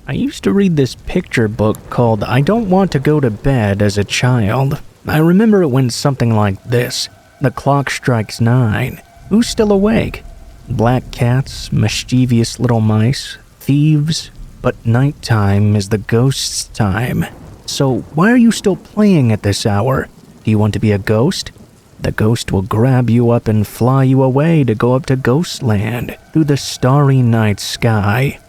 I used to read this picture book called I Don't Want to Go to Bed as a child. I remember it went something like this. The clock strikes 9. Who's still awake? Black cats, mischievous little mice, thieves. But nighttime is the ghost's time. So why are you still playing at this hour? Do you want to be a ghost? The ghost will grab you up and fly you away to go up to Ghostland through the starry night sky.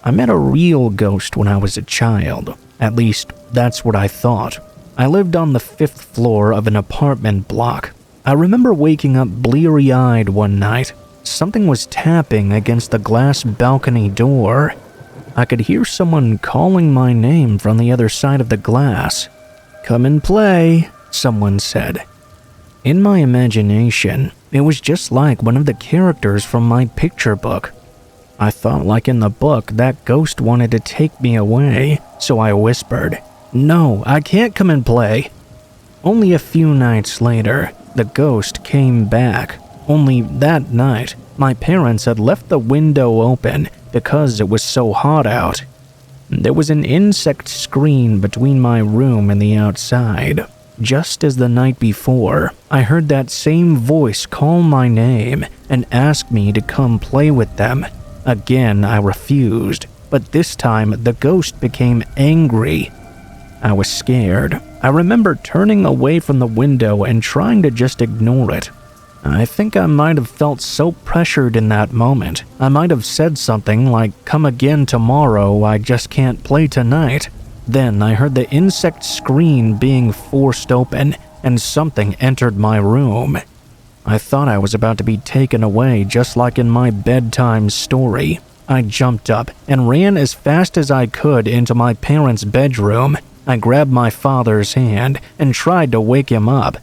I met a real ghost when I was a child. At least, that's what I thought. I lived on the 5th floor of an apartment block. I remember waking up bleary-eyed one night. Something was tapping against the glass balcony door. I could hear someone calling my name from the other side of the glass. "Come and play," someone said. In my imagination, it was just like one of the characters from my picture book. I thought, like in the book, that ghost wanted to take me away, so I whispered, "No, I can't come and play." Only a few nights later, the ghost came back. Only that night, my parents had left the window open because it was so hot out. There was an insect screen between my room and the outside. Just as the night before, I heard that same voice call my name and ask me to come play with them. Again, I refused, but this time the ghost became angry. I was scared. I remember turning away from the window and trying to just ignore it. I think I might have felt so pressured in that moment. I might have said something like, "Come again tomorrow, I just can't play tonight." Then I heard the insect screen being forced open, and something entered my room. I thought I was about to be taken away, just like in my bedtime story. I jumped up and ran as fast as I could into my parents' bedroom. I grabbed my father's hand and tried to wake him up.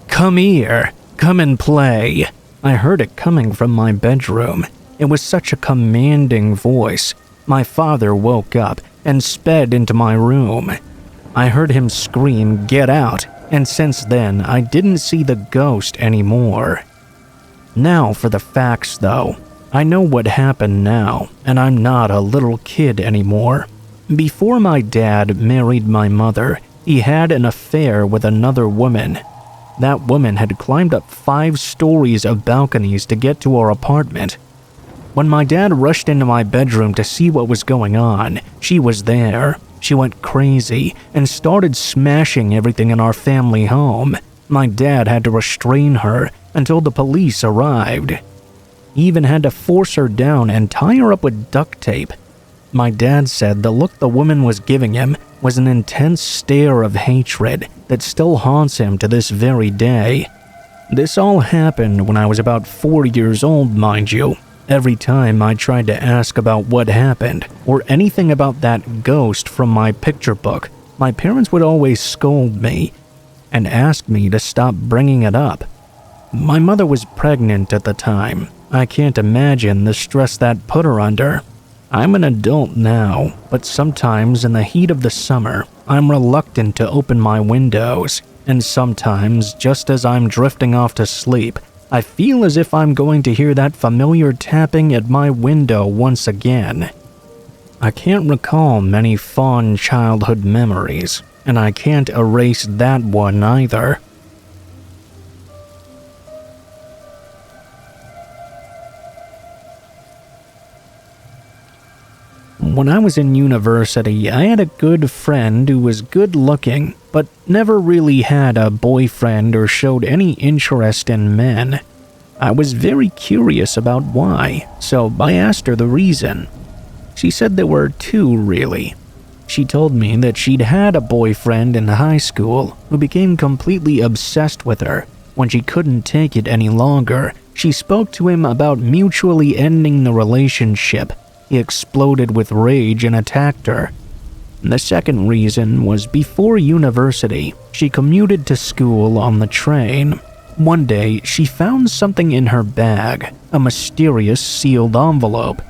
"Come here, come and play." I heard it coming from my bedroom. It was such a commanding voice. My father woke up and sped into my room. I heard him scream, "Get out," and since then, I didn't see the ghost anymore. Now for the facts, though. I know what happened now, and I'm not a little kid anymore. Before my dad married my mother, he had an affair with another woman. That woman had climbed up 5 stories of balconies to get to our apartment. When my dad rushed into my bedroom to see what was going on, she was there. She went crazy and started smashing everything in our family home. My dad had to restrain her until the police arrived. He even had to force her down and tie her up with duct tape. My dad said the look the woman was giving him was an intense stare of hatred that still haunts him to this very day. This all happened when I was about 4 years old, mind you. Every time I tried to ask about what happened or anything about that ghost from my picture book, my parents would always scold me and ask me to stop bringing it up. My mother was pregnant at the time. I can't imagine the stress that put her under. I'm an adult now, but sometimes in the heat of the summer, I'm reluctant to open my windows, and sometimes, just as I'm drifting off to sleep, I feel as if I'm going to hear that familiar tapping at my window once again. I can't recall many fond childhood memories, and I can't erase that one either. When I was in university, I had a good friend who was good looking, but never really had a boyfriend or showed any interest in men. I was very curious about why, so I asked her the reason. She said there were 2, really. She told me that she'd had a boyfriend in high school who became completely obsessed with her. When she couldn't take it any longer, she spoke to him about mutually ending the relationship. He exploded with rage and attacked her. The second reason was before university, she commuted to school on the train. One day, she found something in her bag, a mysterious sealed envelope.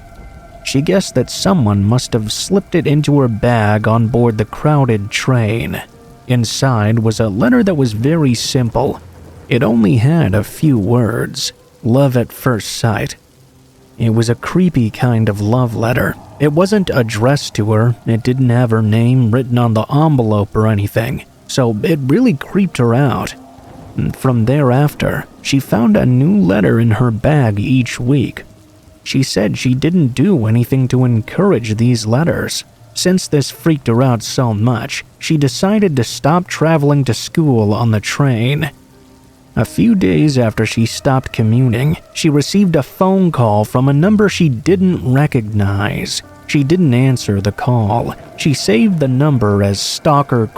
She guessed that someone must have slipped it into her bag on board the crowded train. Inside was a letter that was very simple. It only had a few words. Love at first sight. It was a creepy kind of love letter. It wasn't addressed to her, it didn't have her name written on the envelope or anything, so it really creeped her out. And from thereafter, she found a new letter in her bag each week. She said she didn't do anything to encourage these letters. Since this freaked her out so much, she decided to stop traveling to school on the train. A few days after she stopped commuting, she received a phone call from a number she didn't recognize. She didn't answer the call. She saved the number as stalker ?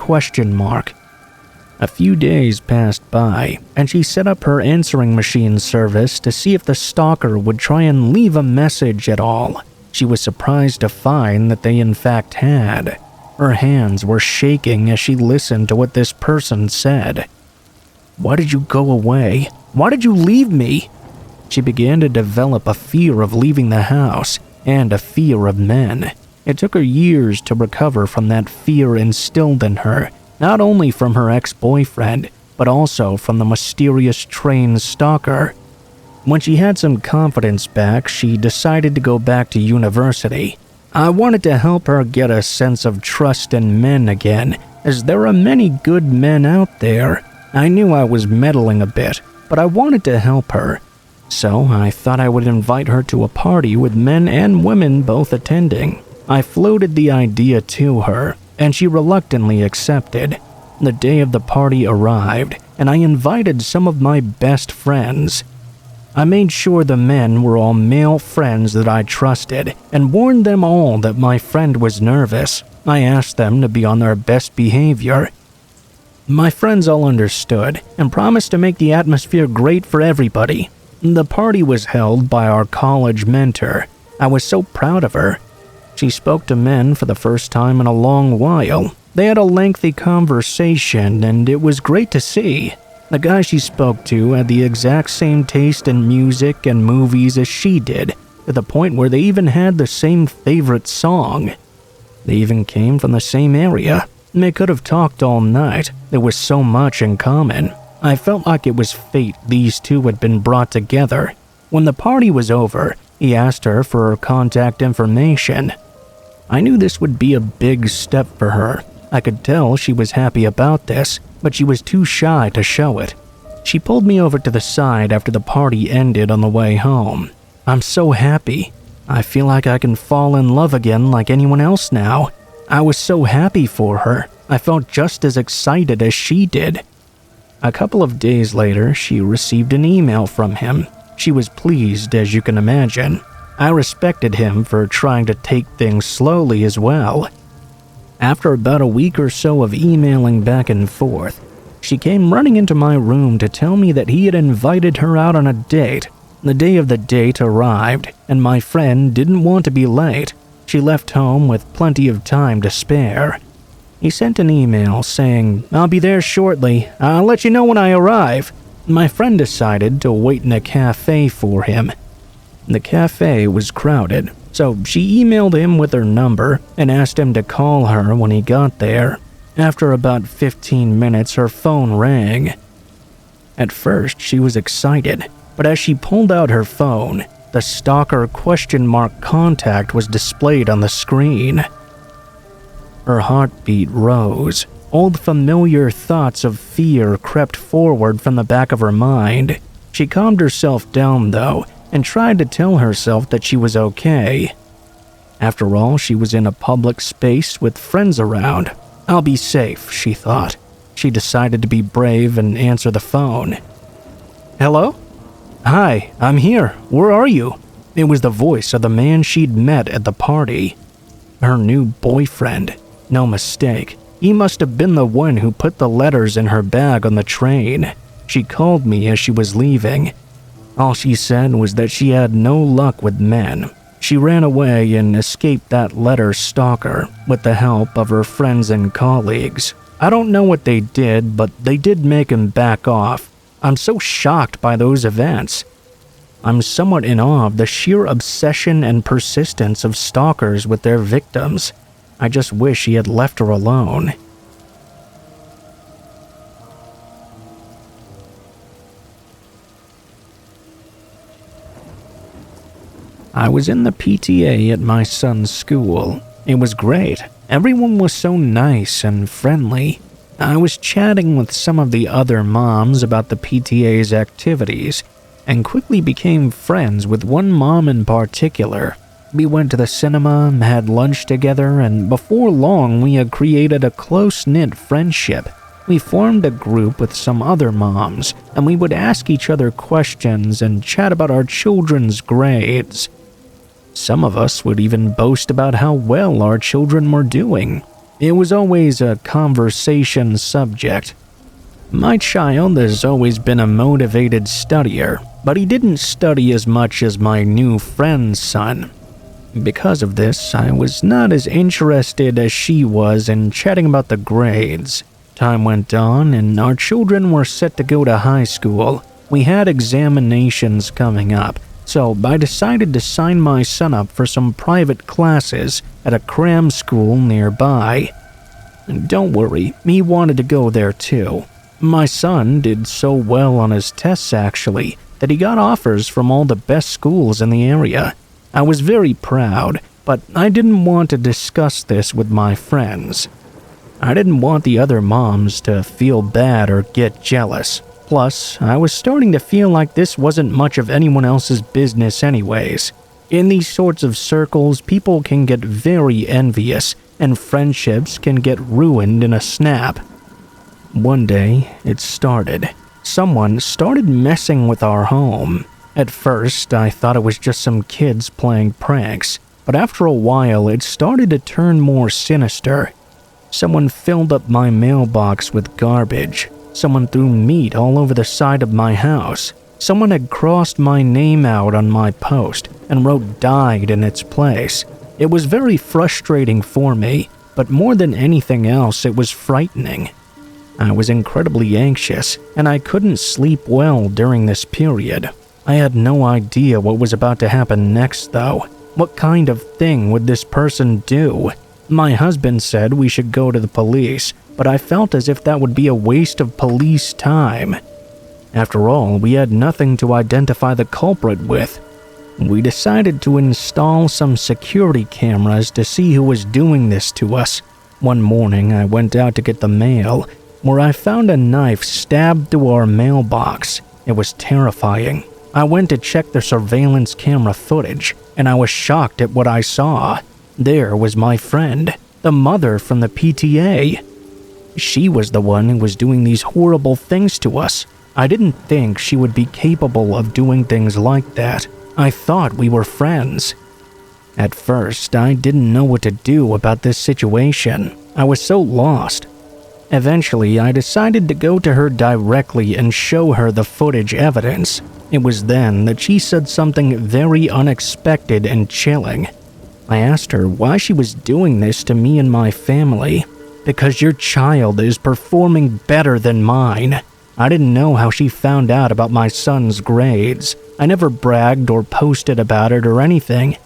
A few days passed by, and she set up her answering machine service to see if the stalker would try and leave a message at all. She was surprised to find that they in fact had. Her hands were shaking as she listened to what this person said. "Why did you go away? Why did you leave me?" She began to develop a fear of leaving the house and a fear of men. It took her years to recover from that fear instilled in her, not only from her ex-boyfriend, but also from the mysterious train stalker. When she had some confidence back, she decided to go back to university. I wanted to help her get a sense of trust in men again, as there are many good men out there. I knew I was meddling a bit, but I wanted to help her. So I thought I would invite her to a party with men and women both attending. I floated the idea to her, and she reluctantly accepted. The day of the party arrived, and I invited some of my best friends. I made sure the men were all male friends that I trusted, and warned them all that my friend was nervous. I asked them to be on their best behavior. My friends all understood, and promised to make the atmosphere great for everybody. The party was held by our college mentor. I was so proud of her. She spoke to men for the first time in a long while. They had a lengthy conversation, and it was great to see. The guy she spoke to had the exact same taste in music and movies as she did, to the point where they even had the same favorite song. They even came from the same area. They could have talked all night. There was so much in common. I felt like it was fate these two had been brought together. When the party was over, he asked her for her contact information. I knew this would be a big step for her. I could tell she was happy about this, but she was too shy to show it. She pulled me over to the side after the party ended on the way home. "I'm so happy. I feel like I can fall in love again like anyone else now." I was so happy for her. I felt just as excited as she did. A couple of days later, she received an email from him. She was pleased, as you can imagine. I respected him for trying to take things slowly as well. After about a week or so of emailing back and forth, she came running into my room to tell me that he had invited her out on a date. The day of the date arrived, and my friend didn't want to be late. She left home with plenty of time to spare. He sent an email saying, "I'll be there shortly. I'll let you know when I arrive." My friend decided to wait in a cafe for him. The cafe was crowded, so she emailed him with her number and asked him to call her when he got there. After about 15 minutes, her phone rang. At first, she was excited, but as she pulled out her phone, the stalker ? Contact was displayed on the screen. Her heartbeat rose. Old familiar thoughts of fear crept forward from the back of her mind. She calmed herself down, though, and tried to tell herself that she was okay. After all, she was in a public space with friends around. "I'll be safe," she thought. She decided to be brave and answer the phone. "Hello? Hi, I'm here. Where are you?" It was the voice of the man she'd met at the party. Her new boyfriend. No mistake. He must have been the one who put the letters in her bag on the train. She called me as she was leaving. All she said was that she had no luck with men. She ran away and escaped that letter stalker with the help of her friends and colleagues. I don't know what they did, but they did make him back off. I'm so shocked by those events. I'm somewhat in awe of the sheer obsession and persistence of stalkers with their victims. I just wish he had left her alone. I was in the PTA at my son's school. It was great. Everyone was so nice and friendly. I was chatting with some of the other moms about the PTA's activities and quickly became friends with one mom in particular. We went to the cinema, had lunch together, and before long we had created a close-knit friendship. We formed a group with some other moms, and we would ask each other questions and chat about our children's grades. Some of us would even boast about how well our children were doing. It was always a conversation subject. My child has always been a motivated studier, but he didn't study as much as my new friend's son. Because of this, I was not as interested as she was in chatting about the grades. Time went on, and our children were set to go to high school. We had examinations coming up, so I decided to sign my son up for some private classes at a cram school nearby. Don't worry, he wanted to go there too. My son did so well on his tests actually, that he got offers from all the best schools in the area. I was very proud, but I didn't want to discuss this with my friends. I didn't want the other moms to feel bad or get jealous. Plus, I was starting to feel like this wasn't much of anyone else's business anyways. In these sorts of circles, people can get very envious, and friendships can get ruined in a snap. One day, it started. Someone started messing with our home. At first, I thought it was just some kids playing pranks, but after a while, it started to turn more sinister. Someone filled up my mailbox with garbage. Someone threw meat all over the side of my house. Someone had crossed my name out on my post and wrote "died" in its place. It was very frustrating for me, but more than anything else, it was frightening. I was incredibly anxious, and I couldn't sleep well during this period. I had no idea what was about to happen next, though. What kind of thing would this person do? My husband said we should go to the police, but I felt as if that would be a waste of police time. After all, we had nothing to identify the culprit with. We decided to install some security cameras to see who was doing this to us. One morning, I went out to get the mail, where I found a knife stabbed through our mailbox. It was terrifying. I went to check the surveillance camera footage, and I was shocked at what I saw. There was my friend, the mother from the PTA. She was the one who was doing these horrible things to us. I didn't think she would be capable of doing things like that. I thought we were friends. At first, I didn't know what to do about this situation. I was so lost. Eventually, I decided to go to her directly and show her the footage evidence. It was then that she said something very unexpected and chilling. I asked her why she was doing this to me and my family. Because your child is performing better than mine. I didn't know how she found out about my son's grades. I never bragged or posted about it or anything.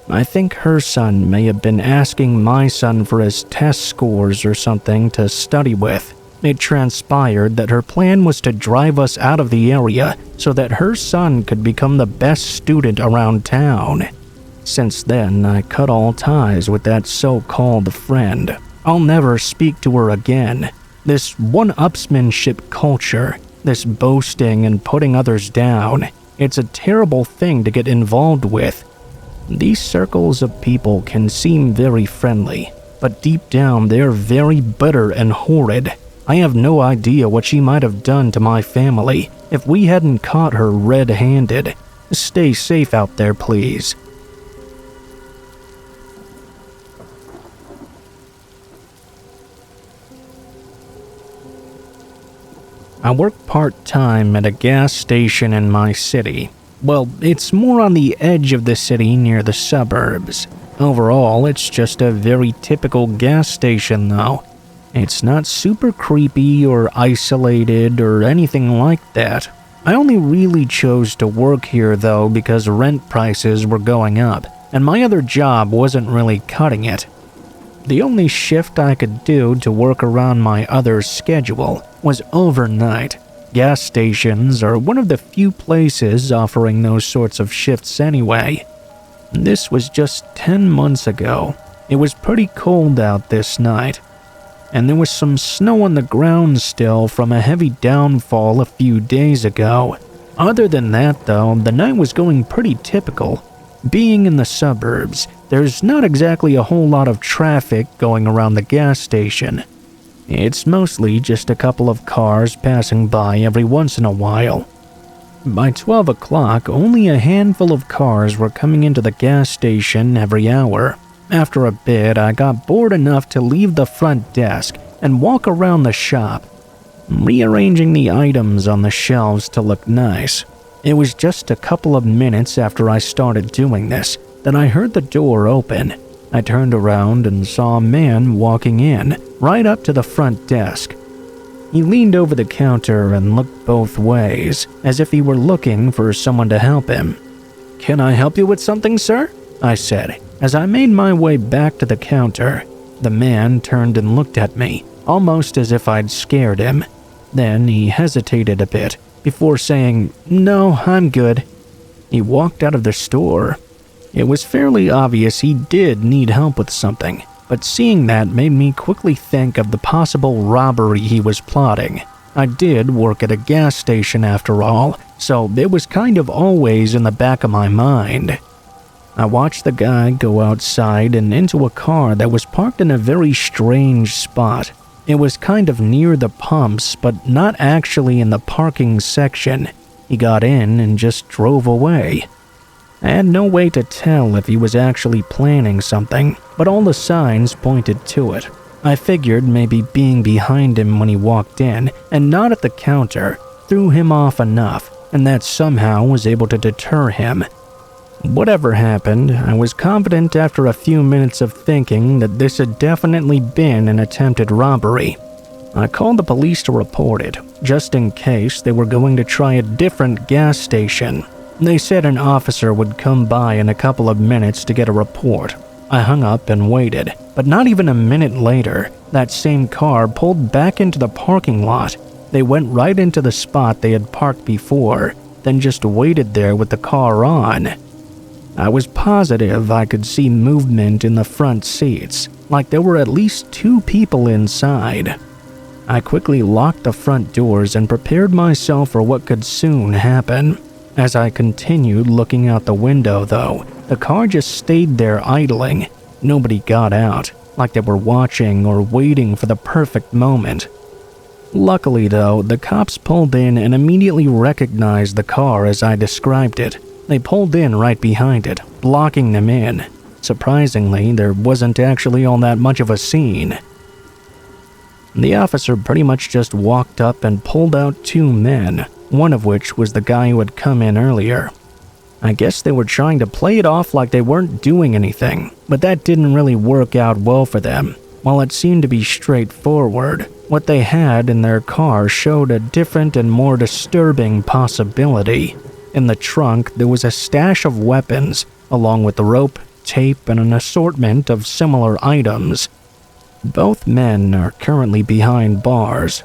I think her son may have been asking my son for his test scores or something to study with. It transpired that her plan was to drive us out of the area so that her son could become the best student around town. Since then, I cut all ties with that so-called friend. I'll never speak to her again. This one-upsmanship culture, this boasting and putting others down, it's a terrible thing to get involved with. These circles of people can seem very friendly, but deep down they're very bitter and horrid. I have no idea what she might have done to my family if we hadn't caught her red-handed. Stay safe out there, please. I work part-time at a gas station in my city. Well, it's more on the edge of the city near the suburbs. Overall, it's just a very typical gas station though. It's not super creepy or isolated or anything like that. I only really chose to work here though because rent prices were going up, and my other job wasn't really cutting it. The only shift I could do to work around my other schedule was overnight. Gas stations are one of the few places offering those sorts of shifts anyway. This was just 10 months ago. It was pretty cold out this night, and there was some snow on the ground still from a heavy downfall a few days ago. Other than that though, the night was going pretty typical. Being in the suburbs, there's not exactly a whole lot of traffic going around the gas station. It's mostly just a couple of cars passing by every once in a while. By 12 o'clock, only a handful of cars were coming into the gas station every hour. After a bit, I got bored enough to leave the front desk and walk around the shop, rearranging the items on the shelves to look nice. It was just a couple of minutes after I started doing this that I heard the door open. I turned around and saw a man walking in, right up to the front desk. He leaned over the counter and looked both ways, as if he were looking for someone to help him. "Can I help you with something, sir?" I said, as I made my way back to the counter. The man turned and looked at me, almost as if I'd scared him. Then he hesitated a bit, before saying, "No, I'm good." He walked out of the store. It was fairly obvious he did need help with something, but seeing that made me quickly think of the possible robbery he was plotting. I did work at a gas station after all, so it was kind of always in the back of my mind. I watched the guy go outside and into a car that was parked in a very strange spot. It was kind of near the pumps, but not actually in the parking section. He got in and just drove away. I had no way to tell if he was actually planning something, but all the signs pointed to it. I figured maybe being behind him when he walked in and not at the counter threw him off enough, and that somehow was able to deter him. Whatever happened, I was confident after a few minutes of thinking that this had definitely been an attempted robbery. I called the police to report it, just in case they were going to try a different gas station. They said an officer would come by in a couple of minutes to get a report. I hung up and waited, but not even a minute later, that same car pulled back into the parking lot. They went right into the spot they had parked before, then just waited there with the car on. I was positive I could see movement in the front seats, like there were at least 2 people inside. I quickly locked the front doors and prepared myself for what could soon happen. As I continued looking out the window, though, the car just stayed there idling. Nobody got out, like they were watching or waiting for the perfect moment. Luckily, though, the cops pulled in and immediately recognized the car as I described it. They pulled in right behind it, blocking them in. Surprisingly, there wasn't actually all that much of a scene. The officer pretty much just walked up and pulled out 2 men, one of which was the guy who had come in earlier. I guess they were trying to play it off like they weren't doing anything, but that didn't really work out well for them. While it seemed to be straightforward, what they had in their car showed a different and more disturbing possibility. In the trunk, there was a stash of weapons, along with the rope, tape, and an assortment of similar items. Both men are currently behind bars,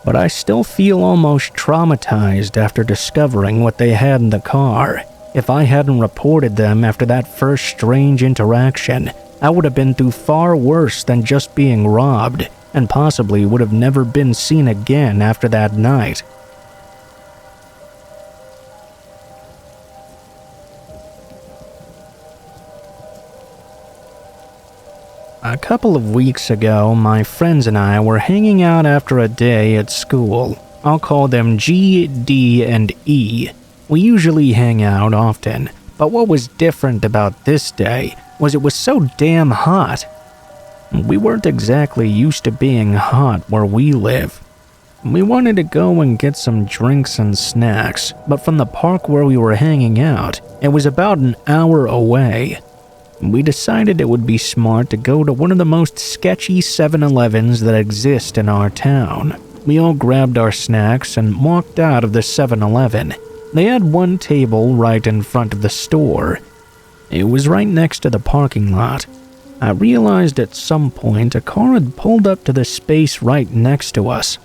but I still feel almost traumatized after discovering what they had in the car. If I hadn't reported them after that first strange interaction, I would have been through far worse than just being robbed, and possibly would have never been seen again after that night. A couple of weeks ago, my friends and I were hanging out after a day at school. I'll call them G, D, and E. We usually hang out often, but what was different about this day was it was so damn hot. We weren't exactly used to being hot where we live. We wanted to go and get some drinks and snacks, but from the park where we were hanging out, it was about an hour away. We decided it would be smart to go to one of the most sketchy 7-Elevens that exist in our town. We all grabbed our snacks and walked out of the 7-Eleven. They had one table right in front of the store. It was right next to the parking lot. I realized at some point a car had pulled up to the space right next to us.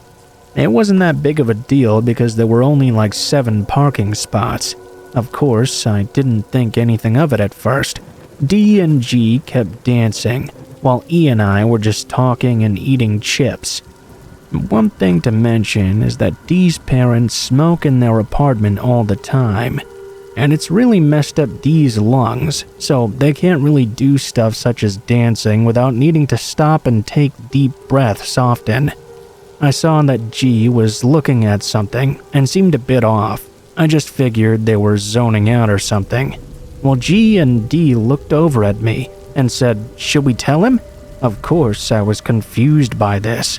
It wasn't that big of a deal because there were only like 7 parking spots. Of course, I didn't think anything of it at first. D and G kept dancing, while E and I were just talking and eating chips. One thing to mention is that D's parents smoke in their apartment all the time, and it's really messed up D's lungs, so they can't really do stuff such as dancing without needing to stop and take deep breaths often. I saw that G was looking at something and seemed a bit off. I just figured they were zoning out or something. Well, G and D looked over at me and said, "Should we tell him?" Of course, I was confused by this.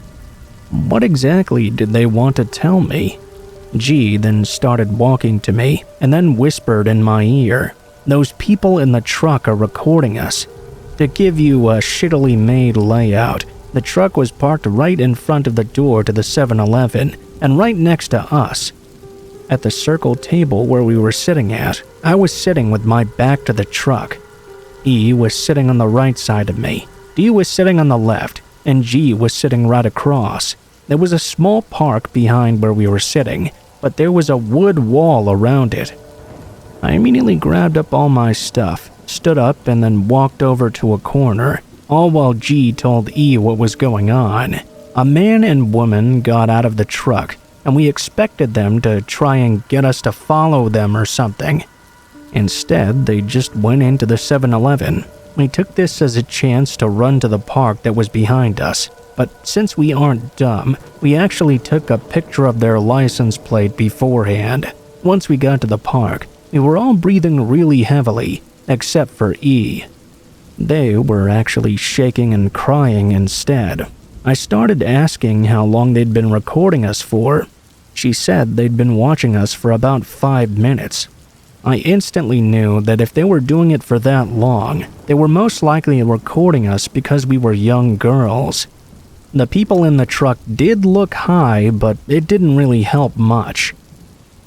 What exactly did they want to tell me? G then started walking to me and then whispered in my ear, "Those people in the truck are recording us." To give you a shittily made layout, the truck was parked right in front of the door to the 7-Eleven and right next to us. At the circle table where we were sitting at, I was sitting with my back to the truck. E was sitting on the right side of me, D was sitting on the left, and G was sitting right across. There was a small park behind where we were sitting, but there was a wood wall around it. I immediately grabbed up all my stuff, stood up, and then walked over to a corner, all while G told E what was going on. A man and woman got out of the truck, and we expected them to try and get us to follow them or something. Instead, they just went into the 7-Eleven. We took this as a chance to run to the park that was behind us, but since we aren't dumb, we actually took a picture of their license plate beforehand. Once we got to the park, we were all breathing really heavily, except for E. They were actually shaking and crying instead. I started asking how long they'd been recording us for. She said they'd been watching us for about 5 minutes. I instantly knew that if they were doing it for that long, they were most likely recording us because we were young girls. The people in the truck did look high, but it didn't really help much.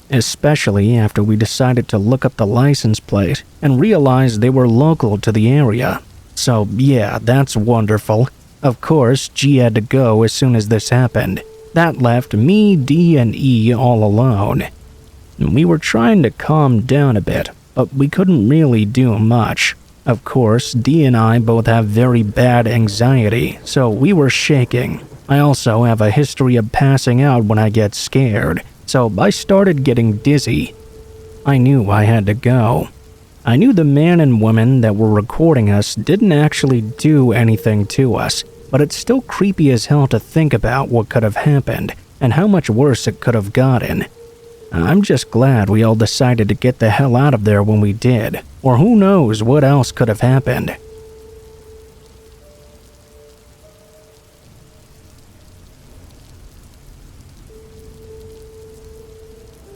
Especially after we decided to look up the license plate and realized they were local to the area. So yeah, that's wonderful. Of course, G had to go as soon as this happened. That left me, D, and E all alone. We were trying to calm down a bit, but we couldn't really do much. Of course, D and I both have very bad anxiety, so we were shaking. I also have a history of passing out when I get scared, so I started getting dizzy. I knew I had to go. I knew the man and woman that were recording us didn't actually do anything to us, but it's still creepy as hell to think about what could have happened and how much worse it could have gotten. I'm just glad we all decided to get the hell out of there when we did, or who knows what else could have happened.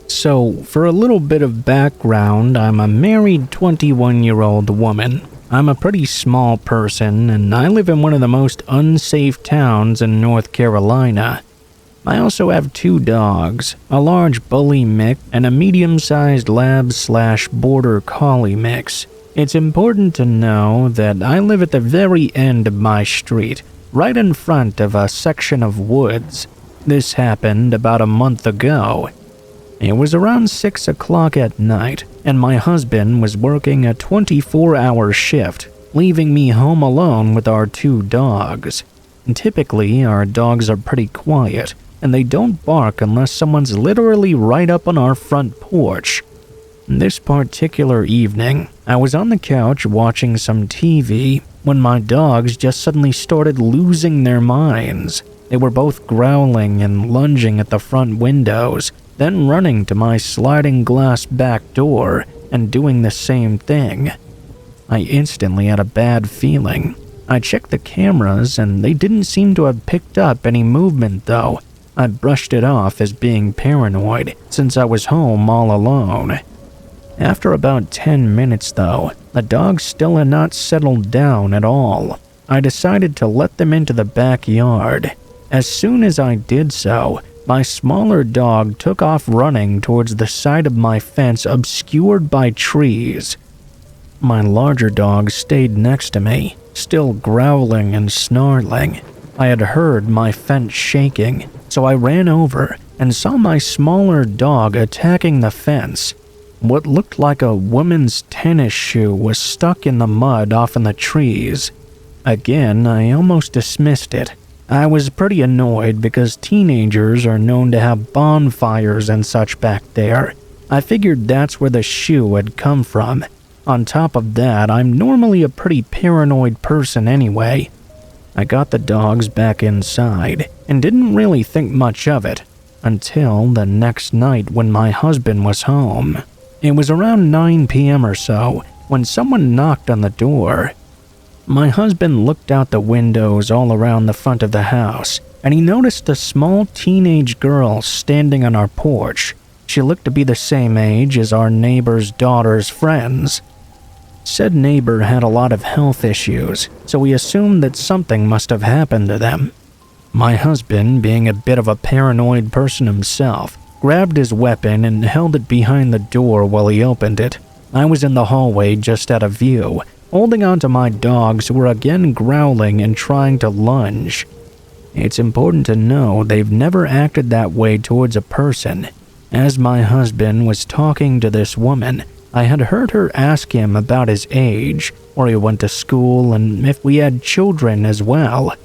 So, for a little bit of background, I'm a married 21-year-old woman. I'm a pretty small person, and I live in one of the most unsafe towns in North Carolina. I also have 2 dogs, a large bully mix and a medium-sized lab/border collie mix. It's important to know that I live at the very end of my street, right in front of a section of woods. This happened about a month ago. It was around 6 o'clock at night, and my husband was working a 24-hour shift, leaving me home alone with our 2 dogs. Typically, our dogs are pretty quiet, and they don't bark unless someone's literally right up on our front porch. This particular evening, I was on the couch watching some TV when my dogs just suddenly started losing their minds. They were both growling and lunging at the front windows, then running to my sliding glass back door and doing the same thing. I instantly had a bad feeling. I checked the cameras and they didn't seem to have picked up any movement though. I brushed it off as being paranoid since I was home all alone. After about 10 minutes though, the dogs still had not settled down at all. I decided to let them into the backyard. As soon as I did so, my smaller dog took off running towards the side of my fence obscured by trees. My larger dog stayed next to me, still growling and snarling. I had heard my fence shaking, so I ran over and saw my smaller dog attacking the fence. What looked like a woman's tennis shoe was stuck in the mud off in the trees. Again, I almost dismissed it. I was pretty annoyed because teenagers are known to have bonfires and such back there. I figured that's where the shoe had come from. On top of that, I'm normally a pretty paranoid person anyway. I got the dogs back inside and didn't really think much of it until the next night when my husband was home. It was around 9 p.m. or so when someone knocked on the door. My husband looked out the windows all around the front of the house, and he noticed a small teenage girl standing on our porch. She looked to be the same age as our neighbor's daughter's friends. Said neighbor had a lot of health issues, so we assumed that something must have happened to them. My husband, being a bit of a paranoid person himself, grabbed his weapon and held it behind the door while he opened it. I was in the hallway just out of view, holding onto my dogs who were again growling and trying to lunge. It's important to know they've never acted that way towards a person. As my husband was talking to this woman, I had heard her ask him about his age, where he went to school, and if we had children as well.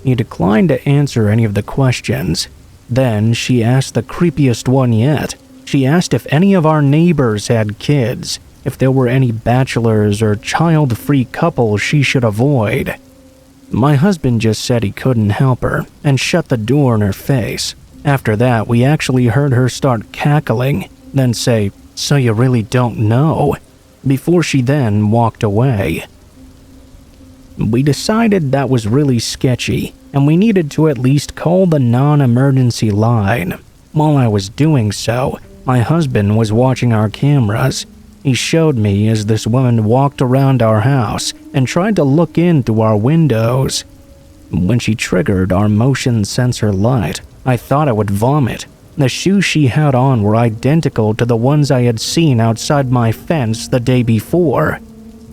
He declined to answer any of the questions. Then she asked the creepiest one yet. She asked if any of our neighbors had kids, if there were any bachelors or child-free couples she should avoid. My husband just said he couldn't help her and shut the door in her face. After that, we actually heard her start cackling, then say, "So you really don't know?" before she then walked away. We decided that was really sketchy, and we needed to at least call the non-emergency line. While I was doing so, my husband was watching our cameras. He showed me as this woman walked around our house and tried to look in through our windows. When she triggered our motion sensor light, I thought I would vomit. The shoes she had on were identical to the ones I had seen outside my fence the day before.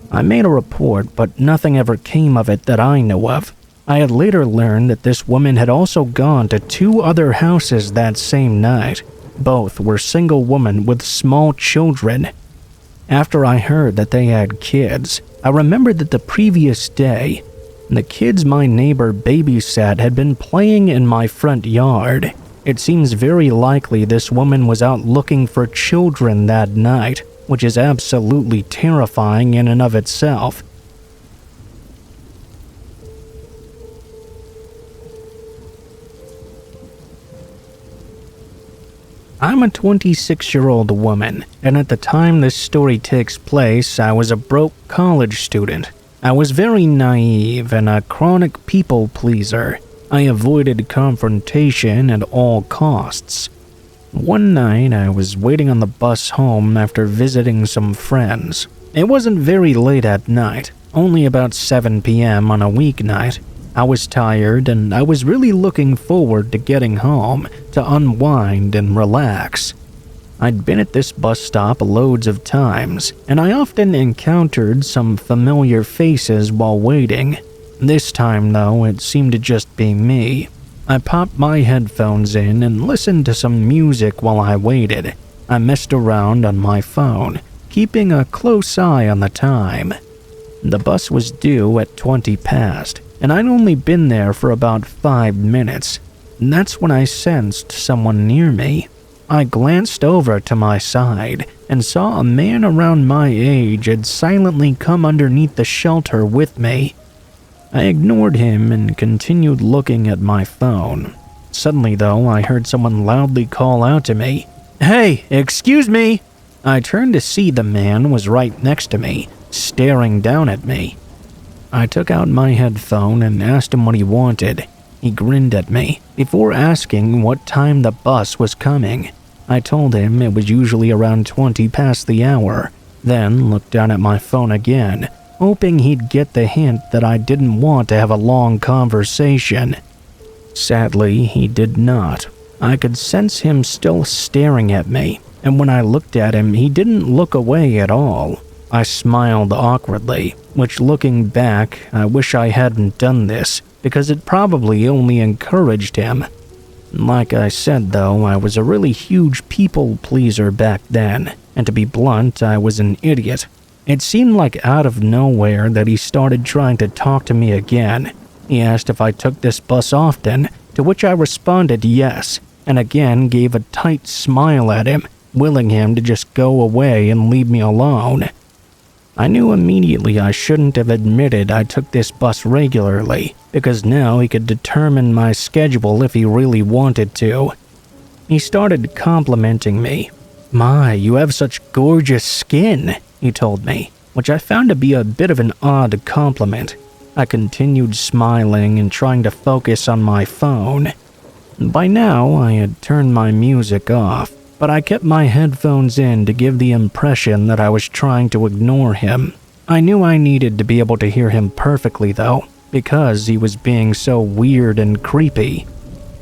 I made a report, but nothing ever came of it that I know of. I had later learned that this woman had also gone to 2 other houses that same night. Both were single women with small children. After I heard that they had kids, I remembered that the previous day, the kids my neighbor babysat had been playing in my front yard. It seems very likely this woman was out looking for children that night, which is absolutely terrifying in and of itself. I'm a 26-year-old woman, and at the time this story takes place, I was a broke college student. I was very naive and a chronic people pleaser. I avoided confrontation at all costs. One night, I was waiting on the bus home after visiting some friends. It wasn't very late at night, only about 7 p.m. on a weeknight. I was tired and I was really looking forward to getting home to unwind and relax. I'd been at this bus stop loads of times, and I often encountered some familiar faces while waiting. This time, though, it seemed to just be me. I popped my headphones in and listened to some music while I waited. I messed around on my phone, keeping a close eye on the time. The bus was due at 20 past, and I'd only been there for about 5 minutes. That's when I sensed someone near me. I glanced over to my side and saw a man around my age had silently come underneath the shelter with me. I ignored him and continued looking at my phone. Suddenly, though, I heard someone loudly call out to me, "Hey, excuse me!" I turned to see the man was right next to me, staring down at me. I took out my headphone and asked him what he wanted. He grinned at me before asking what time the bus was coming. I told him it was usually around 20 past the hour, then looked down at my phone again, hoping he'd get the hint that I didn't want to have a long conversation. Sadly, he did not. I could sense him still staring at me, and when I looked at him, he didn't look away at all. I smiled awkwardly, which looking back, I wish I hadn't done this, because it probably only encouraged him. Like I said though, I was a really huge people pleaser back then, and to be blunt, I was an idiot. It seemed like out of nowhere that he started trying to talk to me again. He asked if I took this bus often, to which I responded yes, and again gave a tight smile at him, willing him to just go away and leave me alone. I knew immediately I shouldn't have admitted I took this bus regularly, because now he could determine my schedule if he really wanted to. He started complimenting me. "My, you have such gorgeous skin," he told me, which I found to be a bit of an odd compliment. I continued smiling and trying to focus on my phone. By now, I had turned my music off, but I kept my headphones in to give the impression that I was trying to ignore him. I knew I needed to be able to hear him perfectly, though, because he was being so weird and creepy.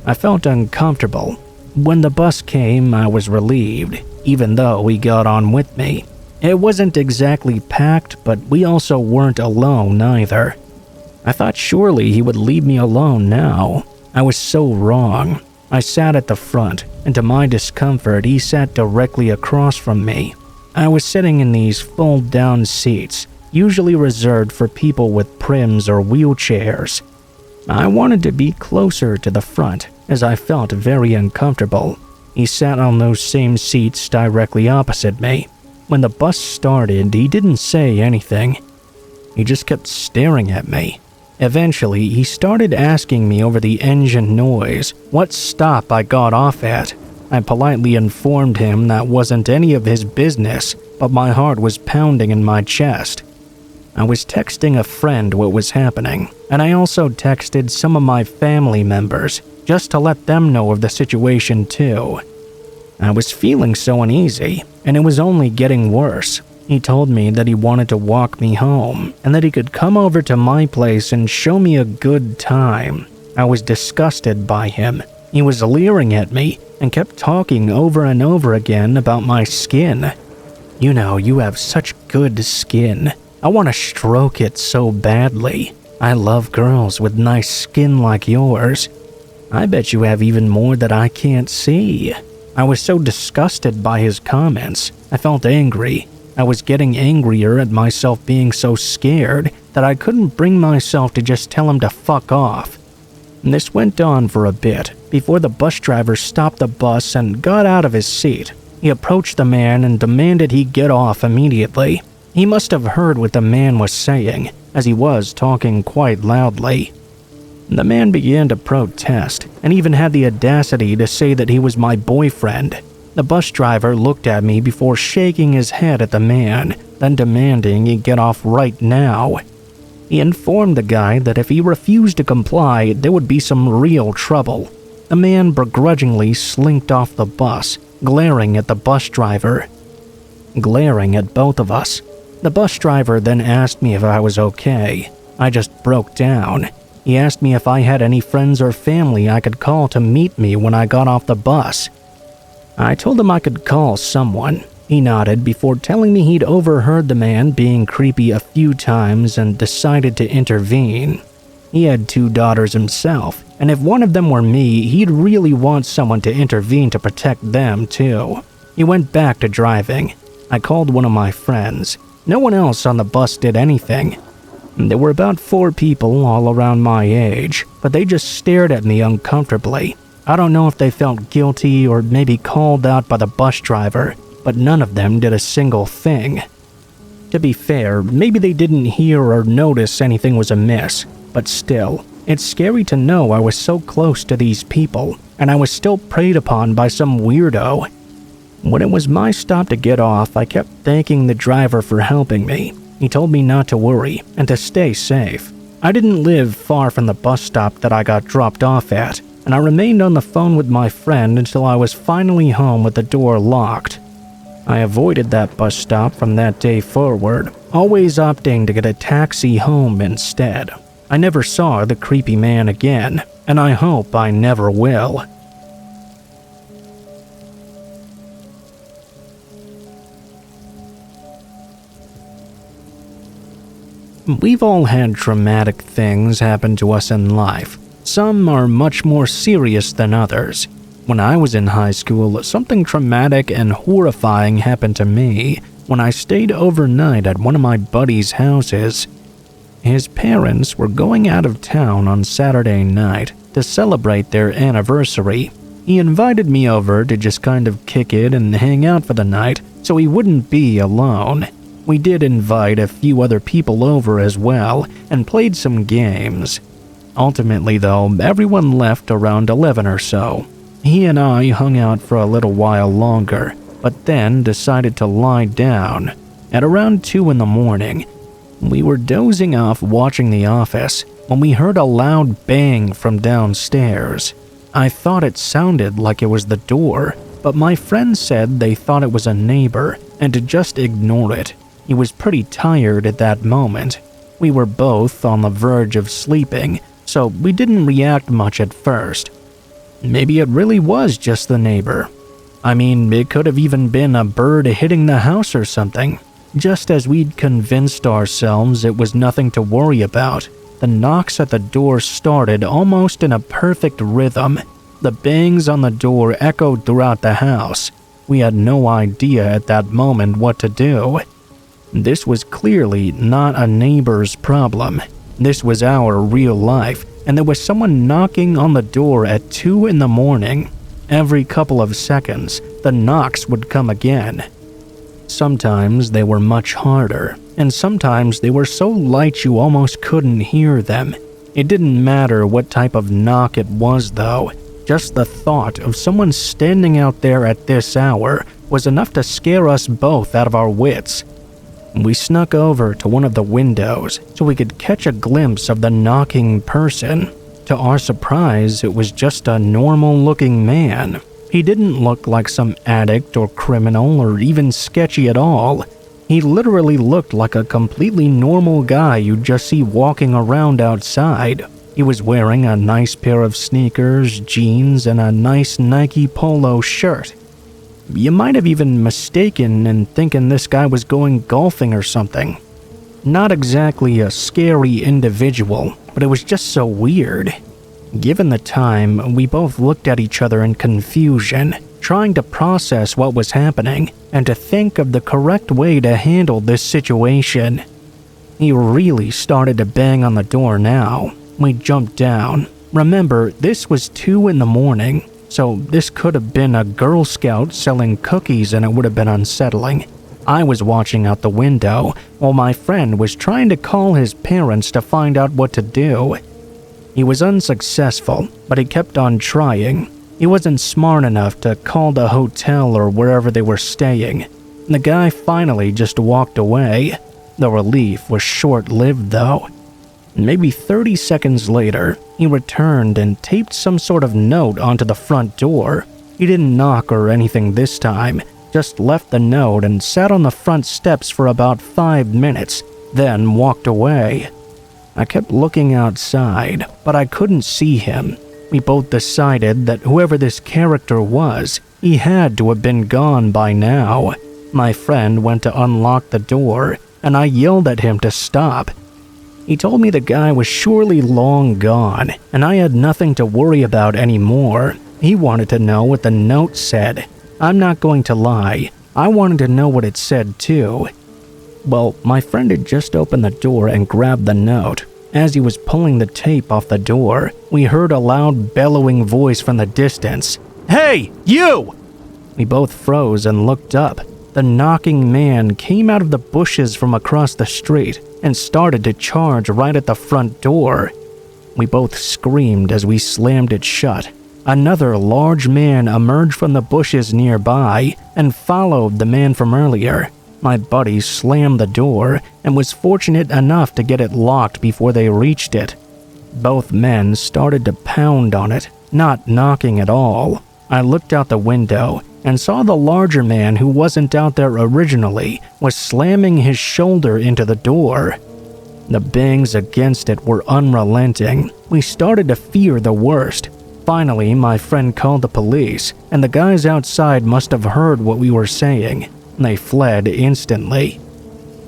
I felt uncomfortable. When the bus came, I was relieved, even though he got on with me. It wasn't exactly packed, but we also weren't alone either. I thought surely he would leave me alone now. I was so wrong. I sat at the front, and to my discomfort, he sat directly across from me. I was sitting in these fold-down seats, usually reserved for people with prims or wheelchairs. I wanted to be closer to the front, as I felt very uncomfortable. He sat on those same seats directly opposite me. When the bus started, he didn't say anything. He just kept staring at me. Eventually, he started asking me over the engine noise what stop I got off at. I politely informed him that wasn't any of his business, but my heart was pounding in my chest. I was texting a friend what was happening, and I also texted some of my family members just to let them know of the situation too. I was feeling so uneasy, and it was only getting worse. He told me that he wanted to walk me home, and that he could come over to my place and show me a good time. I was disgusted by him. He was leering at me, and kept talking over and over again about my skin. "You know, you have such good skin. I want to stroke it so badly. I love girls with nice skin like yours. I bet you have even more that I can't see." I was so disgusted by his comments. I felt angry. I was getting angrier at myself being so scared that I couldn't bring myself to just tell him to fuck off. This went on for a bit, before the bus driver stopped the bus and got out of his seat. He approached the man and demanded he get off immediately. He must have heard what the man was saying, as he was talking quite loudly. The man began to protest, and even had the audacity to say that he was my boyfriend. The bus driver looked at me before shaking his head at the man, then demanding he get off right now. He informed the guy that if he refused to comply, there would be some real trouble. The man begrudgingly slinked off the bus, glaring at the bus driver. Glaring at both of us. The bus driver then asked me if I was okay. I just broke down. He asked me if I had any friends or family I could call to meet me when I got off the bus. I told him I could call someone. He nodded before telling me he'd overheard the man being creepy a few times and decided to intervene. He had 2 daughters himself, and if one of them were me, he'd really want someone to intervene to protect them too. He went back to driving. I called one of my friends. No one else on the bus did anything. There were about 4 people all around my age, but they just stared at me uncomfortably. I don't know if they felt guilty or maybe called out by the bus driver, but none of them did a single thing. To be fair, maybe they didn't hear or notice anything was amiss, but still, it's scary to know I was so close to these people, and I was still preyed upon by some weirdo. When it was my stop to get off, I kept thanking the driver for helping me. He told me not to worry and to stay safe. I didn't live far from the bus stop that I got dropped off at, and I remained on the phone with my friend until I was finally home with the door locked. I avoided that bus stop from that day forward, always opting to get a taxi home instead. I never saw the creepy man again, and I hope I never will. We've all had traumatic things happen to us in life. Some are much more serious than others. When I was in high school, something traumatic and horrifying happened to me when I stayed overnight at one of my buddy's houses. His parents were going out of town on Saturday night to celebrate their anniversary. He invited me over to just kind of kick it and hang out for the night so he wouldn't be alone. We did invite a few other people over as well and played some games. Ultimately though, everyone left around 11 or so. He and I hung out for a little while longer, but then decided to lie down. At around 2 in the morning, we were dozing off watching The Office when we heard a loud bang from downstairs. I thought it sounded like it was the door, but my friend said they thought it was a neighbor and to just ignore it. He was pretty tired at that moment. We were both on the verge of sleeping, so we didn't react much at first. Maybe it really was just the neighbor. I mean, it could have even been a bird hitting the house or something. Just as we'd convinced ourselves it was nothing to worry about, the knocks at the door started almost in a perfect rhythm. The bangs on the door echoed throughout the house. We had no idea at that moment what to do. This was clearly not a neighbor's problem. This was our real life, and there was someone knocking on the door at 2 in the morning. Every couple of seconds, the knocks would come again. Sometimes they were much harder, and sometimes they were so light you almost couldn't hear them. It didn't matter what type of knock it was though. Just the thought of someone standing out there at this hour was enough to scare us both out of our wits. We snuck over to one of the windows so we could catch a glimpse of the knocking person. To our surprise, it was just a normal-looking man. He didn't look like some addict or criminal or even sketchy at all. He literally looked like a completely normal guy you'd just see walking around outside. He was wearing a nice pair of sneakers, jeans, and a nice Nike polo shirt. You might have even mistaken in thinking this guy was going golfing or something. Not exactly a scary individual, but it was just so weird. Given the time, we both looked at each other in confusion, trying to process what was happening and to think of the correct way to handle this situation. He really started to bang on the door now. We jumped down. Remember, this was 2 in the morning. So this could have been a Girl Scout selling cookies and it would have been unsettling. I was watching out the window while my friend was trying to call his parents to find out what to do. He was unsuccessful, but he kept on trying. He wasn't smart enough to call the hotel or wherever they were staying. The guy finally just walked away. The relief was short-lived though. Maybe 30 seconds later, he returned and taped some sort of note onto the front door. He didn't knock or anything this time, just left the note and sat on the front steps for about 5 minutes, then walked away. I kept looking outside, but I couldn't see him. We both decided that whoever this character was, he had to have been gone by now. My friend went to unlock the door, and I yelled at him to stop. He told me the guy was surely long gone, and I had nothing to worry about anymore. He wanted to know what the note said. I'm not going to lie, I wanted to know what it said too. Well, my friend had just opened the door and grabbed the note. As he was pulling the tape off the door, we heard a loud bellowing voice from the distance. "Hey, you!" We both froze and looked up. The knocking man came out of the bushes from across the street and started to charge right at the front door. We both screamed as we slammed it shut. Another large man emerged from the bushes nearby and followed the man from earlier. My buddy slammed the door and was fortunate enough to get it locked before they reached it. Both men started to pound on it, not knocking at all. I looked out the window and saw the larger man who wasn't out there originally was slamming his shoulder into the door. The bangs against it were unrelenting. We started to fear the worst. Finally, my friend called the police, and the guys outside must have heard what we were saying. They fled instantly.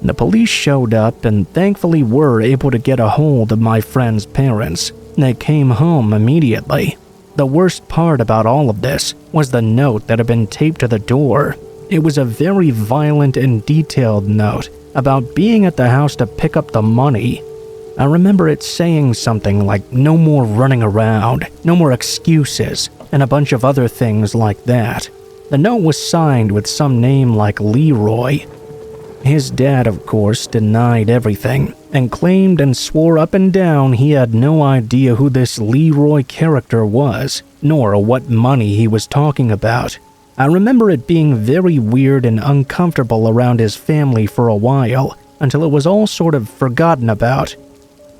The police showed up and thankfully were able to get a hold of my friend's parents. They came home immediately. The worst part about all of this was the note that had been taped to the door. It was a very violent and detailed note about being at the house to pick up the money. I remember it saying something like no more running around, no more excuses, and a bunch of other things like that. The note was signed with some name like Leroy. His dad, of course, denied everything and claimed and swore up and down he had no idea who this Leroy character was, nor what money he was talking about. I remember it being very weird and uncomfortable around his family for a while, until it was all sort of forgotten about.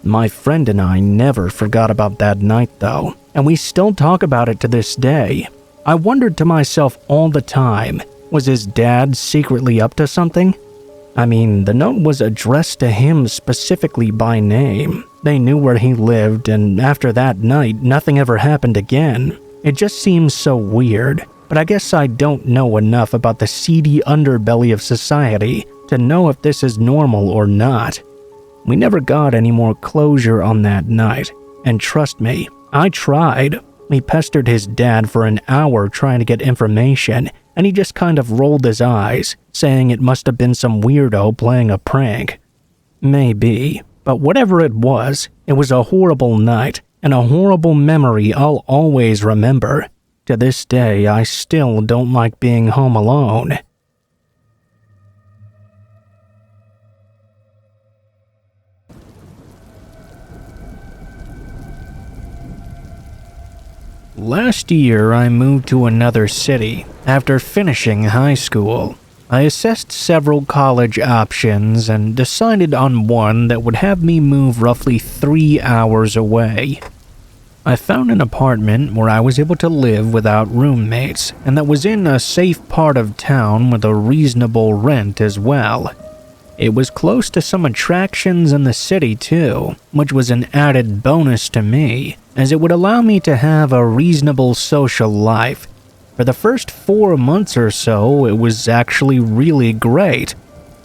My friend and I never forgot about that night though, and we still talk about it to this day. I wondered to myself all the time, was his dad secretly up to something? I mean, the note was addressed to him specifically by name. They knew where he lived, and after that night, nothing ever happened again. It just seems so weird, but I guess I don't know enough about the seedy underbelly of society to know if this is normal or not. We never got any more closure on that night, and trust me, I tried. We pestered his dad for an hour trying to get information, and he just kind of rolled his eyes, saying it must have been some weirdo playing a prank. Maybe, but whatever it was a horrible night and a horrible memory I'll always remember. To this day, I still don't like being home alone. Last year, I moved to another city after finishing high school. I assessed several college options and decided on one that would have me move roughly 3 hours away. I found an apartment where I was able to live without roommates, and that was in a safe part of town with a reasonable rent as well. It was close to some attractions in the city too, which was an added bonus to me, as it would allow me to have a reasonable social life. For the first 4 months or so, it was actually really great.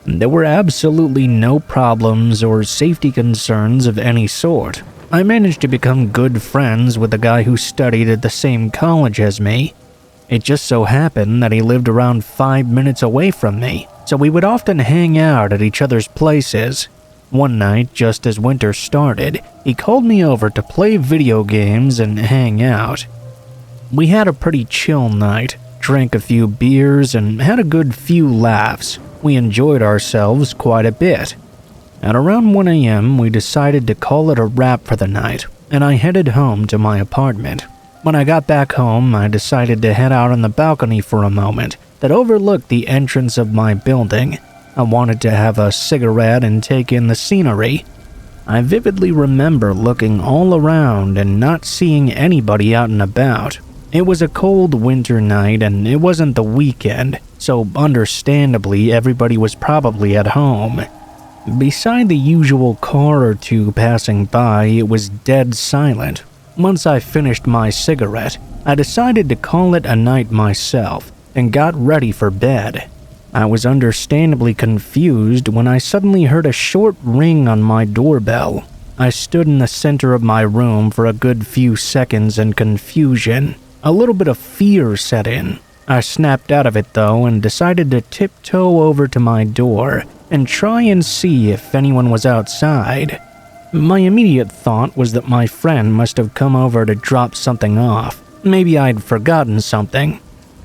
There were absolutely no problems or safety concerns of any sort. I managed to become good friends with a guy who studied at the same college as me. It just so happened that he lived around 5 minutes away from me, so we would often hang out at each other's places. One night, just as winter started, he called me over to play video games and hang out. We had a pretty chill night, drank a few beers, and had a good few laughs. We enjoyed ourselves quite a bit. At around 1 a.m., we decided to call it a wrap for the night, and I headed home to my apartment. When I got back home, I decided to head out on the balcony for a moment that overlooked the entrance of my building. I wanted to have a cigarette and take in the scenery. I vividly remember looking all around and not seeing anybody out and about. It was a cold winter night and it wasn't the weekend, so understandably everybody was probably at home. Beside the usual car or two passing by, it was dead silent. Once I finished my cigarette, I decided to call it a night myself and got ready for bed. I was understandably confused when I suddenly heard a short ring on my doorbell. I stood in the center of my room for a good few seconds in confusion. A little bit of fear set in. I snapped out of it though and decided to tiptoe over to my door and try and see if anyone was outside. My immediate thought was that my friend must have come over to drop something off. Maybe I'd forgotten something.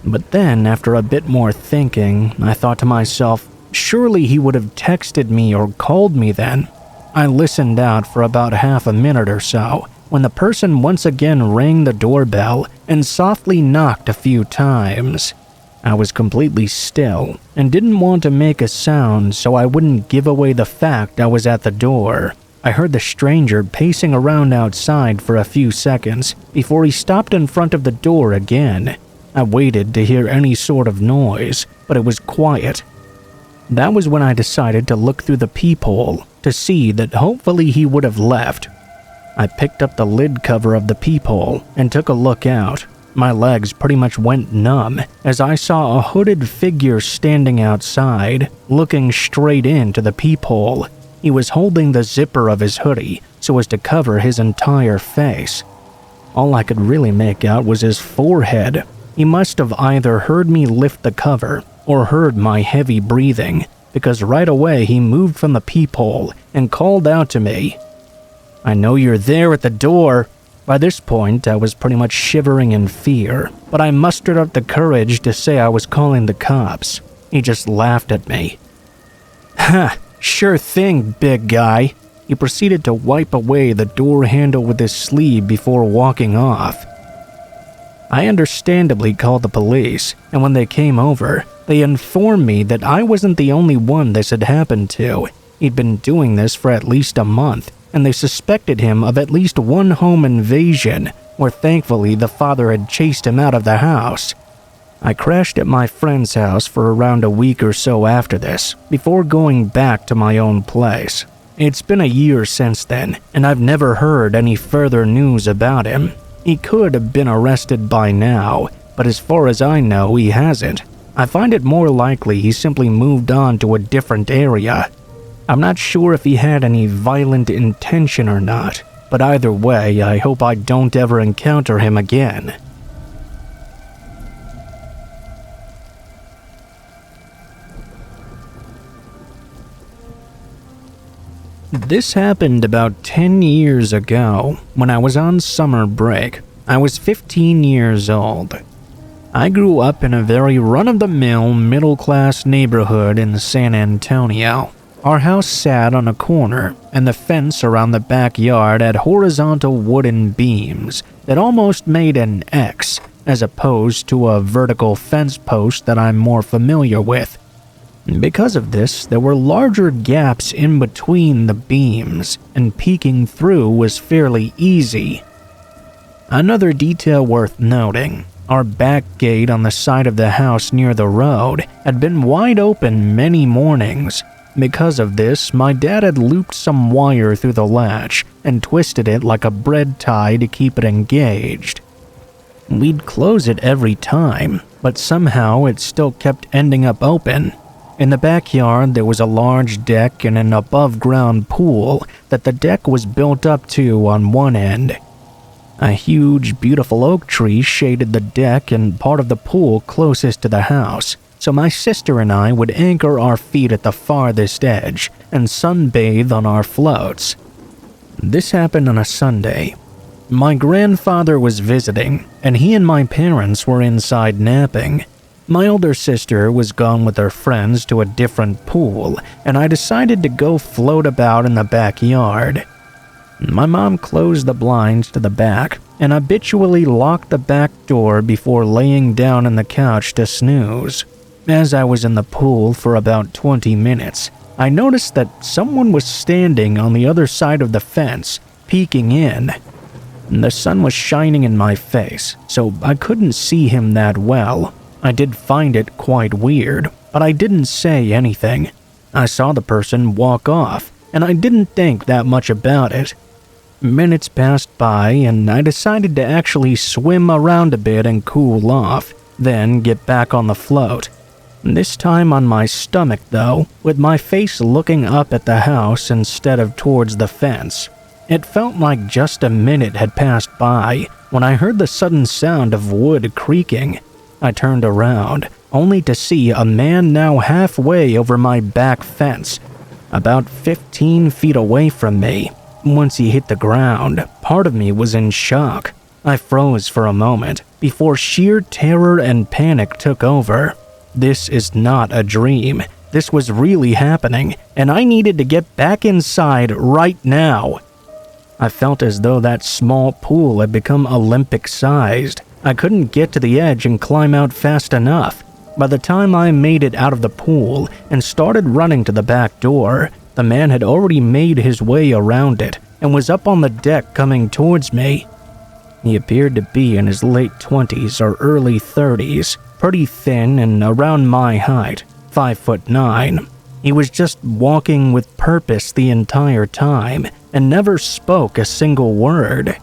But then, after a bit more thinking, I thought to myself, surely he would have texted me or called me then. I listened out for about half a minute or so, when the person once again rang the doorbell and softly knocked a few times. I was completely still and didn't want to make a sound so I wouldn't give away the fact I was at the door. I heard the stranger pacing around outside for a few seconds before he stopped in front of the door again. I waited to hear any sort of noise, but it was quiet. That was when I decided to look through the peephole to see that hopefully he would have left. I picked up the lid cover of the peephole and took a look out. My legs pretty much went numb as I saw a hooded figure standing outside, looking straight into the peephole. He was holding the zipper of his hoodie so as to cover his entire face. All I could really make out was his forehead. He must have either heard me lift the cover or heard my heavy breathing, because right away he moved from the peephole and called out to me, "I know you're there at the door." By this point, I was pretty much shivering in fear, but I mustered up the courage to say I was calling the cops. He just laughed at me. "Ha, sure thing, big guy." He proceeded to wipe away the door handle with his sleeve before walking off. I understandably called the police, and when they came over, they informed me that I wasn't the only one this had happened to. He'd been doing this for at least a month, and they suspected him of at least one home invasion, where thankfully the father had chased him out of the house. I crashed at my friend's house for around a week or so after this, before going back to my own place. It's been a year since then, and I've never heard any further news about him. He could have been arrested by now, but as far as I know, he hasn't. I find it more likely he simply moved on to a different area. I'm not sure if he had any violent intention or not, but either way, I hope I don't ever encounter him again. This happened about 10 years ago when I was on summer break. I was 15 years old. I grew up in a very run-of-the-mill, middle-class neighborhood in San Antonio. Our house sat on a corner, and the fence around the backyard had horizontal wooden beams that almost made an X, as opposed to a vertical fence post that I'm more familiar with. Because of this, there were larger gaps in between the beams, and peeking through was fairly easy. Another detail worth noting, our back gate on the side of the house near the road had been wide open many mornings. Because of this, my dad had looped some wire through the latch and twisted it like a bread tie to keep it engaged. We'd close it every time, but somehow it still kept ending up open. In the backyard, there was a large deck and an above-ground pool that the deck was built up to on one end. A huge, beautiful oak tree shaded the deck and part of the pool closest to the house, so my sister and I would anchor our feet at the farthest edge and sunbathe on our floats. This happened on a Sunday. My grandfather was visiting, and he and my parents were inside napping. My older sister was gone with her friends to a different pool, and I decided to go float about in the backyard. My mom closed the blinds to the back and habitually locked the back door before laying down on the couch to snooze. As I was in the pool for about 20 minutes, I noticed that someone was standing on the other side of the fence, peeking in. The sun was shining in my face, so I couldn't see him that well. I did find it quite weird, but I didn't say anything. I saw the person walk off, and I didn't think that much about it. Minutes passed by, and I decided to actually swim around a bit and cool off, then get back on the float. This time on my stomach, though, with my face looking up at the house instead of towards the fence. It felt like just a minute had passed by when I heard the sudden sound of wood creaking. I turned around, only to see a man now halfway over my back fence, about 15 feet away from me. Once he hit the ground, part of me was in shock. I froze for a moment before sheer terror and panic took over. This is not a dream. This was really happening, and I needed to get back inside right now. I felt as though that small pool had become Olympic-sized. I couldn't get to the edge and climb out fast enough. By the time I made it out of the pool and started running to the back door, the man had already made his way around it and was up on the deck coming towards me. He appeared to be in his late 20s or early 30s, pretty thin and around my height, 5'9". He was just walking with purpose the entire time and never spoke a single word.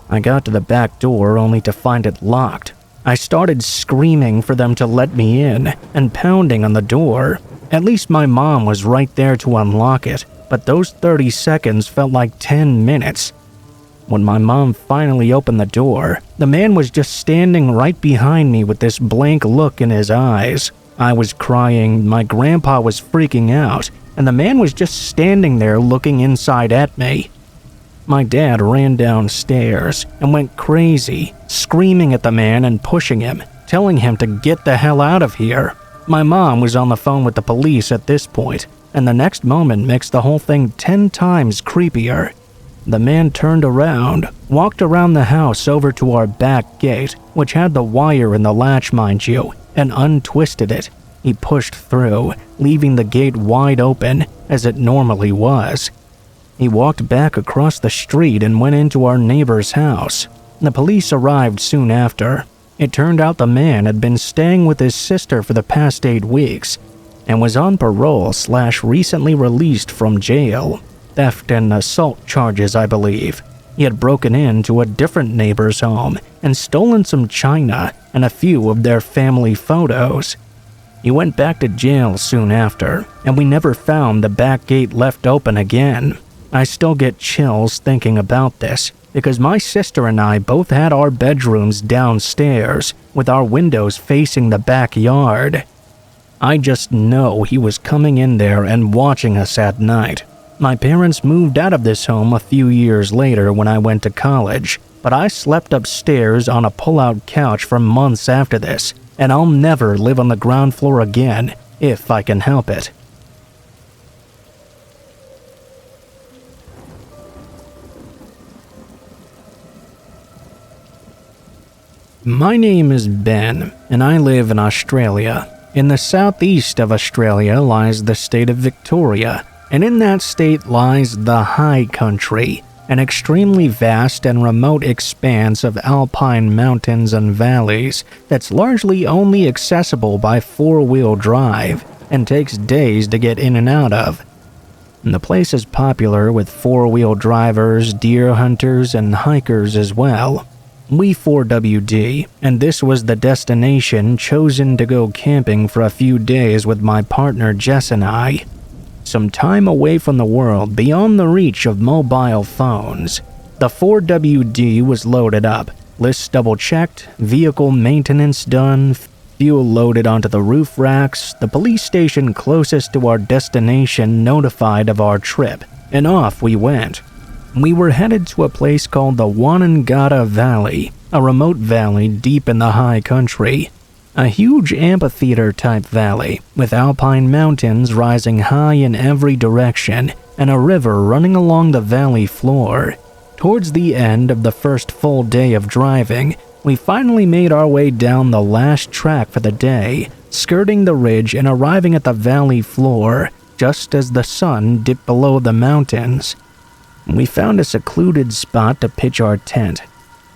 I got to the back door only to find it locked. I started screaming for them to let me in and pounding on the door. At least my mom was right there to unlock it, but those 30 seconds felt like 10 minutes. When my mom finally opened the door, the man was just standing right behind me with this blank look in his eyes. I was crying, my grandpa was freaking out, and the man was just standing there looking inside at me. My dad ran downstairs and went crazy, screaming at the man and pushing him, telling him to get the hell out of here. My mom was on the phone with the police at this point, and the next moment makes the whole thing 10 times creepier. The man turned around, walked around the house over to our back gate, which had the wire in the latch, mind you, and untwisted it. He pushed through, leaving the gate wide open, as it normally was. He walked back across the street and went into our neighbor's house. The police arrived soon after. It turned out the man had been staying with his sister for the past 8 weeks and was on parole/recently released from jail. Theft and assault charges, I believe. He had broken into a different neighbor's home and stolen some china and a few of their family photos. He went back to jail soon after, and we never found the back gate left open again. I still get chills thinking about this, because my sister and I both had our bedrooms downstairs, with our windows facing the backyard. I just know he was coming in there and watching us at night. My parents moved out of this home a few years later when I went to college, but I slept upstairs on a pull-out couch for months after this, and I'll never live on the ground floor again if I can help it. My name is Ben, and I live in Australia. In the southeast of Australia lies the state of Victoria, and in that state lies the High Country, an extremely vast and remote expanse of alpine mountains and valleys that's largely only accessible by 4-wheel drive and takes days to get in and out of. The place is popular with 4-wheel drivers, deer hunters, and hikers as well. We 4WD, and this was the destination chosen to go camping for a few days with my partner Jess and I. Some time away from the world beyond the reach of mobile phones. The 4WD was loaded up, lists double-checked, vehicle maintenance done, fuel loaded onto the roof racks, the police station closest to our destination notified of our trip, and off we went. We were headed to a place called the Wanangata Valley, a remote valley deep in the high country. A huge amphitheater-type valley, with alpine mountains rising high in every direction, and a river running along the valley floor. Towards the end of the first full day of driving, we finally made our way down the last track for the day, skirting the ridge and arriving at the valley floor, just as the sun dipped below the mountains. We found a secluded spot to pitch our tent,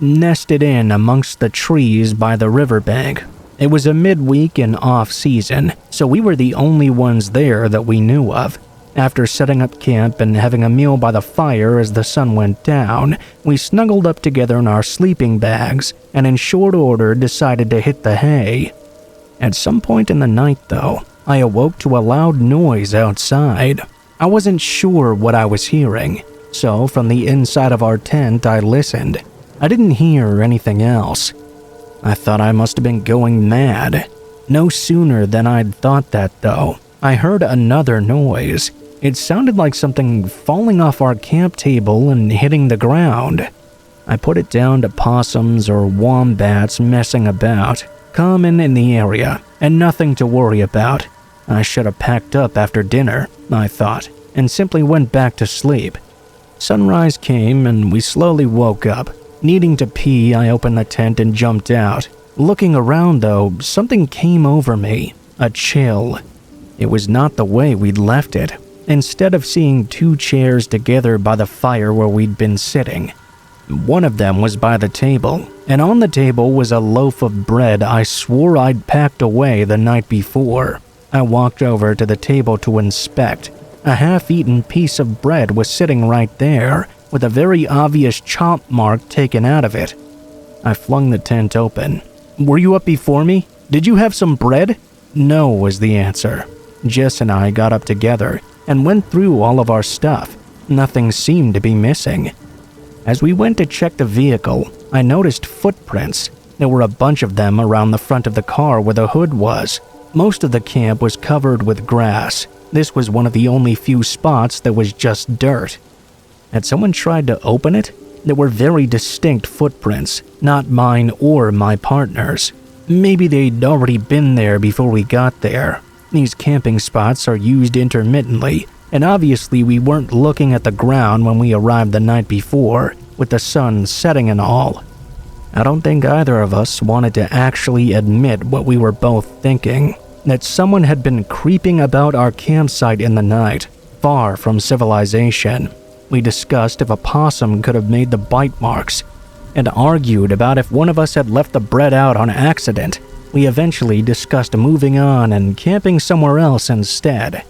nested in amongst the trees by the riverbank. It was a midweek and off-season, so we were the only ones there that we knew of. After setting up camp and having a meal by the fire as the sun went down, we snuggled up together in our sleeping bags and in short order decided to hit the hay. At some point in the night, though, I awoke to a loud noise outside. I wasn't sure what I was hearing, so from the inside of our tent I listened. I didn't hear anything else. I thought I must have been going mad. No sooner than I'd thought that, though, I heard another noise. It sounded like something falling off our camp table and hitting the ground. I put it down to possums or wombats messing about, common in the area, and nothing to worry about. I should have packed up after dinner, I thought, and simply went back to sleep. Sunrise came and we slowly woke up. Needing to pee, I opened the tent and jumped out. Looking around, though, something came over me. A chill. It was not the way we'd left it. Instead of seeing 2 chairs together by the fire where we'd been sitting, one of them was by the table, and on the table was a loaf of bread I swore I'd packed away the night before. I walked over to the table to inspect. A half-eaten piece of bread was sitting right there, with a very obvious chomp mark taken out of it. I flung the tent open. "Were you up before me? Did you have some bread?" "No," was the answer. Jess and I got up together and went through all of our stuff. Nothing seemed to be missing. As we went to check the vehicle, I noticed footprints. There were a bunch of them around the front of the car where the hood was. Most of the camp was covered with grass. This was one of the only few spots that was just dirt. Had someone tried to open it? There were very distinct footprints, not mine or my partner's. Maybe they'd already been there before we got there. These camping spots are used intermittently, and obviously we weren't looking at the ground when we arrived the night before, with the sun setting and all. I don't think either of us wanted to actually admit what we were both thinking, that someone had been creeping about our campsite in the night, far from civilization. We discussed if a possum could have made the bite marks, and argued about if one of us had left the bread out on accident. We eventually discussed moving on and camping somewhere else instead.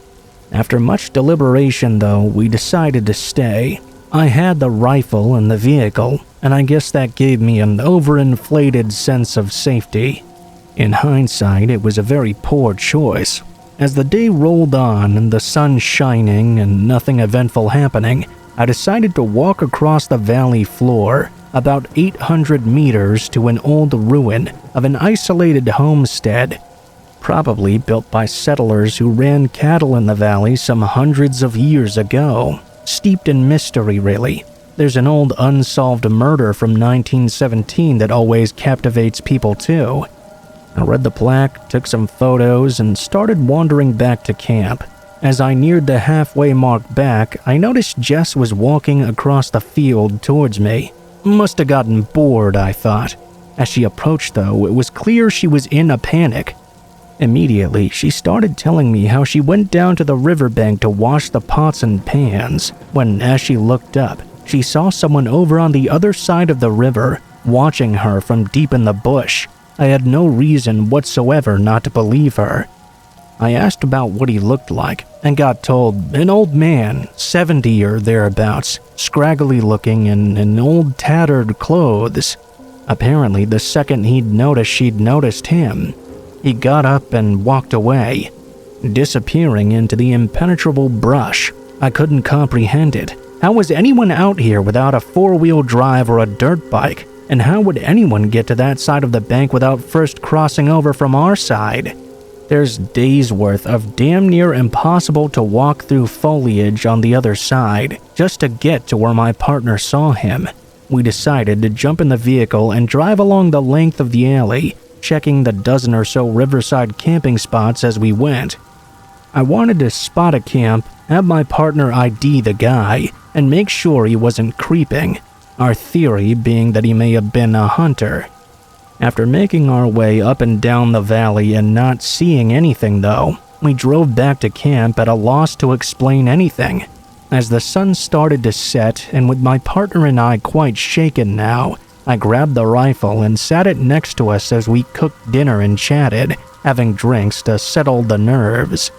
After much deliberation, though, we decided to stay. I had the rifle in the vehicle, and I guess that gave me an overinflated sense of safety. In hindsight, it was a very poor choice. As the day rolled on and the sun shining and nothing eventful happening, I decided to walk across the valley floor, about 800 meters to an old ruin of an isolated homestead, probably built by settlers who ran cattle in the valley some hundreds of years ago. Steeped in mystery, really. There's an old unsolved murder from 1917 that always captivates people too. I read the plaque, took some photos, and started wandering back to camp. As I neared the halfway mark back, I noticed Jess was walking across the field towards me. Must have gotten bored, I thought. As she approached, though, it was clear she was in a panic. Immediately, she started telling me how she went down to the riverbank to wash the pots and pans, when, as she looked up, she saw someone over on the other side of the river, watching her from deep in the bush. I had no reason whatsoever not to believe her. I asked about what he looked like, and got told an old man, 70 or thereabouts, scraggly looking and in old tattered clothes. Apparently, the second he'd noticed she'd noticed him. He got up and walked away, disappearing into the impenetrable brush. I couldn't comprehend it. How was anyone out here without a four-wheel drive or a dirt bike? And how would anyone get to that side of the bank without first crossing over from our side? There's days worth of damn near impossible to walk through foliage on the other side just to get to where my partner saw him. We decided to jump in the vehicle and drive along the length of the alley, checking the dozen or so riverside camping spots as we went. I wanted to spot a camp, have my partner ID the guy, and make sure he wasn't creeping. Our theory being that he may have been a hunter. After making our way up and down the valley and not seeing anything though, we drove back to camp at a loss to explain anything. As the sun started to set, and with my partner and I quite shaken now, I grabbed the rifle and sat it next to us as we cooked dinner and chatted, having drinks to settle the nerves.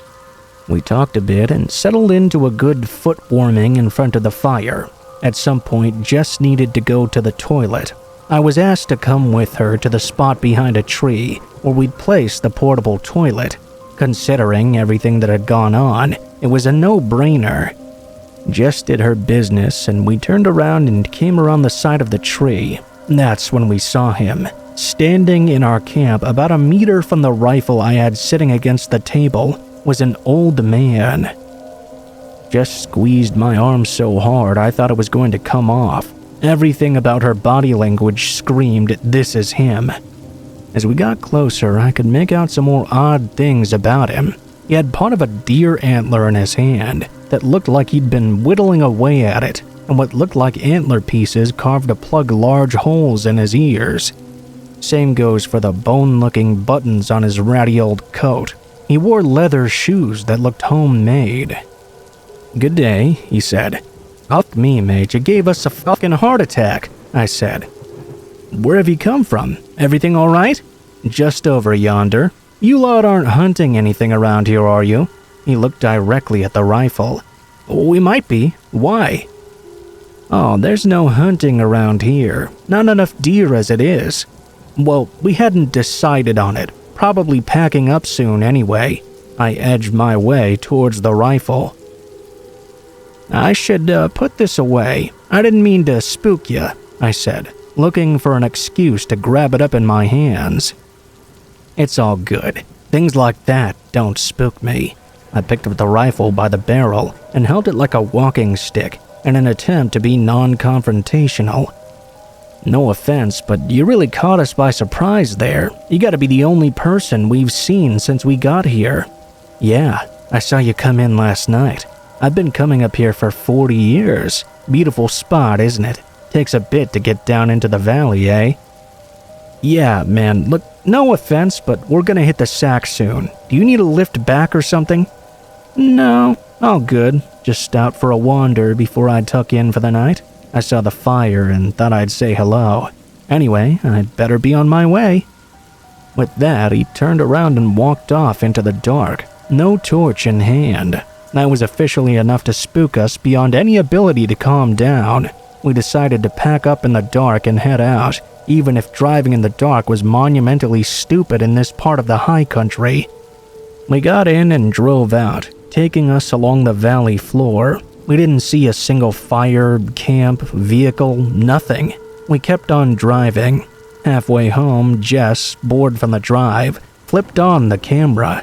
We talked a bit and settled into a good foot warming in front of the fire. At some point, Jess needed to go to the toilet. I was asked to come with her to the spot behind a tree where we'd placed the portable toilet. Considering everything that had gone on, it was a no-brainer. Jess did her business and we turned around and came around the side of the tree. That's when we saw him, standing in our camp about a meter from the rifle I had sitting against the table, was an old man. Jess squeezed my arm so hard I thought it was going to come off. Everything about her body language screamed, "This is him." As we got closer, I could make out some more odd things about him. He had part of a deer antler in his hand that looked like he'd been whittling away at it, and what looked like antler pieces carved to plug large holes in his ears. Same goes for the bone-looking buttons on his ratty old coat. He wore leather shoes that looked homemade. "Good day," he said. "Fuck me, mate, you gave us a fucking heart attack," I said. "Where have you come from? Everything all right?" "Just over yonder. You lot aren't hunting anything around here, are you?" He looked directly at the rifle. "We might be. Why?" "Oh, there's no hunting around here. Not enough deer as it is." "Well, we hadn't decided on it. Probably packing up soon anyway." I edged my way towards the rifle. "I should put this away. I didn't mean to spook you," I said, looking for an excuse to grab it up in my hands. "It's all good. Things like that don't spook me." I picked up the rifle by the barrel and held it like a walking stick in an attempt to be non-confrontational. "No offense, but you really caught us by surprise there. You gotta be the only person we've seen since we got here." "Yeah, I saw you come in last night. I've been coming up here for 40 years. Beautiful spot, isn't it? Takes a bit to get down into the valley, eh?" "Yeah, man, look, no offense, but we're gonna hit the sack soon. Do you need a lift back or something?" "No, all good. Just out for a wander before I tuck in for the night. I saw the fire and thought I'd say hello. Anyway, I'd better be on my way." With that, he turned around and walked off into the dark, no torch in hand. That was officially enough to spook us beyond any ability to calm down. We decided to pack up in the dark and head out, even if driving in the dark was monumentally stupid in this part of the high country. We got in and drove out, taking us along the valley floor. We didn't see a single fire, camp, vehicle, nothing. We kept on driving. Halfway home, Jess, bored from the drive, flipped on the camera.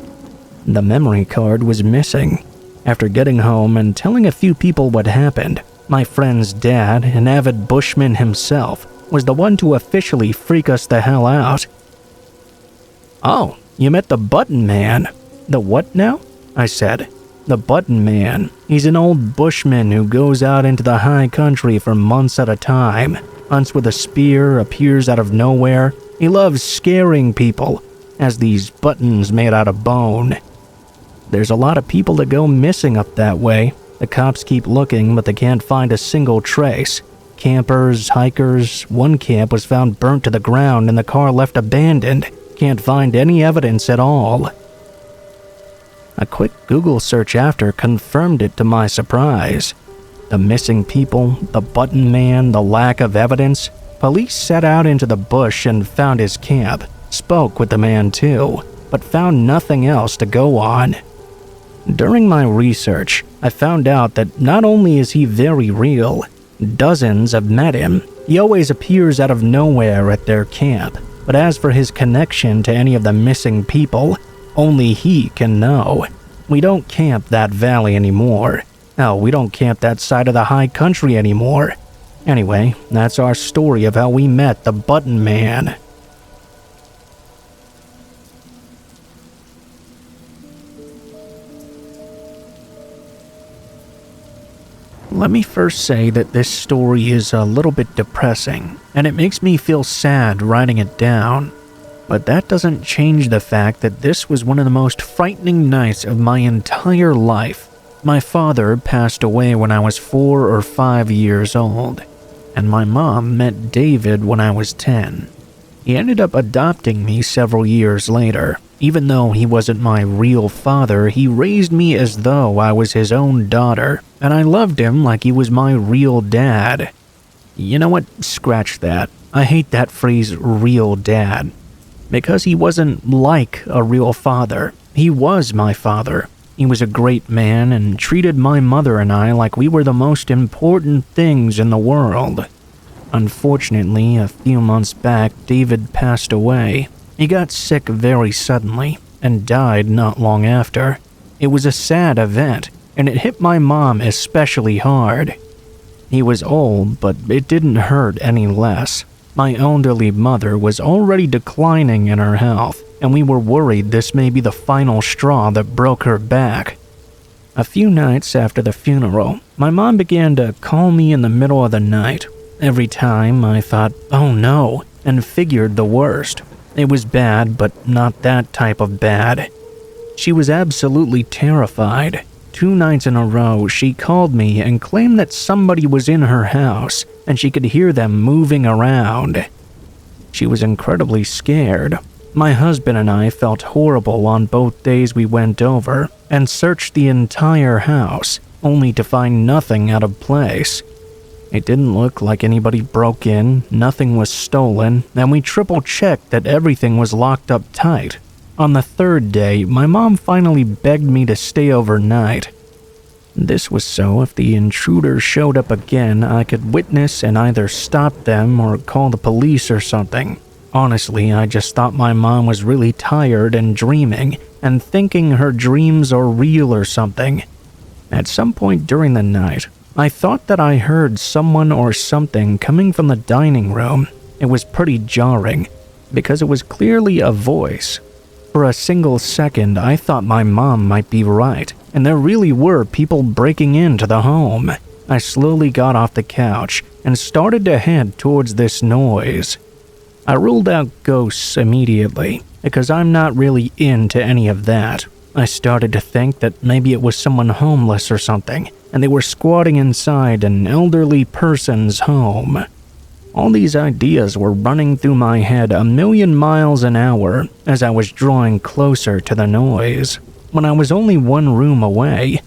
The memory card was missing. After getting home and telling a few people what happened, my friend's dad, an avid bushman himself, was the one to officially freak us the hell out. "Oh, you met the Button Man." "The what now?" I said. "The Button Man. He's an old bushman who goes out into the high country for months at a time, hunts with a spear, appears out of nowhere. He loves scaring people, has these buttons made out of bone. There's a lot of people that go missing up that way. The cops keep looking, but they can't find a single trace. Campers, hikers, one camp was found burnt to the ground and the car left abandoned. Can't find any evidence at all." A quick Google search after confirmed it to my surprise. The missing people, the Button Man, the lack of evidence. Police set out into the bush and found his camp, spoke with the man too, but found nothing else to go on. During my research, I found out that not only is he very real, dozens have met him. He always appears out of nowhere at their camp, but as for his connection to any of the missing people, only he can know. We don't camp that valley anymore. Hell, we don't camp that side of the high country anymore. Anyway, that's our story of how we met the Button Man. Let me first say that this story is a little bit depressing, and it makes me feel sad writing it down. But that doesn't change the fact that this was one of the most frightening nights of my entire life. My father passed away when I was 4 or 5 years old, and my mom met David when I was 10. He ended up adopting me several years later. Even though he wasn't my real father, he raised me as though I was his own daughter, and I loved him like he was my real dad. You know what? Scratch that. I hate that phrase, real dad. Because he wasn't like a real father. He was my father. He was a great man and treated my mother and I like we were the most important things in the world. Unfortunately, a few months back, David passed away. He got sick very suddenly and died not long after. It was a sad event, and it hit my mom especially hard. He was old, but it didn't hurt any less. My elderly mother was already declining in her health, and we were worried this may be the final straw that broke her back. A few nights after the funeral, my mom began to call me in the middle of the night. Every time I thought, oh no, and figured the worst. It was bad, but not that type of bad. She was absolutely terrified. 2 nights in a row, she called me and claimed that somebody was in her house and she could hear them moving around. She was incredibly scared. My husband and I felt horrible on both days we went over and searched the entire house, only to find nothing out of place. It didn't look like anybody broke in, nothing was stolen, and we triple-checked that everything was locked up tight. On the 3rd day, my mom finally begged me to stay overnight. This was so if the intruder showed up again, I could witness and either stop them or call the police or something. Honestly, I just thought my mom was really tired and dreaming, and thinking her dreams are real or something. At some point during the night, I thought that I heard someone or something coming from the dining room. It was pretty jarring, because it was clearly a voice. For a single second, I thought my mom might be right, and there really were people breaking into the home. I slowly got off the couch and started to head towards this noise. I ruled out ghosts immediately, because I'm not really into any of that. I started to think that maybe it was someone homeless or something, and they were squatting inside an elderly person's home. All these ideas were running through my head a million miles an hour as I was drawing closer to the noise. When I was only one room away,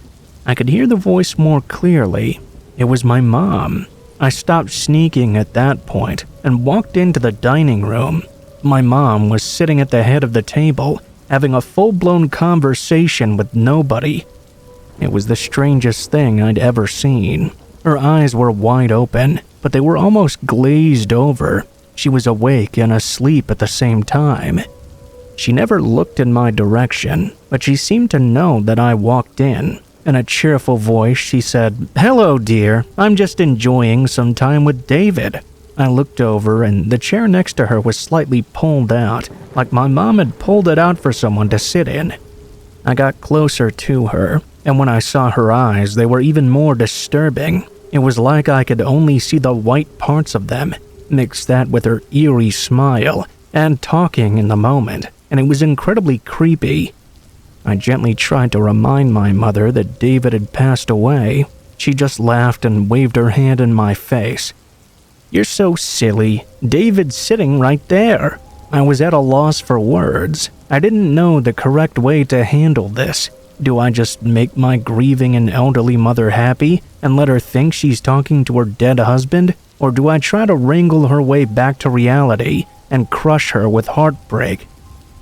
I could hear the voice more clearly. It was my mom. I stopped sneaking at that point and walked into the dining room. My mom was sitting at the head of the table, having a full-blown conversation with nobody. It was the strangest thing I'd ever seen. Her eyes were wide open, but they were almost glazed over. She was awake and asleep at the same time. She never looked in my direction, but she seemed to know that I walked in. In a cheerful voice, she said, "Hello, dear. I'm just enjoying some time with David." I looked over, and the chair next to her was slightly pulled out, like my mom had pulled it out for someone to sit in. I got closer to her, and when I saw her eyes, they were even more disturbing. It was like I could only see the white parts of them. Mix that with her eerie smile and talking in the moment, and it was incredibly creepy. I gently tried to remind my mother that David had passed away. She just laughed and waved her hand in my face. "You're so silly. David's sitting right there." I was at a loss for words. I didn't know the correct way to handle this. Do I just make my grieving and elderly mother happy and let her think she's talking to her dead husband? Or do I try to wrangle her way back to reality and crush her with heartbreak?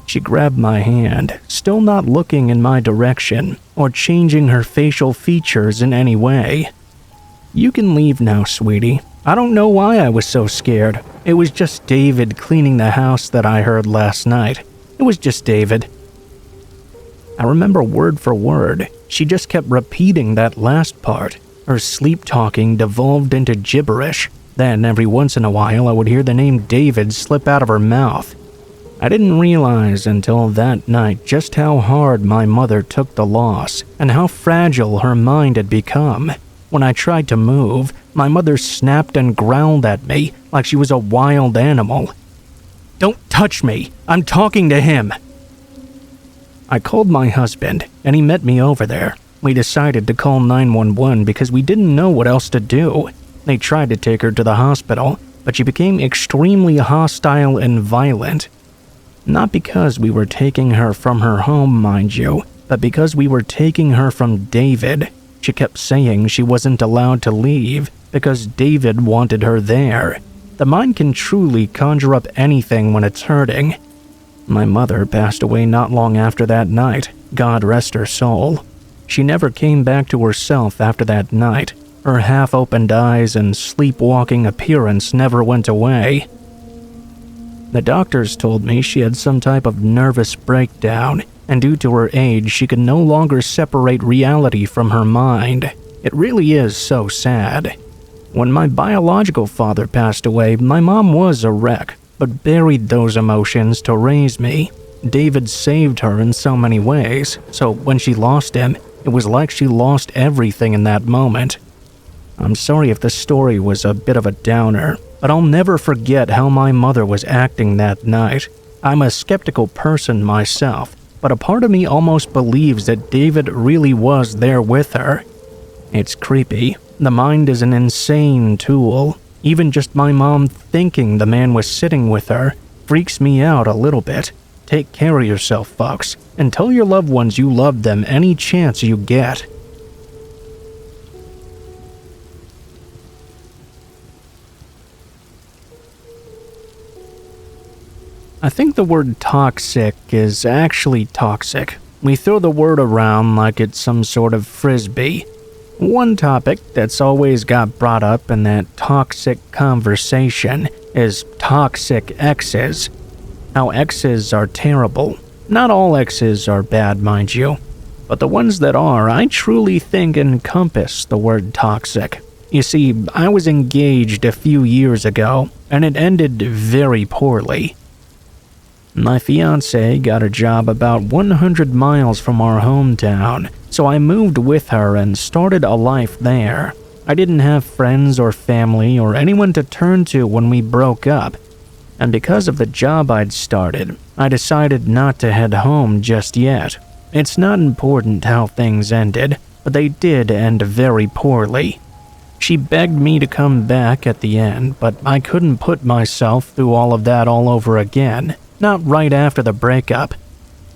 She grabbed my hand, still not looking in my direction or changing her facial features in any way. "You can leave now, sweetie. I don't know why I was so scared. It was just David cleaning the house that I heard last night. It was just David." I remember word for word. She just kept repeating that last part. Her sleep-talking devolved into gibberish. Then, every once in a while, I would hear the name David slip out of her mouth. I didn't realize until that night just how hard my mother took the loss and how fragile her mind had become. When I tried to move, my mother snapped and growled at me like she was a wild animal. "Don't touch me! I'm talking to him!" I called my husband, and he met me over there. We decided to call 911 because we didn't know what else to do. They tried to take her to the hospital, but she became extremely hostile and violent. Not because we were taking her from her home, mind you, but because we were taking her from David. She kept saying she wasn't allowed to leave because David wanted her there. The mind can truly conjure up anything when it's hurting. My mother passed away not long after that night, God rest her soul. She never came back to herself after that night. Her half-opened eyes and sleepwalking appearance never went away. The doctors told me she had some type of nervous breakdown, and due to her age, she could no longer separate reality from her mind. It really is so sad. When my biological father passed away, my mom was a wreck, but buried those emotions to raise me. David saved her in so many ways, so when she lost him, it was like she lost everything in that moment. I'm sorry if the story was a bit of a downer, but I'll never forget how my mother was acting that night. I'm a skeptical person myself, but a part of me almost believes that David really was there with her. It's creepy. The mind is an insane tool. Even just my mom thinking the man was sitting with her freaks me out a little bit. Take care of yourself, folks, and tell your loved ones you love them any chance you get. I think the word toxic is actually toxic. We throw the word around like it's some sort of frisbee. One topic that's always got brought up in that toxic conversation is toxic exes. How exes are terrible. Not all exes are bad, mind you, but the ones that are, I truly think encompass the word toxic. You see, I was engaged a few years ago, and it ended very poorly. My fiancée got a job about 100 miles from our hometown, so I moved with her and started a life there. I didn't have friends or family or anyone to turn to when we broke up, and because of the job I'd started, I decided not to head home just yet. It's not important how things ended, but they did end very poorly. She begged me to come back at the end, but I couldn't put myself through all of that all over again, not right after the breakup.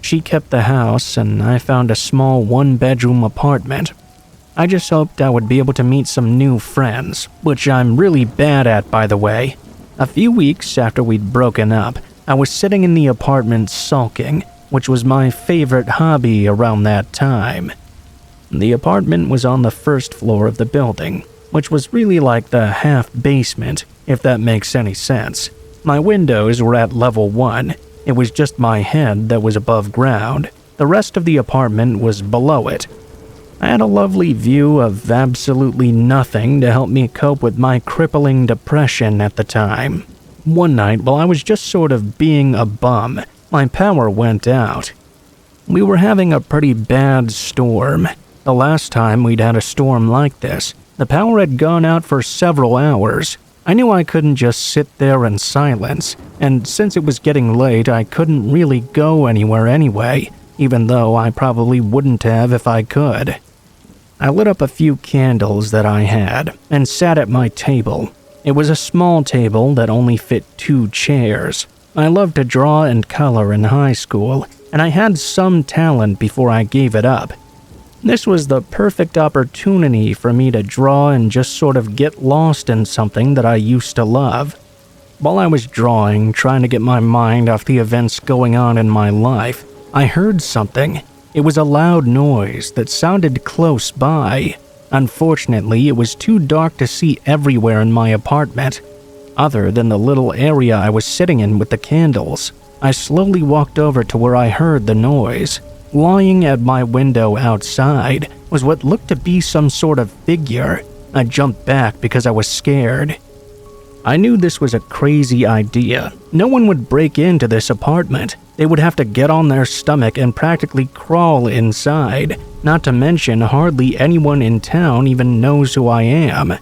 She kept the house, and I found a small one-bedroom apartment. I just hoped I would be able to meet some new friends, which I'm really bad at, by the way. A few weeks after we'd broken up, I was sitting in the apartment sulking, which was my favorite hobby around that time. The apartment was on the first floor of the building, which was really like the half-basement, if that makes any sense. My windows were at level 1. It was just my head that was above ground. The rest of the apartment was below it. I had a lovely view of absolutely nothing to help me cope with my crippling depression at the time. One night, while I was just sort of being a bum, my power went out. We were having a pretty bad storm. The last time we'd had a storm like this, the power had gone out for several hours. I knew I couldn't just sit there in silence, and since it was getting late, I couldn't really go anywhere anyway, even though I probably wouldn't have if I could. I lit up a few candles that I had and sat at my table. It was a small table that only fit 2 chairs. I loved to draw and color in high school, and I had some talent before I gave it up. This was the perfect opportunity for me to draw and just sort of get lost in something that I used to love. While I was drawing, trying to get my mind off the events going on in my life, I heard something. It was a loud noise that sounded close by. Unfortunately, it was too dark to see everywhere in my apartment, other than the little area I was sitting in with the candles. I slowly walked over to where I heard the noise. Lying at my window outside was what looked to be some sort of figure. I jumped back because I was scared. I knew this was a crazy idea. No one would break into this apartment. They would have to get on their stomach and practically crawl inside. Not to mention, hardly anyone in town even knows who I am.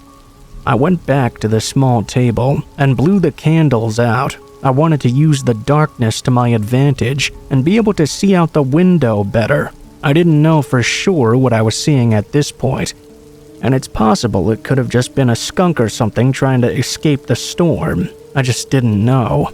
I went back to the small table and blew the candles out. I wanted to use the darkness to my advantage and be able to see out the window better. I didn't know for sure what I was seeing at this point, and it's possible it could have just been a skunk or something trying to escape the storm. I just didn't know.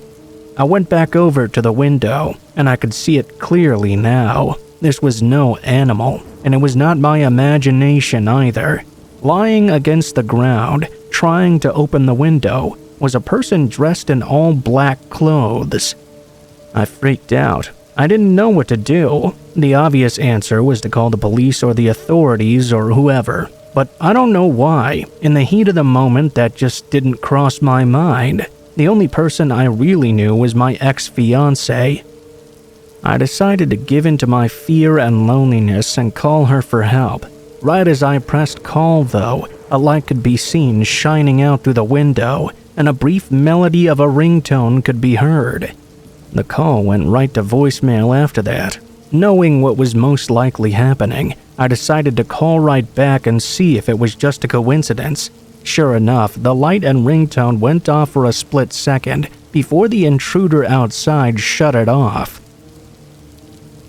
I went back over to the window, and I could see it clearly now. This was no animal, and it was not my imagination either. Lying against the ground, trying to open the window, was a person dressed in all black clothes. I freaked out. I didn't know what to do. The obvious answer was to call the police or the authorities or whoever, but I don't know why. In the heat of the moment, that just didn't cross my mind. The only person I really knew was my ex-fiancée. I decided to give in to my fear and loneliness and call her for help. Right as I pressed call, though, a light could be seen shining out through the window, and a brief melody of a ringtone could be heard. The call went right to voicemail after that. Knowing what was most likely happening, I decided to call right back and see if it was just a coincidence. Sure enough, the light and ringtone went off for a split second before the intruder outside shut it off.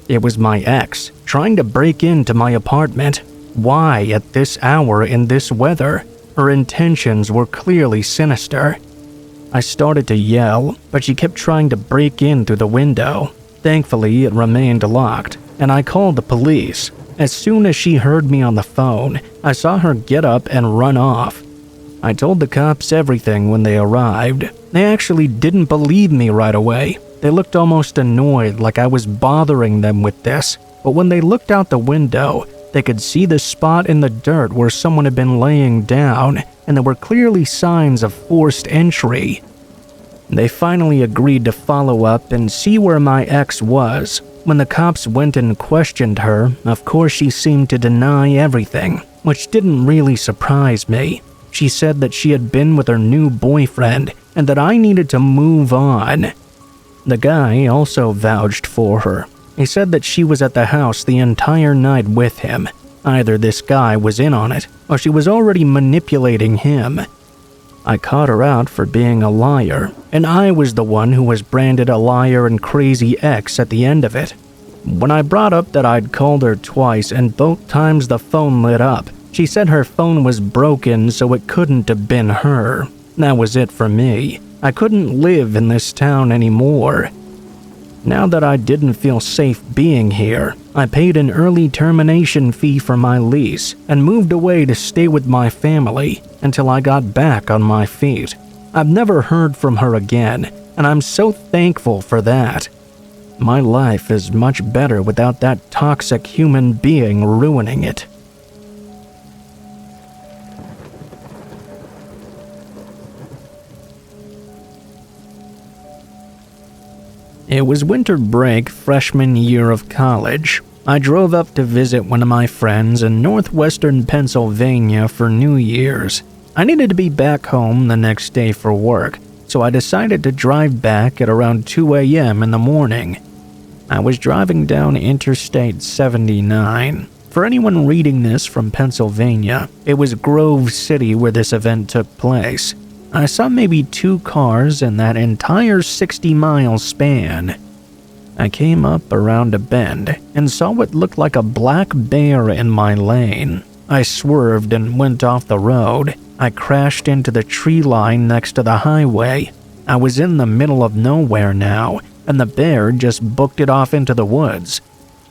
It was my ex, trying to break into my apartment. Why at this hour in this weather? Her intentions were clearly sinister. I started to yell, but she kept trying to break in through the window. Thankfully, it remained locked, and I called the police. As soon as she heard me on the phone, I saw her get up and run off. I told the cops everything when they arrived. They actually didn't believe me right away. They looked almost annoyed, like I was bothering them with this. But when they looked out the window, They could see the spot in the dirt where someone had been laying down, and there were clearly signs of forced entry. They finally agreed to follow up and see where my ex was. When the cops went and questioned her, of course she seemed to deny everything, which didn't really surprise me. She said that she had been with her new boyfriend and that I needed to move on. The guy also vouched for her. He said that she was at the house the entire night with him. Either this guy was in on it, or she was already manipulating him. I caught her out for being a liar, and I was the one who was branded a liar and crazy ex at the end of it. When I brought up that I'd called her twice and both times the phone lit up, she said her phone was broken so it couldn't have been her. That was it for me. I couldn't live in this town anymore. Now that I didn't feel safe being here, I paid an early termination fee for my lease and moved away to stay with my family until I got back on my feet. I've never heard from her again, and I'm so thankful for that. My life is much better without that toxic human being ruining it. It was winter break freshman year of college. I drove up to visit one of my friends in northwestern Pennsylvania for New Year's. I needed to be back home the next day for work, so I decided to drive back at around 2 a.m. in the morning. I was driving down Interstate 79. For anyone reading this from Pennsylvania, it was Grove City where this event took place. I saw maybe 2 cars in that entire 60-mile span. I came up around a bend and saw what looked like a black bear in my lane. I swerved and went off the road. I crashed into the tree line next to the highway. I was in the middle of nowhere now, and the bear just booked it off into the woods.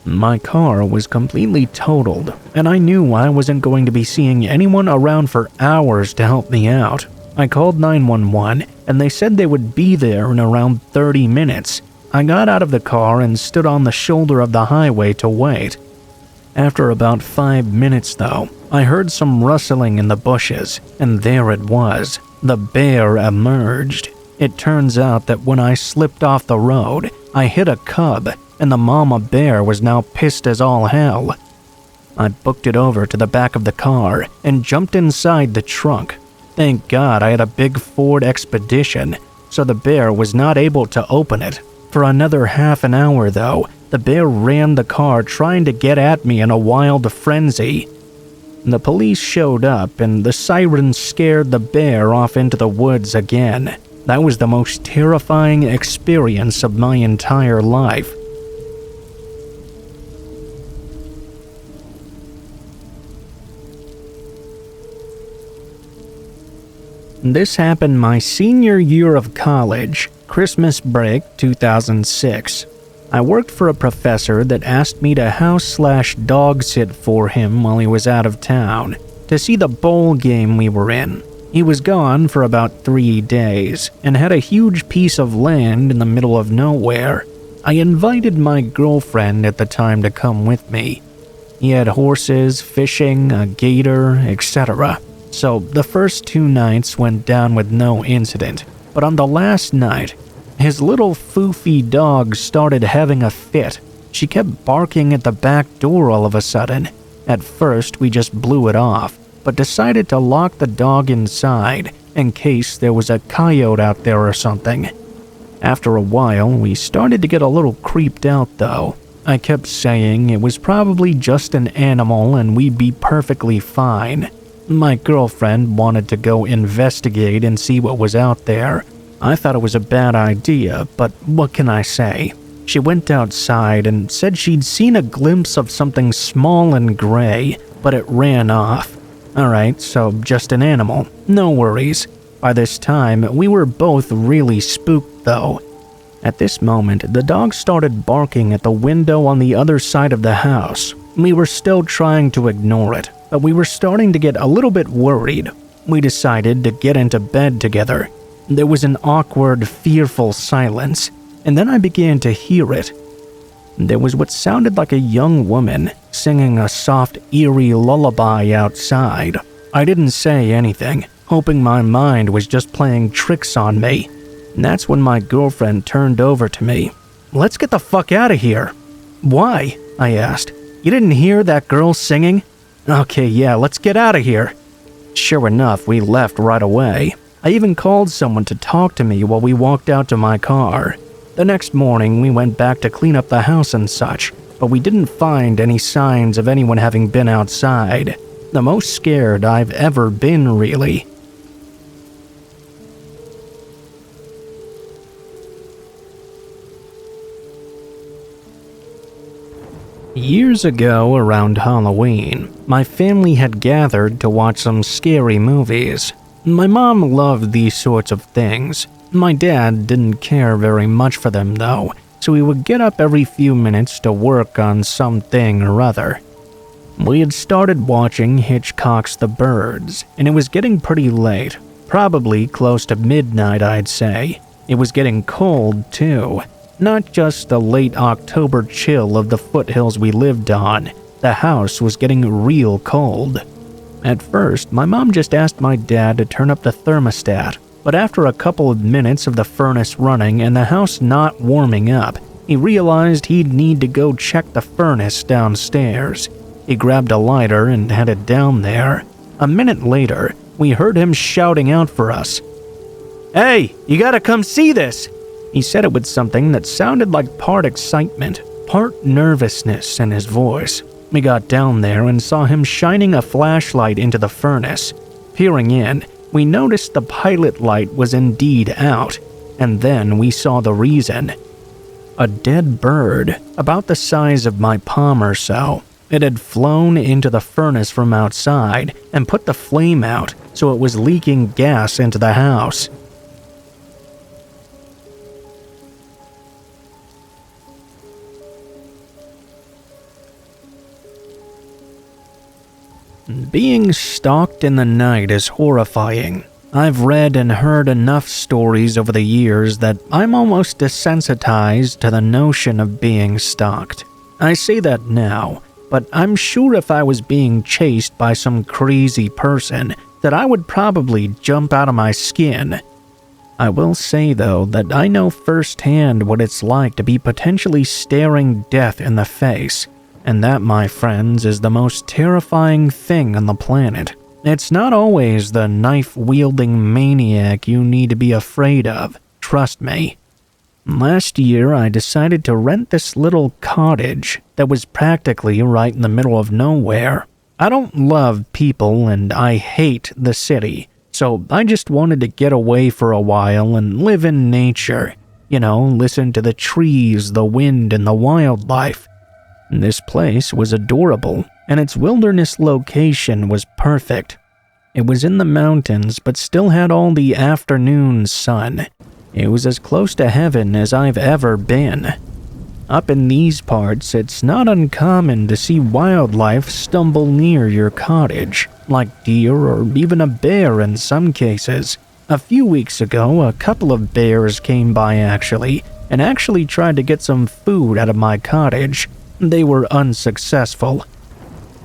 My car was completely totaled, and I knew I wasn't going to be seeing anyone around for hours to help me out. I called 911, and they said they would be there in around 30 minutes. I got out of the car and stood on the shoulder of the highway to wait. After about 5 minutes, though, I heard some rustling in the bushes, and there it was. The bear emerged. It turns out that when I slipped off the road, I hit a cub, and the mama bear was now pissed as all hell. I booked it over to the back of the car and jumped inside the trunk. Thank God I had a big Ford Expedition, so the bear was not able to open it. For another half an hour, though, the bear ran the car trying to get at me in a wild frenzy. The police showed up, and the sirens scared the bear off into the woods again. That was the most terrifying experience of my entire life. This happened my senior year of college, Christmas break 2006. I worked for a professor that asked me to house/dog sit for him while he was out of town to see the bowl game we were in. He was gone for about 3 days and had a huge piece of land in the middle of nowhere. I invited my girlfriend at the time to come with me. He had horses, fishing, a gator, etc. So the first 2 nights went down with no incident, but on the last night, his little foofy dog started having a fit. She kept barking at the back door all of a sudden. At first, we just blew it off, but decided to lock the dog inside in case there was a coyote out there or something. After a while, we started to get a little creeped out though. I kept saying it was probably just an animal and we'd be perfectly fine. My girlfriend wanted to go investigate and see what was out there. I thought it was a bad idea, but what can I say? She went outside and said she'd seen a glimpse of something small and gray, but it ran off. Alright, so just an animal. No worries. By this time, we were both really spooked though. At this moment, the dog started barking at the window on the other side of the house. We were still trying to ignore it, but we were starting to get a little bit worried. We decided to get into bed together. There was an awkward, fearful silence, and then I began to hear it. There was what sounded like a young woman singing a soft, eerie lullaby outside. I didn't say anything, hoping my mind was just playing tricks on me. And that's when my girlfriend turned over to me. "Let's get the fuck out of here." "Why?" I asked. "You didn't hear that girl singing?" "Okay, yeah, let's get out of here." Sure enough, we left right away. I even called someone to talk to me while we walked out to my car. The next morning, we went back to clean up the house and such, but we didn't find any signs of anyone having been outside. The most scared I've ever been, really. Years ago, around Halloween, my family had gathered to watch some scary movies. My mom loved these sorts of things. My dad didn't care very much for them though, so he would get up every few minutes to work on something or other. We had started watching Hitchcock's The Birds, and it was getting pretty late, probably close to midnight I'd say. It was getting cold too. Not just the late October chill of the foothills we lived on, the house was getting real cold. At first, my mom just asked my dad to turn up the thermostat, but after a couple of minutes of the furnace running and the house not warming up, he realized he'd need to go check the furnace downstairs. He grabbed a lighter and headed down there. A minute later, we heard him shouting out for us. "Hey, you gotta come see this!" He said it with something that sounded like part excitement, part nervousness in his voice. We got down there and saw him shining a flashlight into the furnace. Peering in, we noticed the pilot light was indeed out, and then we saw the reason. A dead bird, about the size of my palm or so. It had flown into the furnace from outside and put the flame out, so it was leaking gas into the house. Being stalked in the night is horrifying. I've read and heard enough stories over the years that I'm almost desensitized to the notion of being stalked. I say that now, but I'm sure if I was being chased by some crazy person, that I would probably jump out of my skin. I will say though that I know firsthand what it's like to be potentially staring death in the face. And that, my friends, is the most terrifying thing on the planet. It's not always the knife-wielding maniac you need to be afraid of, trust me. Last year, I decided to rent this little cottage that was practically right in the middle of nowhere. I don't love people and I hate the city, so I just wanted to get away for a while and live in nature. You know, listen to the trees, the wind, and the wildlife. This place was adorable, and its wilderness location was perfect. It was in the mountains, but still had all the afternoon sun. It was as close to heaven as I've ever been. Up in these parts, it's not uncommon to see wildlife stumble near your cottage, like deer or even a bear in some cases. A few weeks ago, a couple of bears came by and actually tried to get some food out of my cottage. They were unsuccessful.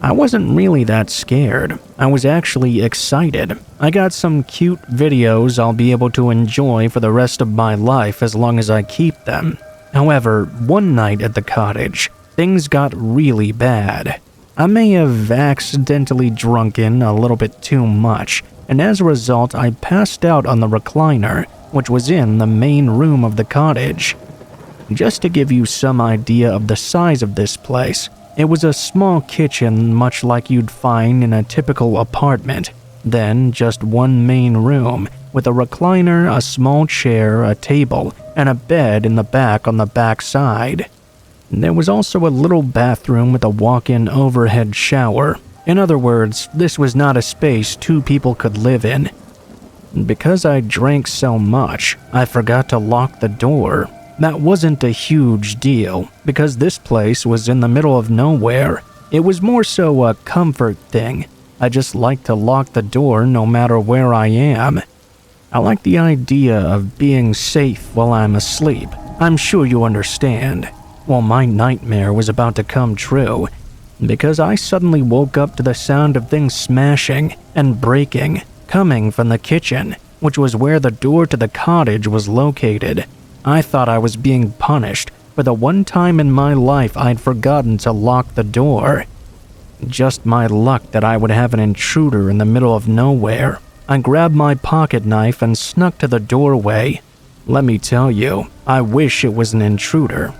I wasn't really that scared. I was actually excited. I got some cute videos I'll be able to enjoy for the rest of my life as long as I keep them. However, one night at the cottage, things got really bad. I may have accidentally drunken a little bit too much, and as a result I passed out on the recliner, which was in the main room of the cottage. Just to give you some idea of the size of this place, it was a small kitchen much like you'd find in a typical apartment, then just one main room with a recliner, a small chair, a table, and a bed in the back on the back side. There was also a little bathroom with a walk-in overhead shower. In other words, this was not a space two people could live in. Because I drank so much, I forgot to lock the door. That wasn't a huge deal, because this place was in the middle of nowhere. It was more so a comfort thing. I just like to lock the door no matter where I am. I like the idea of being safe while I'm asleep. I'm sure you understand. Well, my nightmare was about to come true, because I suddenly woke up to the sound of things smashing and breaking coming from the kitchen, which was where the door to the cottage was located. I thought I was being punished for the one time in my life I'd forgotten to lock the door. Just my luck that I would have an intruder in the middle of nowhere. I grabbed my pocket knife and snuck to the doorway. Let me tell you, I wish it was an intruder.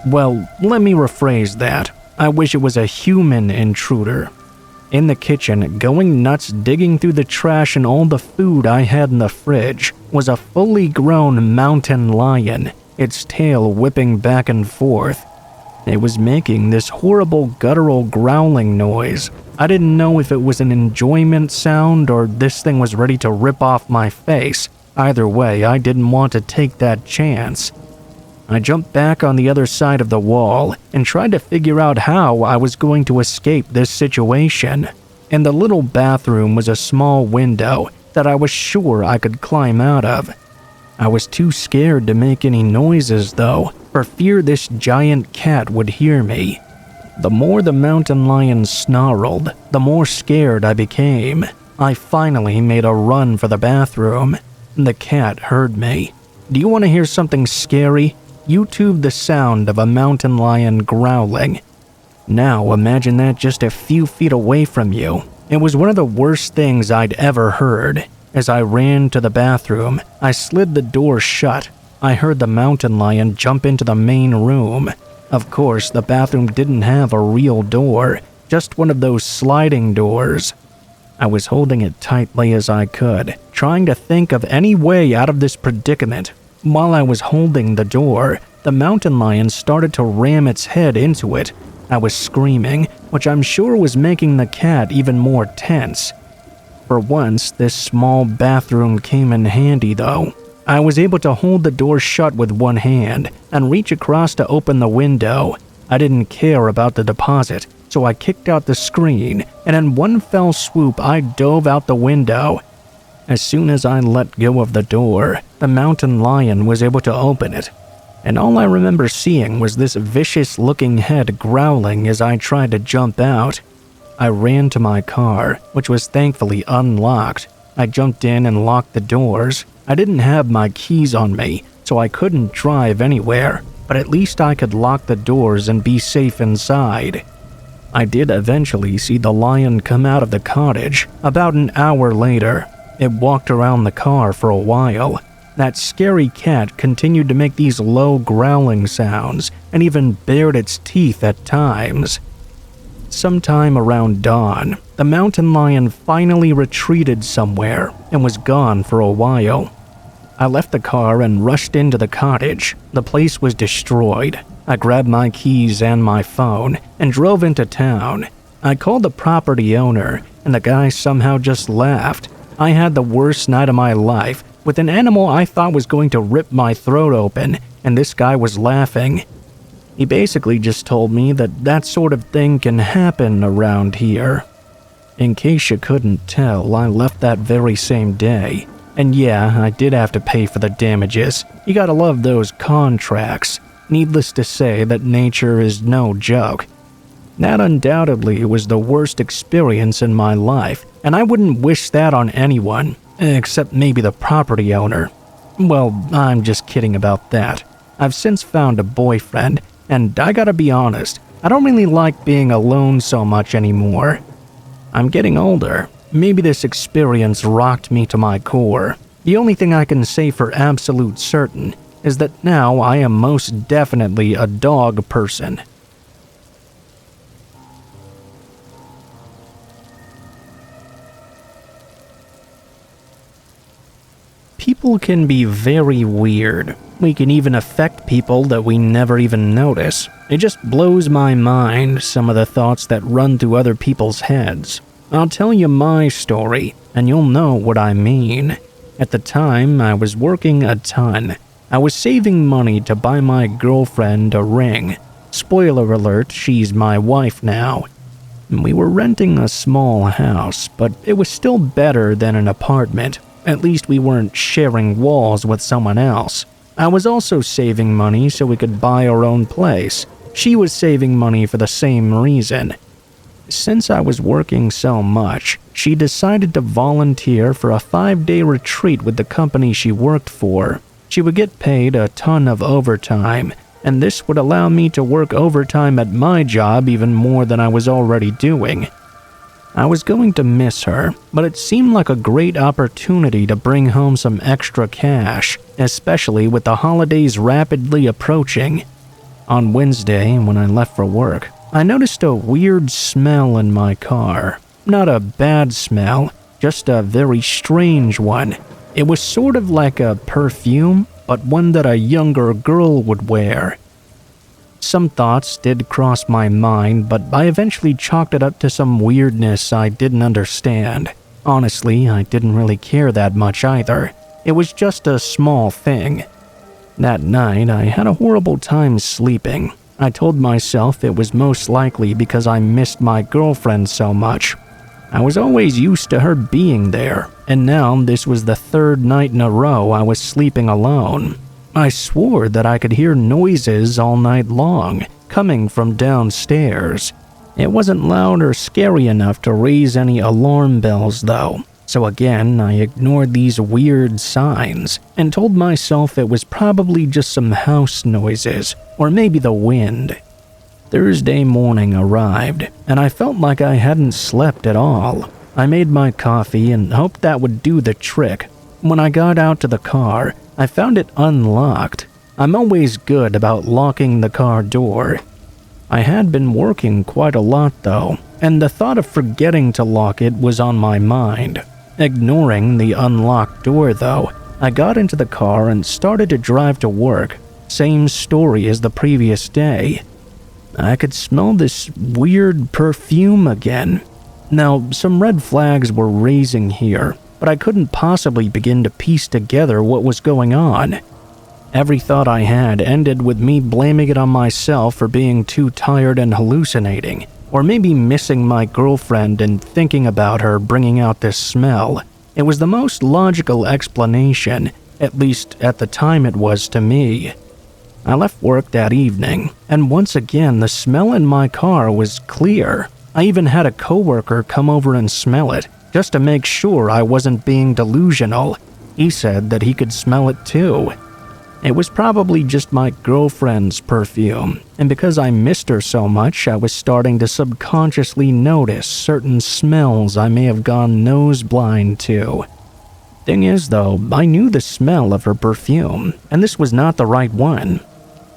Well, let me rephrase that. I wish it was a human intruder. In the kitchen, going nuts digging through the trash and all the food I had in the fridge, was a fully grown mountain lion, its tail whipping back and forth. It was making this horrible guttural growling noise. I didn't know if it was an enjoyment sound or this thing was ready to rip off my face. Either way, I didn't want to take that chance. I jumped back on the other side of the wall and tried to figure out how I was going to escape this situation. In the little bathroom was a small window that I was sure I could climb out of. I was too scared to make any noises though, for fear this giant cat would hear me. The more the mountain lion snarled, the more scared I became. I finally made a run for the bathroom. The cat heard me. Do you want to hear something scary? YouTube the sound of a mountain lion growling. Now imagine that just a few feet away from you. It was one of the worst things I'd ever heard. As I ran to the bathroom, I slid the door shut. I heard the mountain lion jump into the main room. Of course, the bathroom didn't have a real door, just one of those sliding doors. I was holding it tightly as I could, trying to think of any way out of this predicament. While I was holding the door, the mountain lion started to ram its head into it. I was screaming, which I'm sure was making the cat even more tense. For once, this small bathroom came in handy though. I was able to hold the door shut with one hand and reach across to open the window. I didn't care about the deposit, so I kicked out the screen, and in one fell swoop I dove out the window. As soon as I let go of the door, the mountain lion was able to open it, and all I remember seeing was this vicious-looking head growling as I tried to jump out. I ran to my car, which was thankfully unlocked. I jumped in and locked the doors. I didn't have my keys on me, so I couldn't drive anywhere, but at least I could lock the doors and be safe inside. I did eventually see the lion come out of the cottage about an hour later. It walked around the car for a while. That scary cat continued to make these low growling sounds and even bared its teeth at times. Sometime around dawn, the mountain lion finally retreated somewhere and was gone for a while. I left the car and rushed into the cottage. The place was destroyed. I grabbed my keys and my phone and drove into town. I called the property owner, and the guy somehow just laughed. I had the worst night of my life with an animal I thought was going to rip my throat open, and this guy was laughing. He basically just told me that that sort of thing can happen around here. In case you couldn't tell, I left that very same day. And yeah, I did have to pay for the damages. You gotta love those contracts. Needless to say that nature is no joke. That undoubtedly was the worst experience in my life, and I wouldn't wish that on anyone, except maybe the property owner. Well, I'm just kidding about that. I've since found a boyfriend, and I gotta be honest, I don't really like being alone so much anymore. I'm getting older. Maybe this experience rocked me to my core. The only thing I can say for absolute certain is that now I am most definitely a dog person. People can be very weird. We can even affect people that we never even notice. It just blows my mind, some of the thoughts that run through other people's heads. I'll tell you my story, and you'll know what I mean. At the time, I was working a ton. I was saving money to buy my girlfriend a ring. Spoiler alert, she's my wife now. We were renting a small house, but it was still better than an apartment. At least we weren't sharing walls with someone else. I was also saving money so we could buy our own place. She was saving money for the same reason. Since I was working so much, she decided to volunteer for a 5-day retreat with the company she worked for. She would get paid a ton of overtime, and this would allow me to work overtime at my job even more than I was already doing. I was going to miss her, but it seemed like a great opportunity to bring home some extra cash, especially with the holidays rapidly approaching. On Wednesday, when I left for work, I noticed a weird smell in my car. Not a bad smell, just a very strange one. It was sort of like a perfume, but one that a younger girl would wear. Some thoughts did cross my mind, but I eventually chalked it up to some weirdness I didn't understand. Honestly, I didn't really care that much either. It was just a small thing. That night, I had a horrible time sleeping. I told myself it was most likely because I missed my girlfriend so much. I was always used to her being there, and now this was the 3rd night in a row I was sleeping alone. I swore that I could hear noises all night long, coming from downstairs. It wasn't loud or scary enough to raise any alarm bells though, so again I ignored these weird signs and told myself it was probably just some house noises, or maybe the wind. Thursday morning arrived, and I felt like I hadn't slept at all. I made my coffee and hoped that would do the trick. When I got out to the car, I found it unlocked. I'm always good about locking the car door. I had been working quite a lot though, and the thought of forgetting to lock it was on my mind. Ignoring the unlocked door though, I got into the car and started to drive to work. Same story as the previous day. I could smell this weird perfume again. Now, some red flags were raising here, but I couldn't possibly begin to piece together what was going on. Every thought I had ended with me blaming it on myself for being too tired and hallucinating, or maybe missing my girlfriend and thinking about her bringing out this smell. It was the most logical explanation, at least at the time it was to me. I left work that evening, and once again the smell in my car was clear. I even had a coworker come over and smell it, just to make sure I wasn't being delusional. He said that he could smell it too. It was probably just my girlfriend's perfume, and because I missed her so much, I was starting to subconsciously notice certain smells I may have gone nose blind to. Thing is though, I knew the smell of her perfume, and this was not the right one.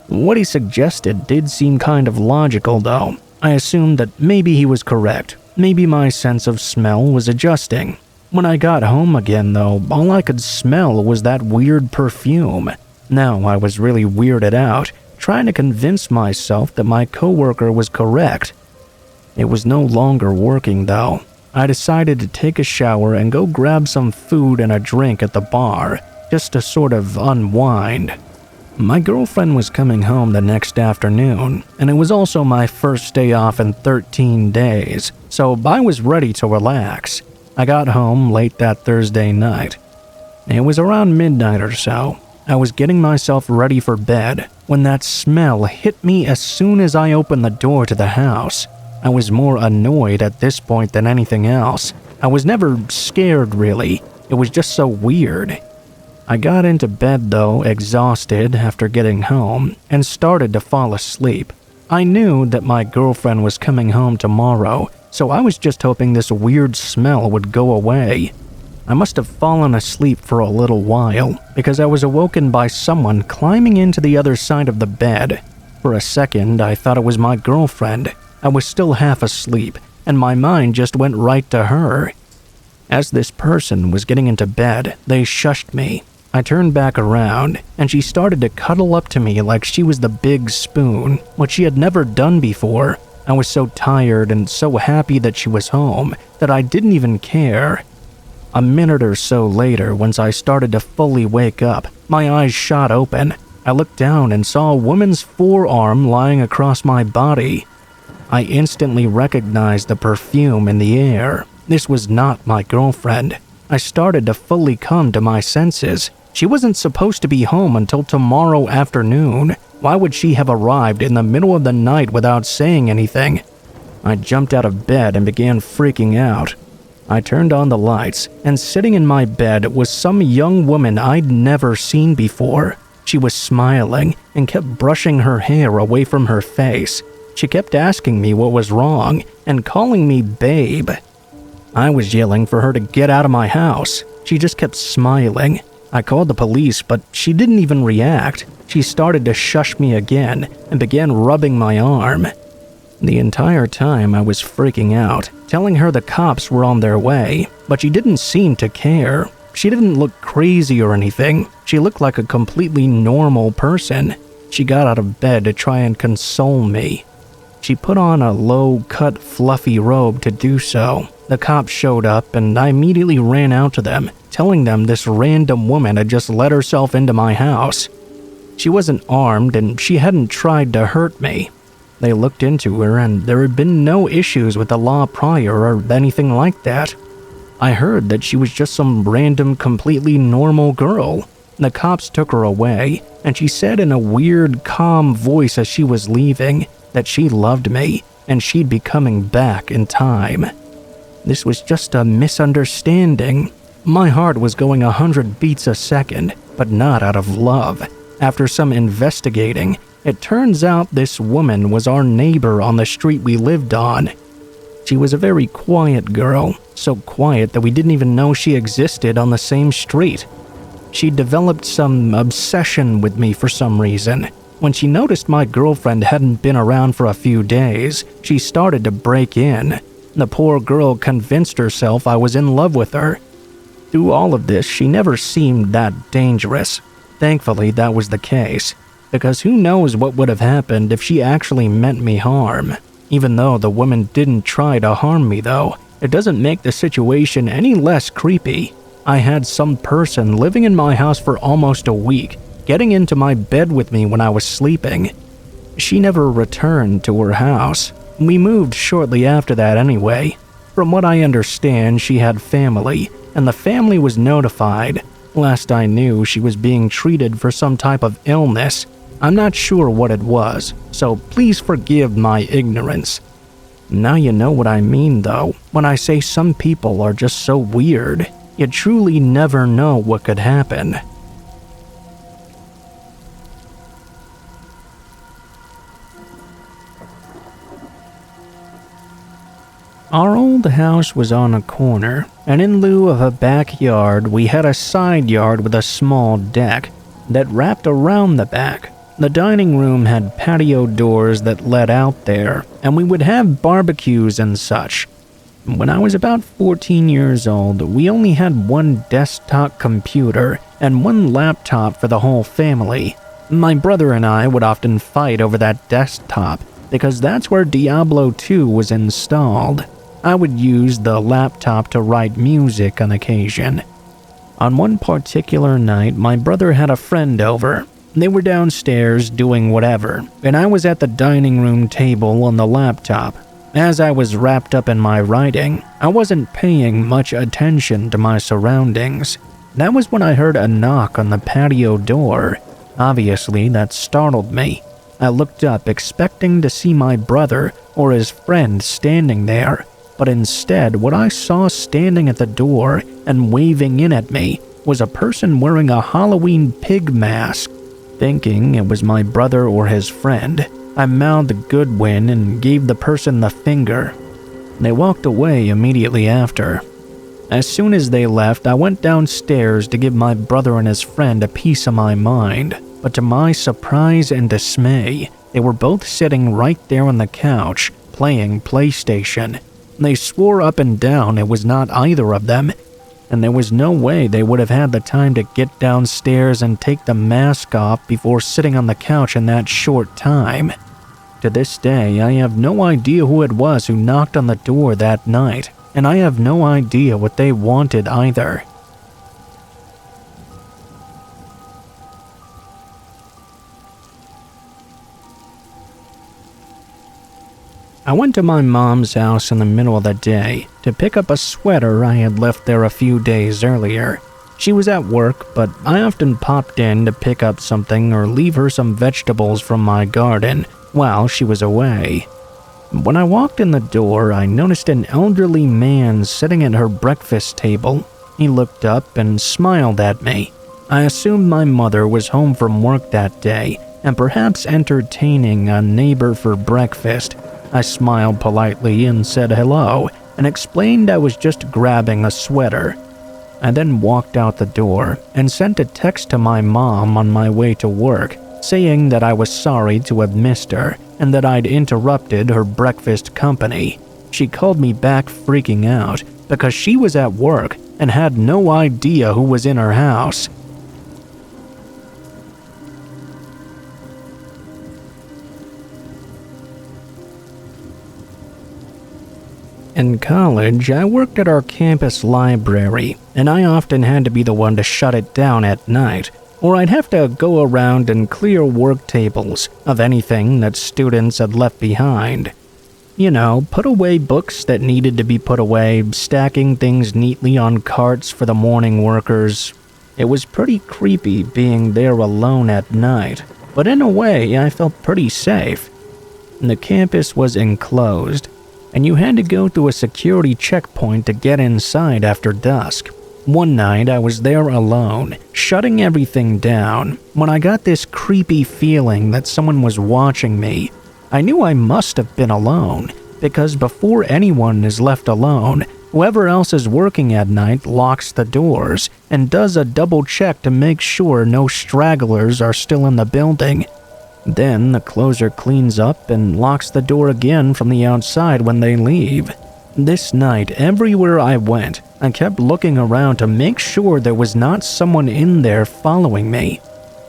What he suggested did seem kind of logical though. I assumed that maybe he was correct. Maybe my sense of smell was adjusting. When I got home again though, all I could smell was that weird perfume. Now I was really weirded out, trying to convince myself that my coworker was correct. It was no longer working though. I decided to take a shower and go grab some food and a drink at the bar, just to sort of unwind. My girlfriend was coming home the next afternoon, and it was also my first day off in 13 days, so I was ready to relax. I got home late that Thursday night. It was around midnight or so. I was getting myself ready for bed when that smell hit me as soon as I opened the door to the house. I was more annoyed at this point than anything else. I was never scared really. It was just so weird. I got into bed though, exhausted after getting home, and started to fall asleep. I knew that my girlfriend was coming home tomorrow, so I was just hoping this weird smell would go away. I must have fallen asleep for a little while, because I was awoken by someone climbing into the other side of the bed. For a second, I thought it was my girlfriend. I was still half asleep, and my mind just went right to her. As this person was getting into bed, they shushed me. I turned back around, and she started to cuddle up to me like she was the big spoon, which she had never done before. I was so tired and so happy that she was home that I didn't even care. A minute or so later, once I started to fully wake up, my eyes shot open. I looked down and saw a woman's forearm lying across my body. I instantly recognized the perfume in the air. This was not my girlfriend. I started to fully come to my senses. She wasn't supposed to be home until tomorrow afternoon. Why would she have arrived in the middle of the night without saying anything? I jumped out of bed and began freaking out. I turned on the lights, and sitting in my bed was some young woman I'd never seen before. She was smiling and kept brushing her hair away from her face. She kept asking me what was wrong and calling me babe. I was yelling for her to get out of my house. She just kept smiling. I called the police, but she didn't even react. She started to shush me again and began rubbing my arm. The entire time I was freaking out, telling her the cops were on their way, but she didn't seem to care. She didn't look crazy or anything. She looked like a completely normal person. She got out of bed to try and console me. She put on a low-cut, fluffy robe to do so. The cops showed up, and I immediately ran out to them, telling them this random woman had just let herself into my house. She wasn't armed, and she hadn't tried to hurt me. They looked into her, and there had been no issues with the law prior or anything like that. I heard that she was just some random, completely normal girl. The cops took her away, and she said in a weird, calm voice as she was leaving that she loved me, and she'd be coming back in time. This was just a misunderstanding. My heart was going 100 beats a second, but not out of love. After some investigating, it turns out this woman was our neighbor on the street we lived on. She was a very quiet girl, so quiet that we didn't even know she existed on the same street. She developed some obsession with me for some reason. When she noticed my girlfriend hadn't been around for a few days, she started to break in. The poor girl convinced herself I was in love with her. Through all of this, she never seemed that dangerous. Thankfully, that was the case, because who knows what would have happened if she actually meant me harm. Even though the woman didn't try to harm me though, it doesn't make the situation any less creepy. I had some person living in my house for almost a week, getting into my bed with me when I was sleeping. She never returned to her house. We moved shortly after that anyway. From what I understand, she had family, and the family was notified. Last I knew, she was being treated for some type of illness. I'm not sure what it was, so please forgive my ignorance. Now you know what I mean though, when I say some people are just so weird. You truly never know what could happen. Our old house was on a corner, and in lieu of a backyard, we had a side yard with a small deck that wrapped around the back. The dining room had patio doors that led out there, and we would have barbecues and such. When I was about 14 years old, we only had one desktop computer and one laptop for the whole family. My brother and I would often fight over that desktop because that's where Diablo 2 was installed. I would use the laptop to write music on occasion. On one particular night, my brother had a friend over. They were downstairs doing whatever, and I was at the dining room table on the laptop. As I was wrapped up in my writing, I wasn't paying much attention to my surroundings. That was when I heard a knock on the patio door. Obviously, that startled me. I looked up expecting to see my brother or his friend standing there, but instead what I saw standing at the door and waving in at me was a person wearing a Halloween pig mask. Thinking it was my brother or his friend, I mouthed Goodwin and gave the person the finger. They walked away immediately after. As soon as they left, I went downstairs to give my brother and his friend a piece of my mind, but to my surprise and dismay, they were both sitting right there on the couch, playing PlayStation. They swore up and down it was not either of them, and there was no way they would have had the time to get downstairs and take the mask off before sitting on the couch in that short time. To this day, I have no idea who it was who knocked on the door that night, and I have no idea what they wanted either. I went to my mom's house in the middle of the day to pick up a sweater I had left there a few days earlier. She was at work, but I often popped in to pick up something or leave her some vegetables from my garden while she was away. When I walked in the door, I noticed an elderly man sitting at her breakfast table. He looked up and smiled at me. I assumed my mother was home from work that day and perhaps entertaining a neighbor for breakfast. I smiled politely and said hello and explained I was just grabbing a sweater. I then walked out the door and sent a text to my mom on my way to work, saying that I was sorry to have missed her and that I'd interrupted her breakfast company. She called me back freaking out because she was at work and had no idea who was in her house. In college, I worked at our campus library, and I often had to be the one to shut it down at night, or I'd have to go around and clear work tables of anything that students had left behind. You know, put away books that needed to be put away, stacking things neatly on carts for the morning workers. It was pretty creepy being there alone at night, but in a way I felt pretty safe. The campus was enclosed, and you had to go through a security checkpoint to get inside after dusk. One night I was there alone, shutting everything down, when I got this creepy feeling that someone was watching me. I knew I must have been alone, because before anyone is left alone, whoever else is working at night locks the doors and does a double check to make sure no stragglers are still in the building. Then the closer cleans up and locks the door again from the outside when they leave. This night, everywhere I went, I kept looking around to make sure there was not someone in there following me.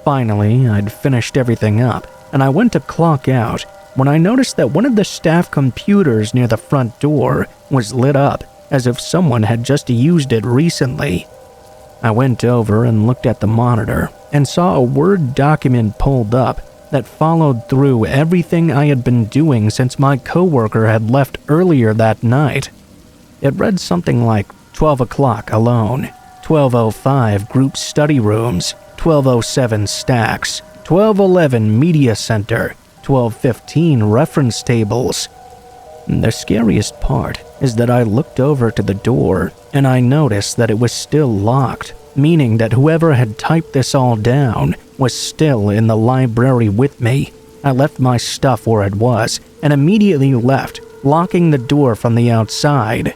Finally, I'd finished everything up, and I went to clock out when I noticed that one of the staff computers near the front door was lit up as if someone had just used it recently. I went over and looked at the monitor and saw a Word document pulled up that followed through everything I had been doing since my coworker had left earlier that night. It read something like 12 o'clock alone, 12:05 group study rooms, 12:07 stacks, 12:11 media center, 12:15 reference tables. The scariest part is that I looked over to the door and I noticed that it was still locked, meaning that whoever had typed this all down was still in the library with me. I left my stuff where it was and immediately left, locking the door from the outside.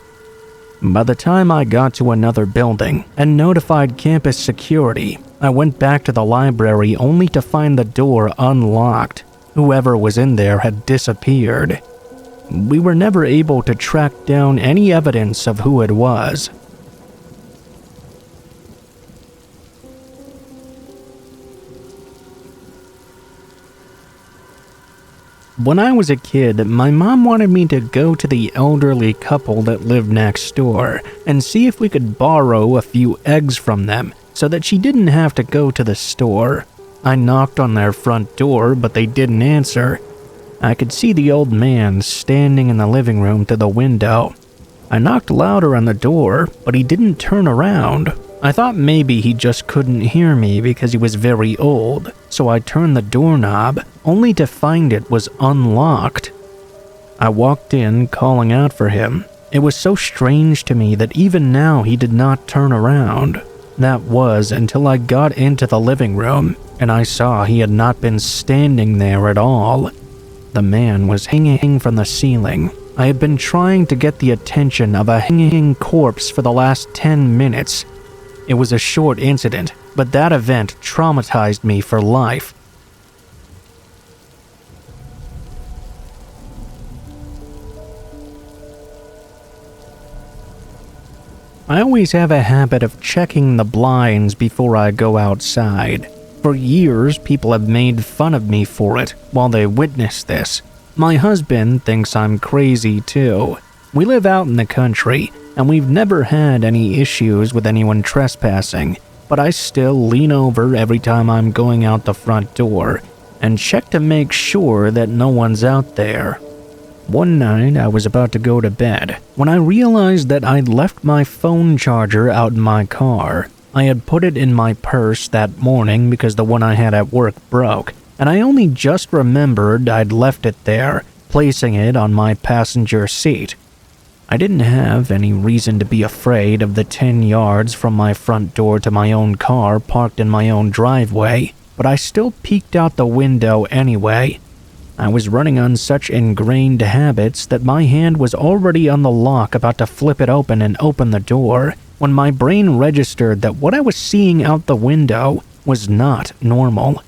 By the time I got to another building and notified campus security, I went back to the library only to find the door unlocked. Whoever was in there had disappeared. We were never able to track down any evidence of who it was. When I was a kid, my mom wanted me to go to the elderly couple that lived next door and see if we could borrow a few eggs from them so that she didn't have to go to the store. I knocked on their front door, but they didn't answer. I could see the old man standing in the living room through the window. I knocked louder on the door, but he didn't turn around. I thought maybe he just couldn't hear me because he was very old, so I turned the doorknob, only to find it was unlocked. I walked in, calling out for him. It was so strange to me that even now he did not turn around. That was until I got into the living room, and I saw he had not been standing there at all. The man was hanging from the ceiling. I had been trying to get the attention of a hanging corpse for the last 10 minutes. It was a short incident, but that event traumatized me for life. I always have a habit of checking the blinds before I go outside. For years, people have made fun of me for it while they witness this. My husband thinks I'm crazy too. We live out in the country, and we've never had any issues with anyone trespassing, but I still lean over every time I'm going out the front door and check to make sure that no one's out there. One night, I was about to go to bed when I realized that I'd left my phone charger out in my car. I had put it in my purse that morning because the one I had at work broke, and I only just remembered I'd left it there, placing it on my passenger seat. I didn't have any reason to be afraid of the 10 yards from my front door to my own car parked in my own driveway, but I still peeked out the window anyway. I was running on such ingrained habits that my hand was already on the lock about to flip it open and open the door when my brain registered that what I was seeing out the window was not normal.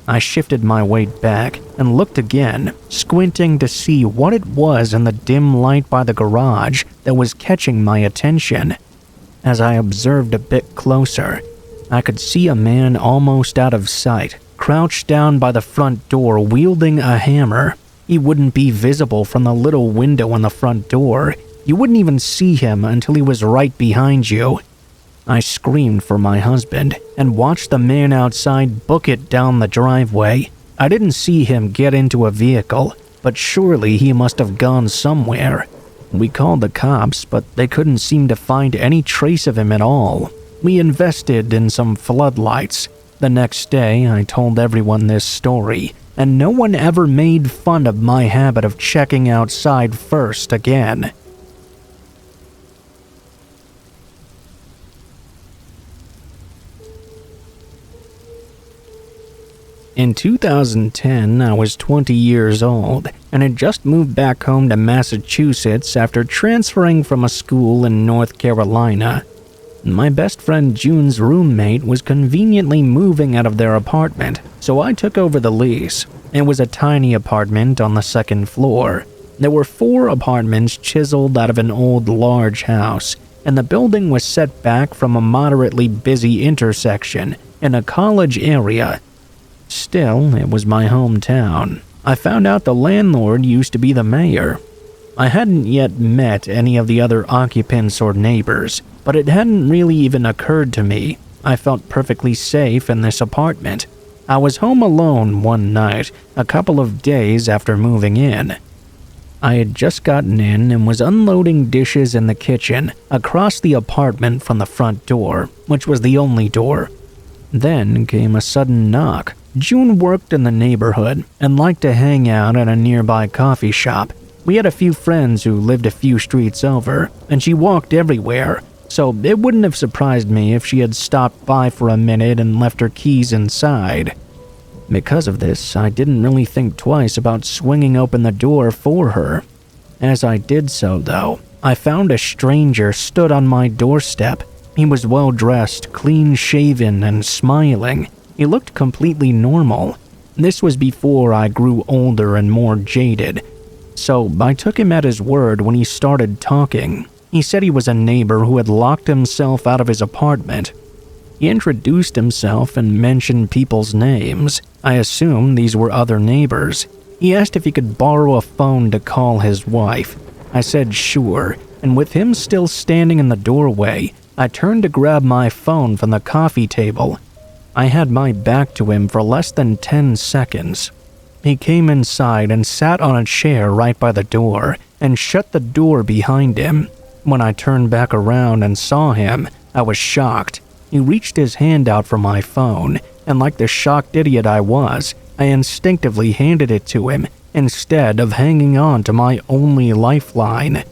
I shifted my weight back and looked again, squinting to see what it was in the dim light by the garage that was catching my attention. As I observed a bit closer, I could see a man almost out of sight, crouched down by the front door wielding a hammer. He wouldn't be visible from the little window on the front door. You wouldn't even see him until he was right behind you. I screamed for my husband and watched the man outside book it down the driveway. I didn't see him get into a vehicle, but surely he must have gone somewhere. We called the cops, but they couldn't seem to find any trace of him at all. We invested in some floodlights. The next day, I told everyone this story, and no one ever made fun of my habit of checking outside first again. In 2010, I was 20 years old and had just moved back home to Massachusetts after transferring from a school in North Carolina. My best friend June's roommate was conveniently moving out of their apartment, so I took over the lease. It was a tiny apartment on the second floor. There were 4 apartments chiseled out of an old large house, and the building was set back from a moderately busy intersection in a college area. Still, it was my hometown. I found out the landlord used to be the mayor. I hadn't yet met any of the other occupants or neighbors, but it hadn't really even occurred to me. I felt perfectly safe in this apartment. I was home alone one night, a couple of days after moving in. I had just gotten in and was unloading dishes in the kitchen across the apartment from the front door, which was the only door. Then came a sudden knock. June worked in the neighborhood and liked to hang out at a nearby coffee shop. We had a few friends who lived a few streets over, and she walked everywhere, so it wouldn't have surprised me if she had stopped by for a minute and left her keys inside. Because of this, I didn't really think twice about swinging open the door for her. As I did so, though, I found a stranger stood on my doorstep. He was well-dressed, clean-shaven, and smiling. He looked completely normal. This was before I grew older and more jaded, so I took him at his word when he started talking. He said he was a neighbor who had locked himself out of his apartment. He introduced himself and mentioned people's names. I assumed these were other neighbors. He asked if he could borrow a phone to call his wife. I said sure, and with him still standing in the doorway, I turned to grab my phone from the coffee table. I had my back to him for less than 10 seconds. He came inside and sat on a chair right by the door and shut the door behind him. When I turned back around and saw him, I was shocked. He reached his hand out for my phone, and like the shocked idiot I was, I instinctively handed it to him instead of hanging on to my only lifeline.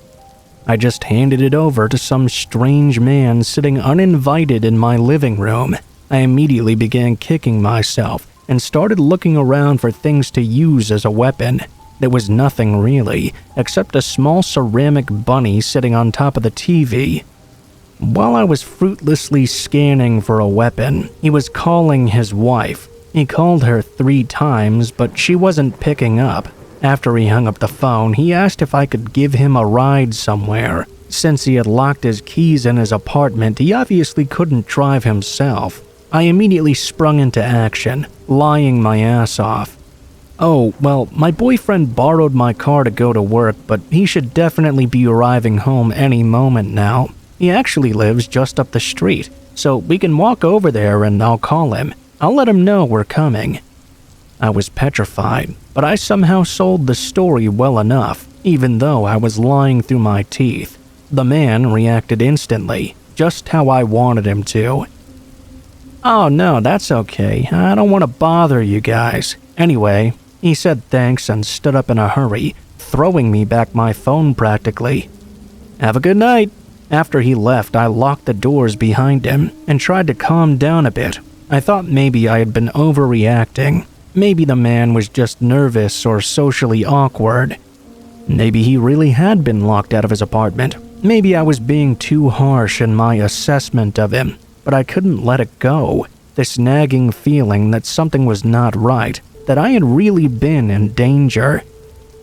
I just handed it over to some strange man sitting uninvited in my living room. I immediately began kicking myself and started looking around for things to use as a weapon. There was nothing really, except a small ceramic bunny sitting on top of the TV. While I was fruitlessly scanning for a weapon, he was calling his wife. He called her 3 times, but she wasn't picking up. After he hung up the phone, he asked if I could give him a ride somewhere. Since he had locked his keys in his apartment, he obviously couldn't drive himself. I immediately sprung into action, lying my ass off. Oh, well, my boyfriend borrowed my car to go to work, but he should definitely be arriving home any moment now. He actually lives just up the street, so we can walk over there and I'll call him. I'll let him know we're coming. I was petrified, but I somehow sold the story well enough, even though I was lying through my teeth. The man reacted instantly, just how I wanted him to. "Oh no, that's okay. I don't want to bother you guys. Anyway," he said thanks and stood up in a hurry, throwing me back my phone practically. "Have a good night." After he left, I locked the doors behind him and tried to calm down a bit. I thought maybe I had been overreacting. Maybe the man was just nervous or socially awkward. Maybe he really had been locked out of his apartment. Maybe I was being too harsh in my assessment of him, but I couldn't let it go. This nagging feeling that something was not right, that I had really been in danger.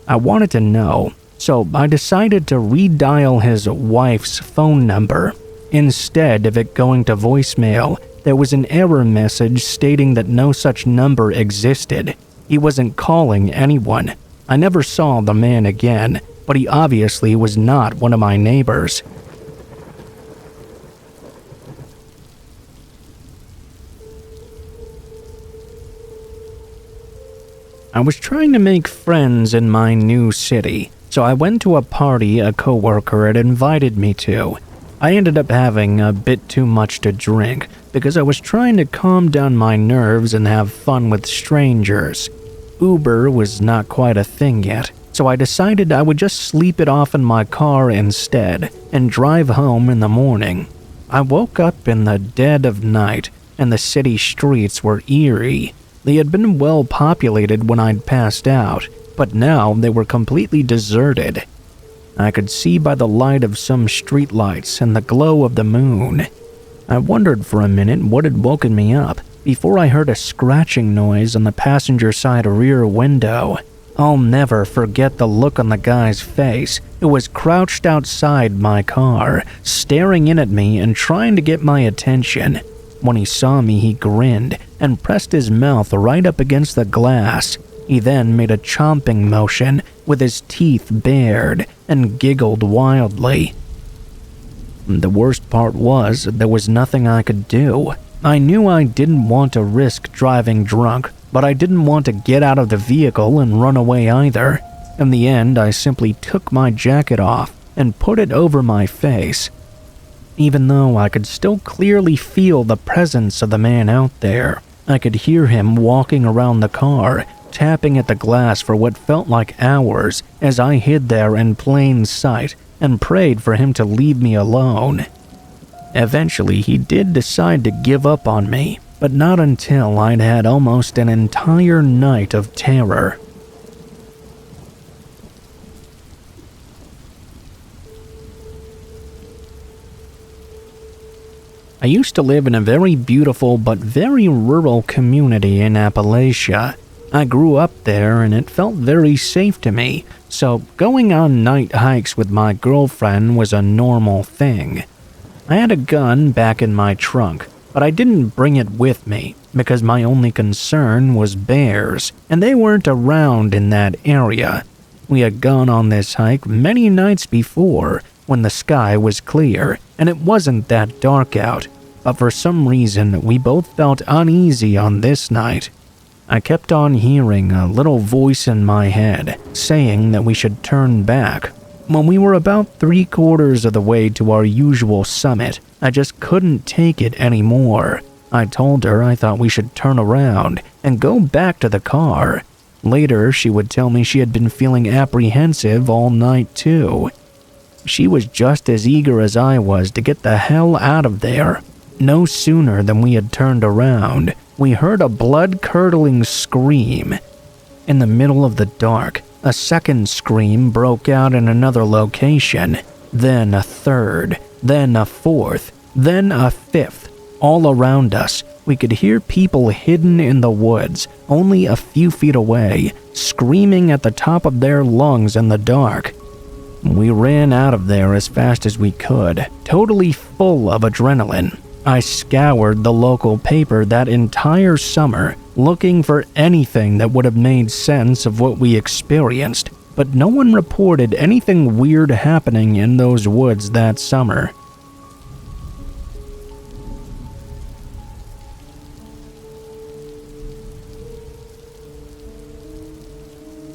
I wanted to know, so I decided to redial his wife's phone number. Instead of it going to voicemail, there was an error message stating that no such number existed. He wasn't calling anyone. I never saw the man again, but he obviously was not one of my neighbors. I was trying to make friends in my new city, so I went to a party a coworker had invited me to. I ended up having a bit too much to drink because I was trying to calm down my nerves and have fun with strangers. Uber was not quite a thing yet, so I decided I would just sleep it off in my car instead and drive home in the morning. I woke up in the dead of night, and the city streets were eerie. They had been well populated when I'd passed out, but now they were completely deserted. I could see by the light of some streetlights and the glow of the moon. I wondered for a minute what had woken me up before I heard a scratching noise on the passenger side rear window. I'll never forget the look on the guy's face who was crouched outside my car, staring in at me and trying to get my attention. When he saw me, he grinned and pressed his mouth right up against the glass. He then made a chomping motion with his teeth bared and giggled wildly. The worst part was there was nothing I could do. I knew I didn't want to risk driving drunk, but I didn't want to get out of the vehicle and run away either. In the end, I simply took my jacket off and put it over my face. Even though I could still clearly feel the presence of the man out there, I could hear him walking around the car, tapping at the glass for what felt like hours as I hid there in plain sight and prayed for him to leave me alone. Eventually, he did decide to give up on me, but not until I'd had almost an entire night of terror. I used to live in a very beautiful but very rural community in Appalachia. I grew up there and it felt very safe to me, so going on night hikes with my girlfriend was a normal thing. I had a gun back in my trunk, but I didn't bring it with me because my only concern was bears, and they weren't around in that area. We had gone on this hike many nights before when the sky was clear and it wasn't that dark out, but for some reason we both felt uneasy on this night. I kept on hearing a little voice in my head saying that we should turn back. When we were about 3/4 of the way to our usual summit, I just couldn't take it anymore. I told her I thought we should turn around and go back to the car. Later, she would tell me she had been feeling apprehensive all night too. She was just as eager as I was to get the hell out of there. No sooner than we had turned around, we heard a blood-curdling scream. In the middle of the dark, a second scream broke out in another location, then a third, then a fourth, then a fifth. All around us, we could hear people hidden in the woods, only a few feet away, screaming at the top of their lungs in the dark. We ran out of there as fast as we could, totally full of adrenaline. I scoured the local paper that entire summer, looking for anything that would have made sense of what we experienced, but no one reported anything weird happening in those woods that summer.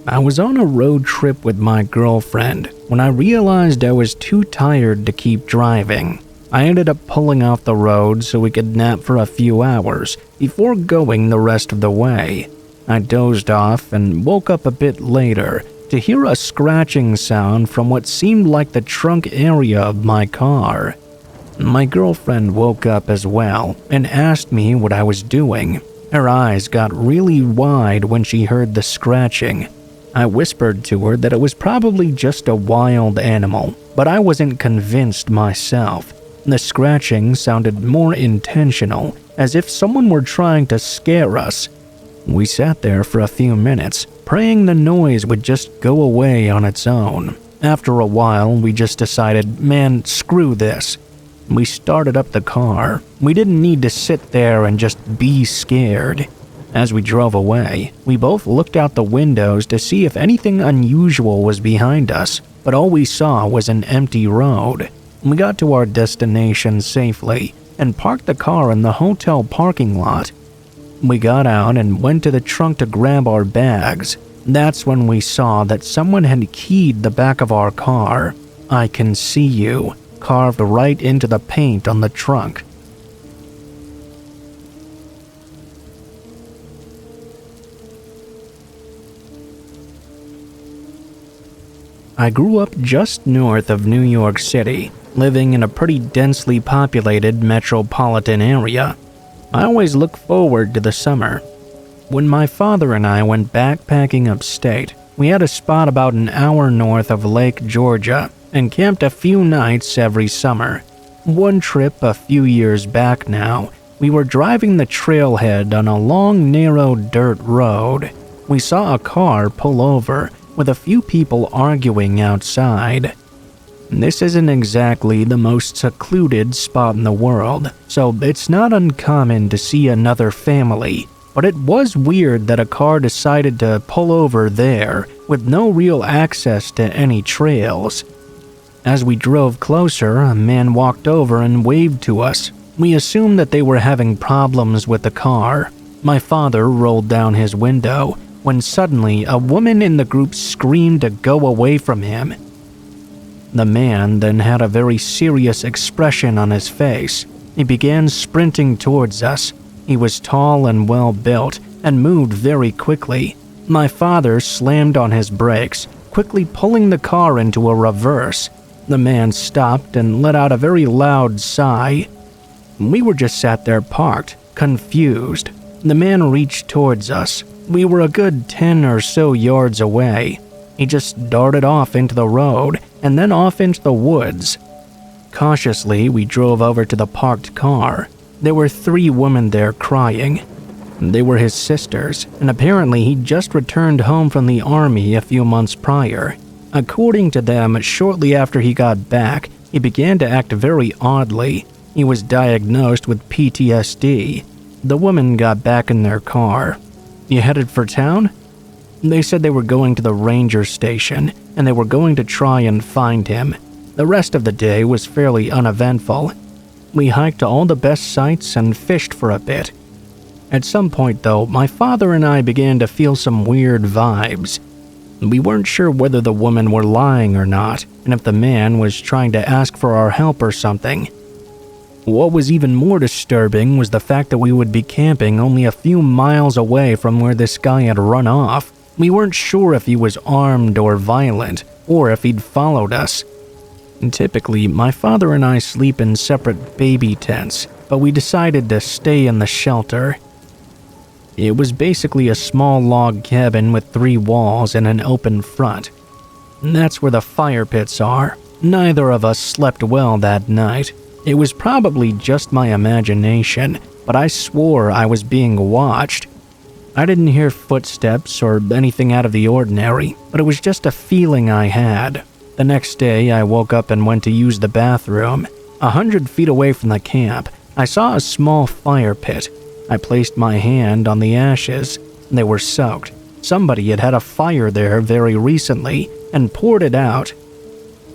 I was on a road trip with my girlfriend when I realized I was too tired to keep driving. I ended up pulling off the road so we could nap for a few hours before going the rest of the way. I dozed off and woke up a bit later to hear a scratching sound from what seemed like the trunk area of my car. My girlfriend woke up as well and asked me what I was doing. Her eyes got really wide when she heard the scratching. I whispered to her that it was probably just a wild animal, but I wasn't convinced myself. The scratching sounded more intentional, as if someone were trying to scare us. We sat there for a few minutes, praying the noise would just go away on its own. After a while, we just decided, man, screw this. We started up the car. We didn't need to sit there and just be scared. As we drove away, we both looked out the windows to see if anything unusual was behind us, but all we saw was an empty road. We got to our destination safely and parked the car in the hotel parking lot. We got out and went to the trunk to grab our bags. That's when we saw that someone had keyed the back of our car. "I can see you," carved right into the paint on the trunk. I grew up just north of New York City, living in a pretty densely populated metropolitan area. I always look forward to the summer. When my father and I went backpacking upstate, we had a spot about an hour north of Lake Georgia and camped a few nights every summer. One trip a few years back now, we were driving the trailhead on a long, narrow dirt road. We saw a car pull over with a few people arguing outside. This isn't exactly the most secluded spot in the world, so it's not uncommon to see another family, but it was weird that a car decided to pull over there with no real access to any trails. As we drove closer, a man walked over and waved to us. We assumed that they were having problems with the car. My father rolled down his window when suddenly a woman in the group screamed to go away from him. The man then had a very serious expression on his face. He began sprinting towards us. He was tall and well built and moved very quickly. My father slammed on his brakes, quickly pulling the car into a reverse. The man stopped and let out a very loud sigh. We were just sat there parked, confused. The man reached towards us. We were a good 10 or so yards away. He just darted off into the road and then off into the woods. Cautiously, we drove over to the parked car. There were 3 women there crying. They were his sisters, and apparently he'd just returned home from the army a few months prior. According to them, shortly after he got back, he began to act very oddly. He was diagnosed with PTSD. The women got back in their car. "You headed for town?" They said they were going to the ranger station, and they were going to try and find him. The rest of the day was fairly uneventful. We hiked to all the best sites and fished for a bit. At some point, though, my father and I began to feel some weird vibes. We weren't sure whether the women were lying or not, and if the man was trying to ask for our help or something. What was even more disturbing was the fact that we would be camping only a few miles away from where this guy had run off. We weren't sure if he was armed or violent, or if he'd followed us. Typically, my father and I sleep in separate baby tents, but we decided to stay in the shelter. It was basically a small log cabin with 3 walls and an open front. That's where the fire pits are. Neither of us slept well that night. It was probably just my imagination, but I swore I was being watched. I didn't hear footsteps or anything out of the ordinary, but it was just a feeling I had. The next day, I woke up and went to use the bathroom. 100 feet away from the camp, I saw a small fire pit. I placed my hand on the ashes. They were soaked. Somebody had had a fire there very recently and poured it out.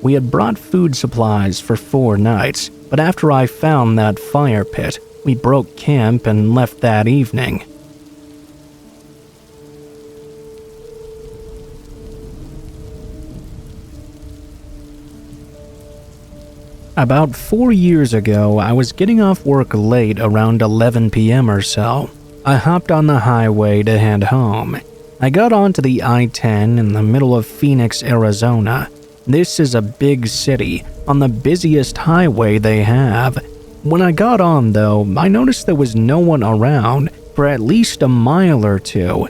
We had brought food supplies for 4 nights, but after I found that fire pit, we broke camp and left that evening. About 4 years ago, I was getting off work late around 11 p.m. or so. I hopped on the highway to head home. I got onto the I-10 in the middle of Phoenix, Arizona. This is a big city, on the busiest highway they have. When I got on, though, I noticed there was no one around for at least a mile or two.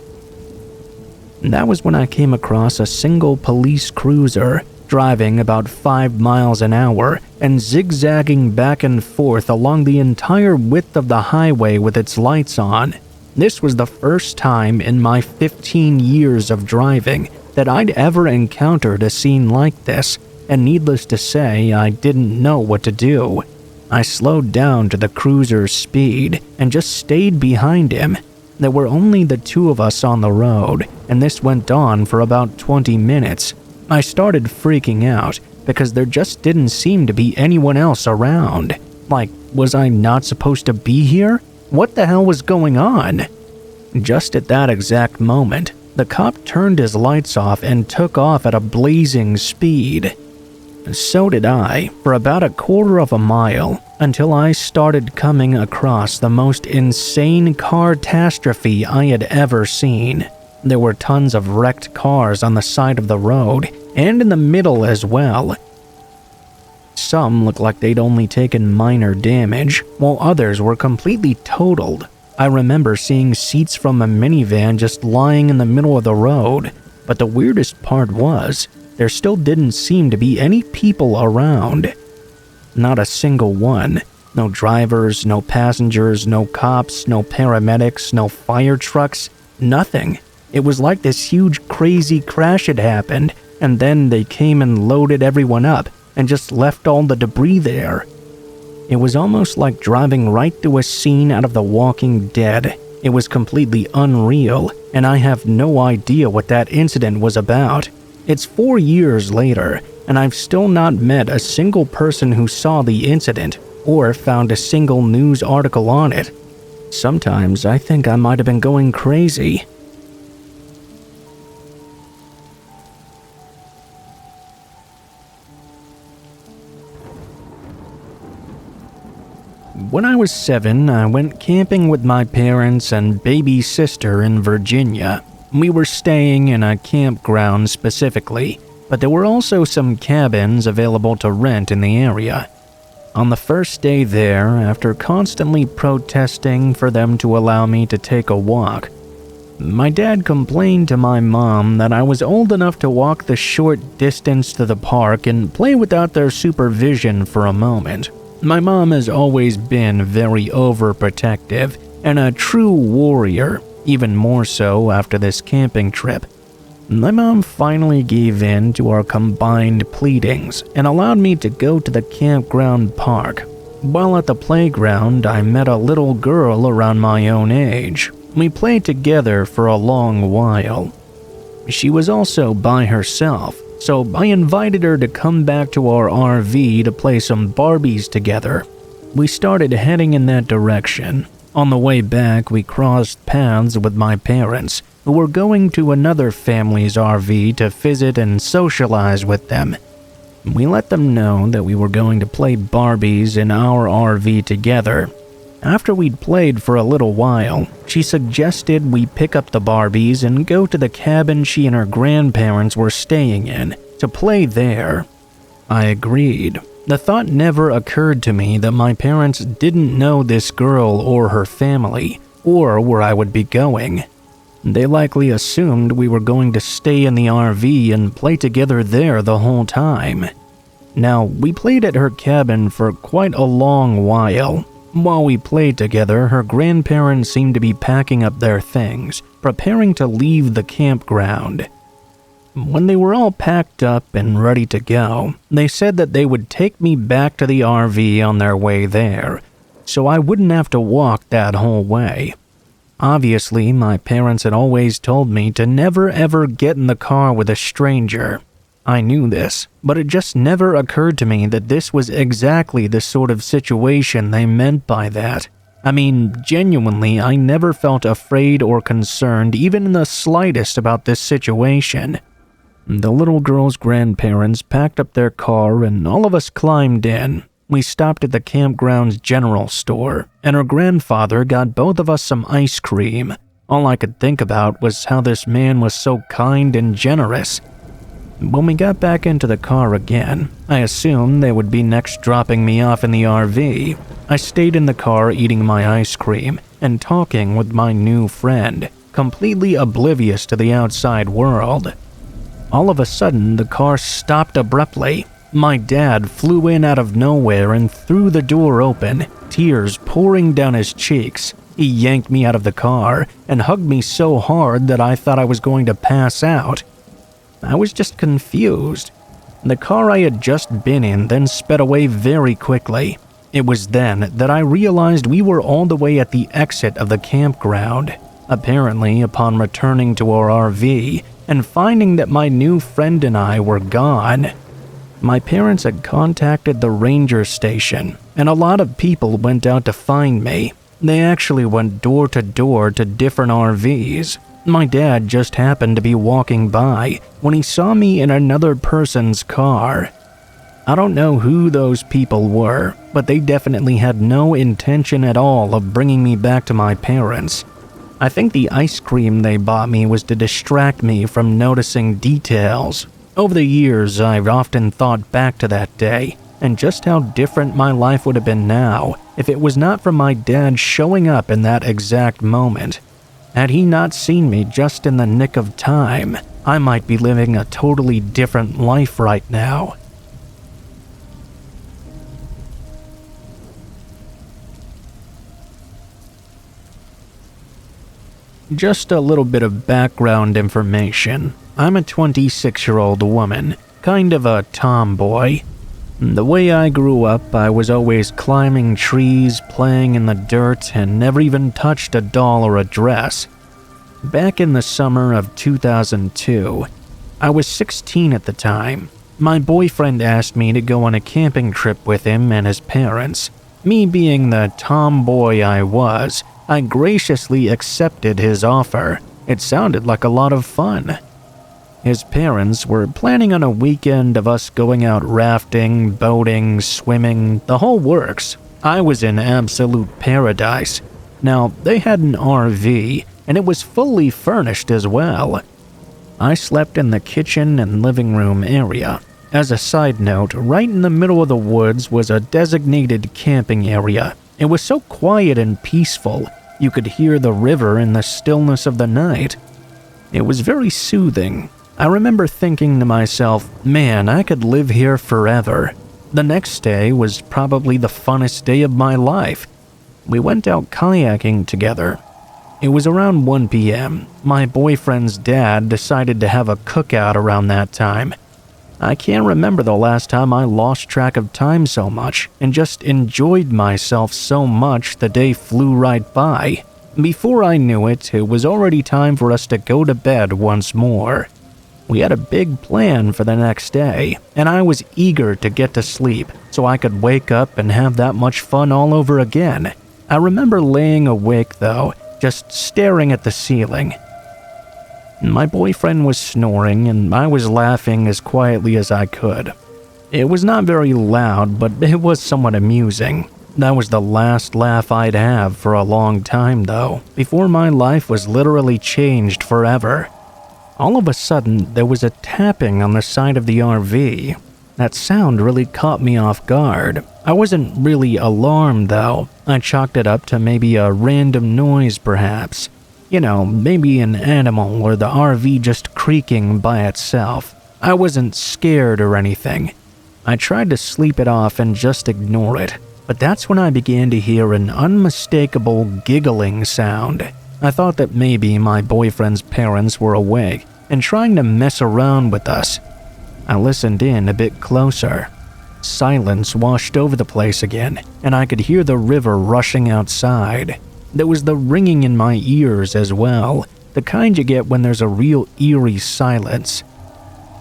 That was when I came across a single police cruiser, driving about 5 miles an hour and zigzagging back and forth along the entire width of the highway with its lights on. This was the first time in my 15 years of driving that I'd ever encountered a scene like this, and needless to say, I didn't know what to do. I slowed down to the cruiser's speed and just stayed behind him. There were only the two of us on the road, and this went on for about 20 minutes. I started freaking out because there just didn't seem to be anyone else around. Like, was I not supposed to be here? What the hell was going on? Just at that exact moment, the cop turned his lights off and took off at a blazing speed. So did I, for about a quarter of a mile, until I started coming across the most insane car-tastrophe I had ever seen. There were tons of wrecked cars on the side of the road, and in the middle as well. Some looked like they'd only taken minor damage, while others were completely totaled. I remember seeing seats from a minivan just lying in the middle of the road, but the weirdest part was, there still didn't seem to be any people around. Not a single one. No drivers, no passengers, no cops, no paramedics, no fire trucks, nothing. It was like this huge crazy crash had happened, and then they came and loaded everyone up and just left all the debris there. It was almost like driving right through a scene out of The Walking Dead. It was completely unreal, and I have no idea what that incident was about. It's 4 years later, and I've still not met a single person who saw the incident or found a single news article on it. Sometimes I think I might have been going crazy. When I was 7, I went camping with my parents and baby sister in Virginia. We were staying in a campground specifically, but there were also some cabins available to rent in the area. On the first day there, after constantly protesting for them to allow me to take a walk, my dad complained to my mom that I was old enough to walk the short distance to the park and play without their supervision for a moment. My mom has always been very overprotective and a true warrior, even more so after this camping trip. My mom finally gave in to our combined pleadings and allowed me to go to the campground park. While at the playground, I met a little girl around my own age. We played together for a long while. She was also by herself, so I invited her to come back to our RV to play some Barbies together. We started heading in that direction. On the way back, we crossed paths with my parents, who were going to another family's RV to visit and socialize with them. We let them know that we were going to play Barbies in our RV together. After we'd played for a little while, she suggested we pick up the Barbies and go to the cabin she and her grandparents were staying in to play there. I agreed. The thought never occurred to me that my parents didn't know this girl or her family, or where I would be going. They likely assumed we were going to stay in the RV and play together there the whole time. Now, we played at her cabin for quite a long while. While we played together, her grandparents seemed to be packing up their things, preparing to leave the campground. When they were all packed up and ready to go, they said that they would take me back to the RV on their way there, so I wouldn't have to walk that whole way. Obviously, my parents had always told me to never ever get in the car with a stranger. I knew this, but it just never occurred to me that this was exactly the sort of situation they meant by that. I mean, genuinely, I never felt afraid or concerned even in the slightest about this situation. The little girl's grandparents packed up their car and all of us climbed in. We stopped at the campground's general store, and her grandfather got both of us some ice cream. All I could think about was how this man was so kind and generous. When we got back into the car again, I assumed they would be next dropping me off in the RV. I stayed in the car eating my ice cream and talking with my new friend, completely oblivious to the outside world. All of a sudden, the car stopped abruptly. My dad flew in out of nowhere and threw the door open, tears pouring down his cheeks. He yanked me out of the car and hugged me so hard that I thought I was going to pass out. I was just confused. The car I had just been in then sped away very quickly. It was then that I realized we were all the way at the exit of the campground. Apparently, upon returning to our RV and finding that my new friend and I were gone, my parents had contacted the ranger station, and a lot of people went out to find me. They actually went door to door to different RVs. My dad just happened to be walking by when he saw me in another person's car. I don't know who those people were, but they definitely had no intention at all of bringing me back to my parents. I think the ice cream they bought me was to distract me from noticing details. Over the years, I've often thought back to that day and just how different my life would have been now if it was not for my dad showing up in that exact moment. Had he not seen me just in the nick of time, I might be living a totally different life right now. Just a little bit of background information. I'm a 26-year-old woman, kind of a tomboy. The way I grew up, I was always climbing trees, playing in the dirt, and never even touched a doll or a dress. Back in the summer of 2002, I was 16 at the time. My boyfriend asked me to go on a camping trip with him and his parents. Me being the tomboy I was, I graciously accepted his offer. It sounded like a lot of fun. His parents were planning on a weekend of us going out rafting, boating, swimming, the whole works. I was in absolute paradise. Now, they had an RV, and it was fully furnished as well. I slept in the kitchen and living room area. As a side note, right in the middle of the woods was a designated camping area. It was so quiet and peaceful, you could hear the river in the stillness of the night. It was very soothing. I remember thinking to myself, man, I could live here forever. The next day was probably the funnest day of my life. We went out kayaking together. It was around 1 p.m. My boyfriend's dad decided to have a cookout around that time. I can't remember the last time I lost track of time so much and just enjoyed myself so much the day flew right by. Before I knew it, it was already time for us to go to bed once more. We had a big plan for the next day, and I was eager to get to sleep so I could wake up and have that much fun all over again. I remember laying awake though, just staring at the ceiling. My boyfriend was snoring, and I was laughing as quietly as I could. It was not very loud, but it was somewhat amusing. That was the last laugh I'd have for a long time though, before my life was literally changed forever. All of a sudden, there was a tapping on the side of the RV. That sound really caught me off guard. I wasn't really alarmed though. I chalked it up to maybe a random noise perhaps. You know, maybe an animal or the RV just creaking by itself. I wasn't scared or anything. I tried to sleep it off and just ignore it, but that's when I began to hear an unmistakable giggling sound. I thought that maybe my boyfriend's parents were awake and trying to mess around with us. I listened in a bit closer. Silence washed over the place again, and I could hear the river rushing outside. There was the ringing in my ears as well, the kind you get when there's a real eerie silence.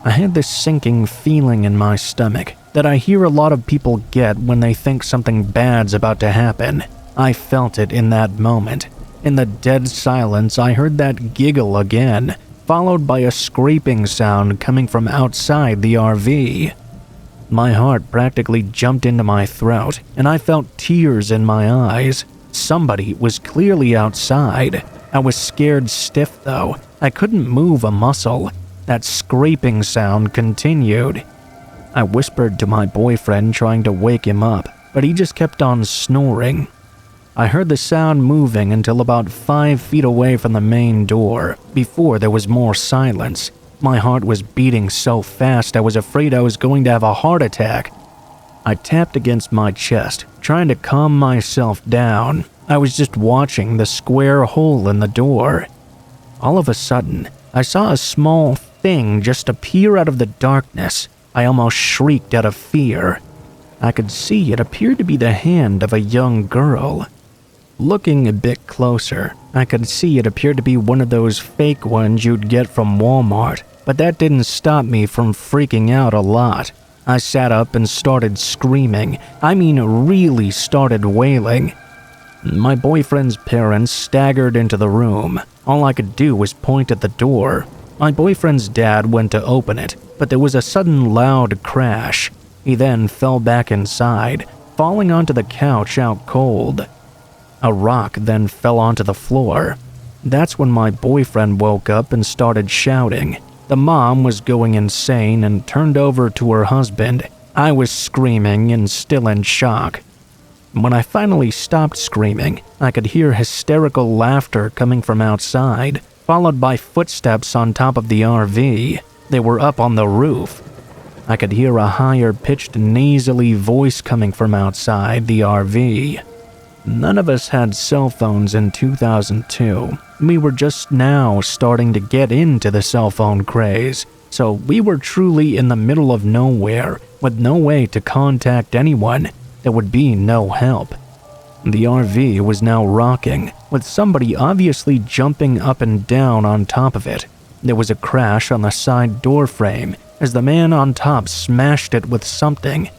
I had this sinking feeling in my stomach that I hear a lot of people get when they think something bad's about to happen. I felt it in that moment. In the dead silence, I heard that giggle again, followed by a scraping sound coming from outside the RV. My heart practically jumped into my throat, and I felt tears in my eyes. Somebody was clearly outside. I was scared stiff though. I couldn't move a muscle. That scraping sound continued. I whispered to my boyfriend, trying to wake him up, but he just kept on snoring. I heard the sound moving until about 5 feet away from the main door, before there was more silence. My heart was beating so fast I was afraid I was going to have a heart attack. I tapped against my chest, trying to calm myself down. I was just watching the square hole in the door. All of a sudden, I saw a small thing just appear out of the darkness. I almost shrieked out of fear. I could see it appeared to be the hand of a young girl. Looking a bit closer, I could see it appeared to be one of those fake ones you'd get from Walmart, but that didn't stop me from freaking out a lot. I sat up and started screaming. I mean, really started wailing. My boyfriend's parents staggered into the room. All I could do was point at the door. My boyfriend's dad went to open it, but there was a sudden loud crash. He then fell back inside, falling onto the couch out cold. A rock then fell onto the floor. That's when my boyfriend woke up and started shouting. The mom was going insane and turned over to her husband. I was screaming and still in shock. When I finally stopped screaming, I could hear hysterical laughter coming from outside, followed by footsteps on top of the RV. They were up on the roof. I could hear a higher-pitched nasally voice coming from outside the RV. None of us had cell phones in 2002. We were just now starting to get into the cell phone craze, so we were truly in the middle of nowhere with no way to contact anyone. There would be no help. The RV was now rocking, with somebody obviously jumping up and down on top of it. There was a crash on the side door frame as the man on top smashed it with something.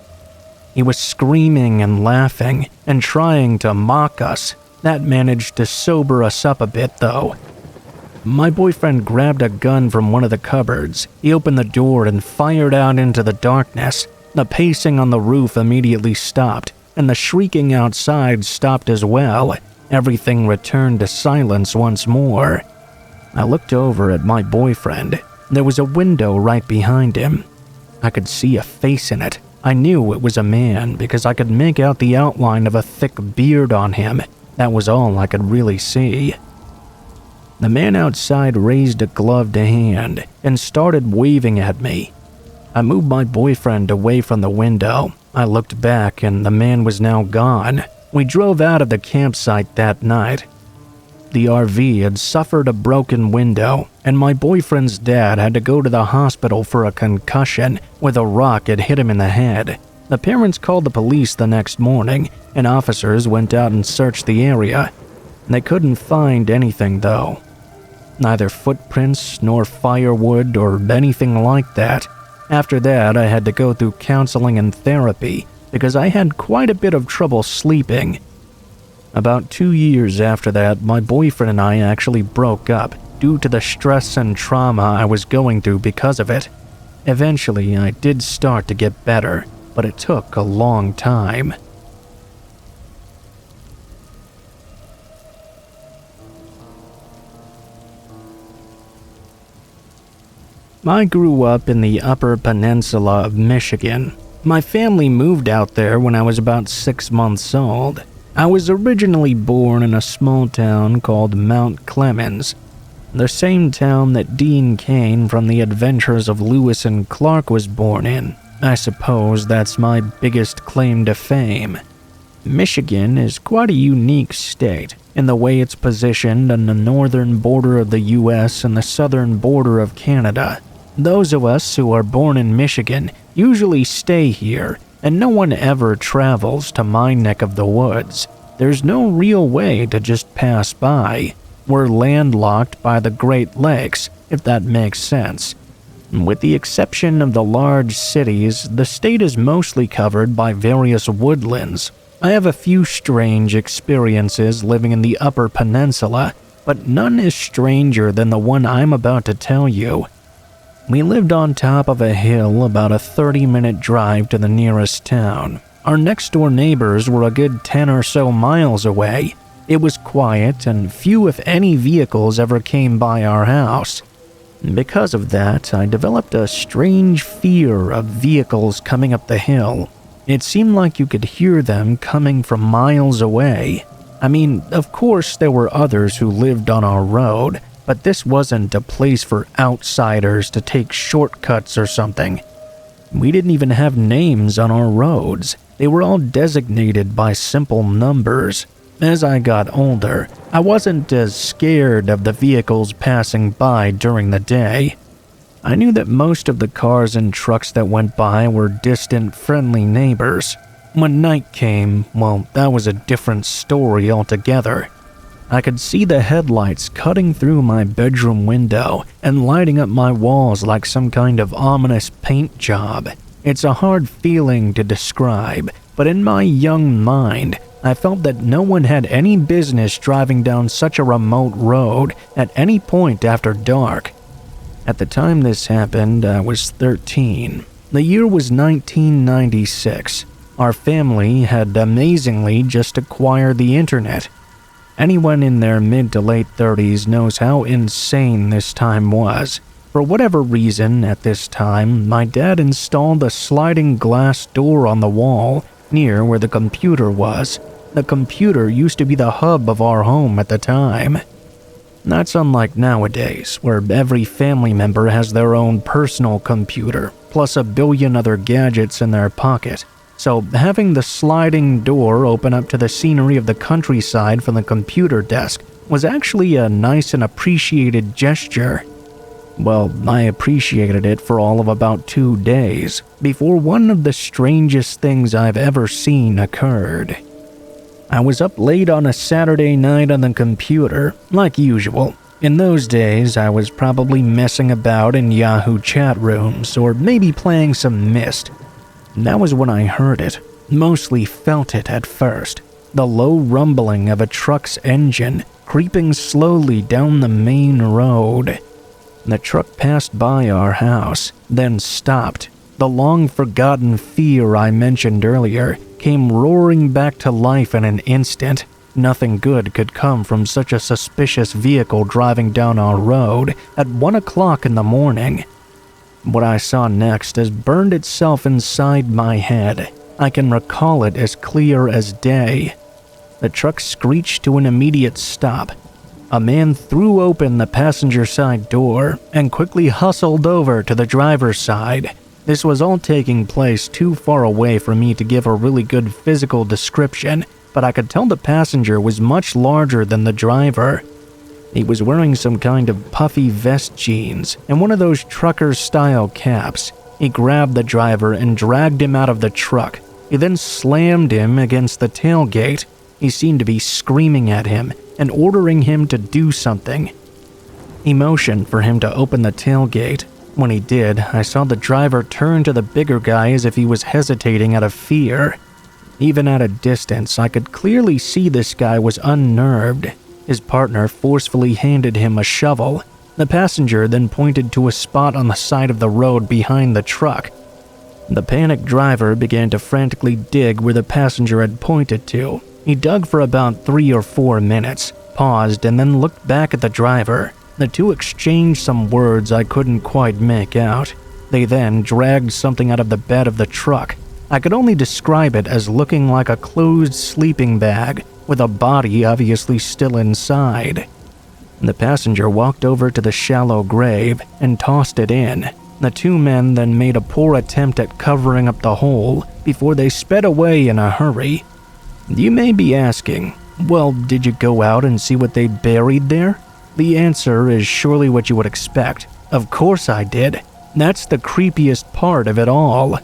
He was screaming and laughing and trying to mock us. That managed to sober us up a bit, though. My boyfriend grabbed a gun from one of the cupboards. He opened the door and fired out into the darkness. The pacing on the roof immediately stopped, and the shrieking outside stopped as well. Everything returned to silence once more. I looked over at my boyfriend. There was a window right behind him. I could see a face in it. I knew it was a man because I could make out the outline of a thick beard on him. That was all I could really see. The man outside raised a gloved hand and started waving at me. I moved my boyfriend away from the window. I looked back and the man was now gone. We drove out of the campsite that night. The RV had suffered a broken window, and my boyfriend's dad had to go to the hospital for a concussion where a rock had hit him in the head. The parents called the police the next morning, and officers went out and searched the area. They couldn't find anything though. Neither footprints nor firewood or anything like that. After that, I had to go through counseling and therapy because I had quite a bit of trouble sleeping. About 2 years after that, my boyfriend and I actually broke up due to the stress and trauma I was going through because of it. Eventually, I did start to get better, but it took a long time. I grew up in the Upper Peninsula of Michigan. My family moved out there when I was about 6 months old. I was originally born in a small town called Mount Clemens, the same town that Dean Cain from The Adventures of Lewis and Clark was born in. I suppose that's my biggest claim to fame. Michigan is quite a unique state in the way it's positioned on the northern border of the US and the southern border of Canada. Those of us who are born in Michigan usually stay here, and no one ever travels to my neck of the woods. There's no real way to just pass by. We're landlocked by the Great Lakes, if that makes sense. With the exception of the large cities, the state is mostly covered by various woodlands. I have a few strange experiences living in the Upper Peninsula, but none is stranger than the one I'm about to tell you. We lived on top of a hill about a 30-minute drive to the nearest town. Our next-door neighbors were a good 10 or so miles away. It was quiet, and few if any vehicles ever came by our house. Because of that, I developed a strange fear of vehicles coming up the hill. It seemed like you could hear them coming from miles away. I mean, of course there were others who lived on our road, but this wasn't a place for outsiders to take shortcuts or something. We didn't even have names on our roads. They were all designated by simple numbers. As I got older, I wasn't as scared of the vehicles passing by during the day. I knew that most of the cars and trucks that went by were distant, friendly neighbors. When night came, well, that was a different story altogether. I could see the headlights cutting through my bedroom window and lighting up my walls like some kind of ominous paint job. It's a hard feeling to describe, but in my young mind, I felt that no one had any business driving down such a remote road at any point after dark. At the time this happened, I was 13. The year was 1996. Our family had amazingly just acquired the internet. Anyone in their mid to late 30s knows how insane this time was. For whatever reason, at this time, my dad installed a sliding glass door on the wall near where the computer was. The computer used to be the hub of our home at the time. That's unlike nowadays, where every family member has their own personal computer, plus a billion other gadgets in their pocket. So having the sliding door open up to the scenery of the countryside from the computer desk was actually a nice and appreciated gesture. Well, I appreciated it for all of about 2 days, before one of the strangest things I've ever seen occurred. I was up late on a Saturday night on the computer, like usual. In those days, I was probably messing about in Yahoo chat rooms, or maybe playing some Myst. That was when I heard it, mostly felt it at first. The low rumbling of a truck's engine creeping slowly down the main road. The truck passed by our house, then stopped. The long-forgotten fear I mentioned earlier came roaring back to life in an instant. Nothing good could come from such a suspicious vehicle driving down our road at 1 o'clock in the morning. What I saw next has burned itself inside my head. I can recall it as clear as day. The truck screeched to an immediate stop. A man threw open the passenger side door and quickly hustled over to the driver's side. This was all taking place too far away for me to give a really good physical description, but I could tell the passenger was much larger than the driver. He was wearing some kind of puffy vest jeans and one of those trucker-style caps. He grabbed the driver and dragged him out of the truck. He then slammed him against the tailgate. He seemed to be screaming at him and ordering him to do something. He motioned for him to open the tailgate. When he did, I saw the driver turn to the bigger guy as if he was hesitating out of fear. Even at a distance, I could clearly see this guy was unnerved. His partner forcefully handed him a shovel. The passenger then pointed to a spot on the side of the road behind the truck. The panicked driver began to frantically dig where the passenger had pointed to. He dug for about 3 or 4 minutes, paused, and then looked back at the driver. The two exchanged some words I couldn't quite make out. They then dragged something out of the bed of the truck. I could only describe it as looking like a closed sleeping bag, with a body obviously still inside. The passenger walked over to the shallow grave and tossed it in. The two men then made a poor attempt at covering up the hole before they sped away in a hurry. You may be asking, well, did you go out and see what they buried there? The answer is surely what you would expect. Of course I did. That's the creepiest part of it all.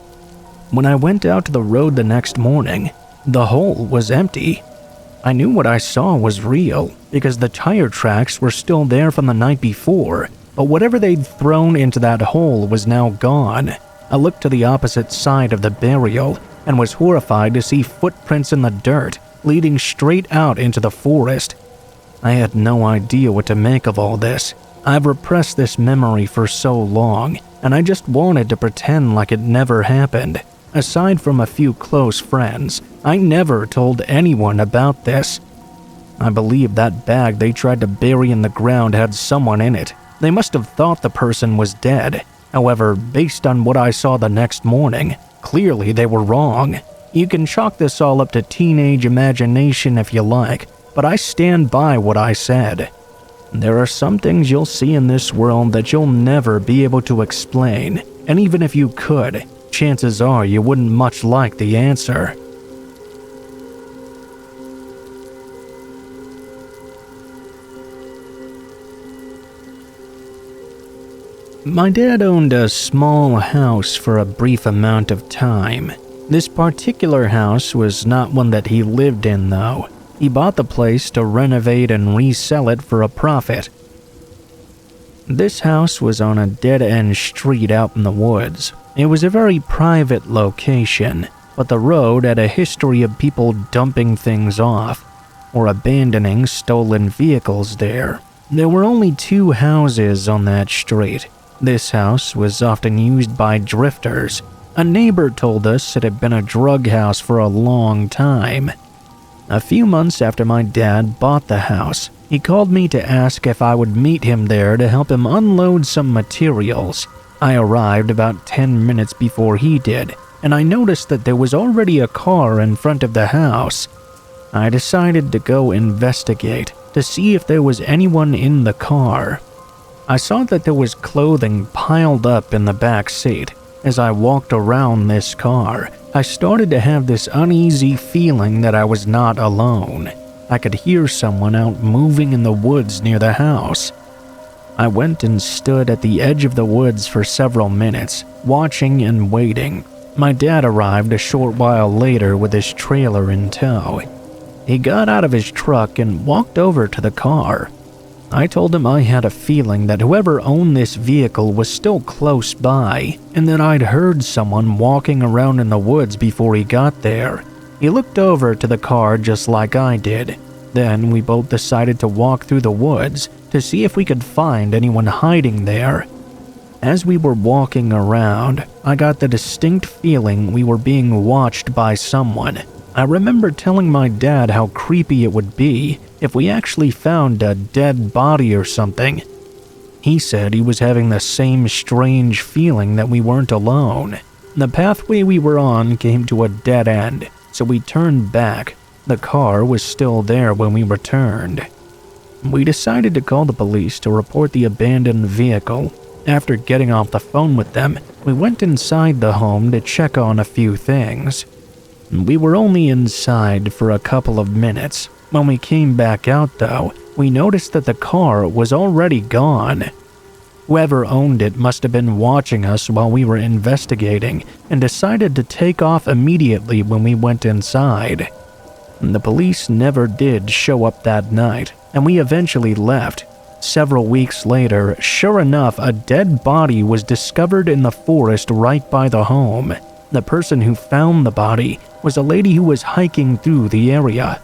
When I went out to the road the next morning, the hole was empty. I knew what I saw was real because the tire tracks were still there from the night before, but whatever they'd thrown into that hole was now gone. I looked to the opposite side of the burial and was horrified to see footprints in the dirt leading straight out into the forest. I had no idea what to make of all this. I've repressed this memory for so long, and I just wanted to pretend like it never happened. Aside from a few close friends, I never told anyone about this. I believe that bag they tried to bury in the ground had someone in it. They must have thought the person was dead. However, based on what I saw the next morning, clearly they were wrong. You can chalk this all up to teenage imagination if you like, but I stand by what I said. There are some things you'll see in this world that you'll never be able to explain, and even if you could, chances are you wouldn't much like the answer. My dad owned a small house for a brief amount of time. This particular house was not one that he lived in, though. He bought the place to renovate and resell it for a profit. This house was on a dead-end street out in the woods. It was a very private location, but the road had a history of people dumping things off or abandoning stolen vehicles there. There were only 2 houses on that street. This house was often used by drifters. A neighbor told us it had been a drug house for a long time. A few months after my dad bought the house, he called me to ask if I would meet him there to help him unload some materials. I arrived about 10 minutes before he did, and I noticed that there was already a car in front of the house. I decided to go investigate to see if there was anyone in the car. I saw that there was clothing piled up in the back seat. As I walked around this car, I started to have this uneasy feeling that I was not alone. I could hear someone out moving in the woods near the house. I went and stood at the edge of the woods for several minutes, watching and waiting. My dad arrived a short while later with his trailer in tow. He got out of his truck and walked over to the car. I told him I had a feeling that whoever owned this vehicle was still close by, and that I'd heard someone walking around in the woods before he got there. He looked over to the car just like I did. Then we both decided to walk through the woods to see if we could find anyone hiding there. As we were walking around, I got the distinct feeling we were being watched by someone. I remember telling my dad how creepy it would be if we actually found a dead body or something. He said he was having the same strange feeling that we weren't alone. The pathway we were on came to a dead end, so we turned back. The car was still there when we returned. We decided to call the police to report the abandoned vehicle. After getting off the phone with them, we went inside the home to check on a few things. We were only inside for a couple of minutes. When we came back out, though, we noticed that the car was already gone. Whoever owned it must have been watching us while we were investigating and decided to take off immediately when we went inside. The police never did show up that night, and we eventually left. Several weeks later, sure enough, a dead body was discovered in the forest right by the home. The person who found the body was a lady who was hiking through the area.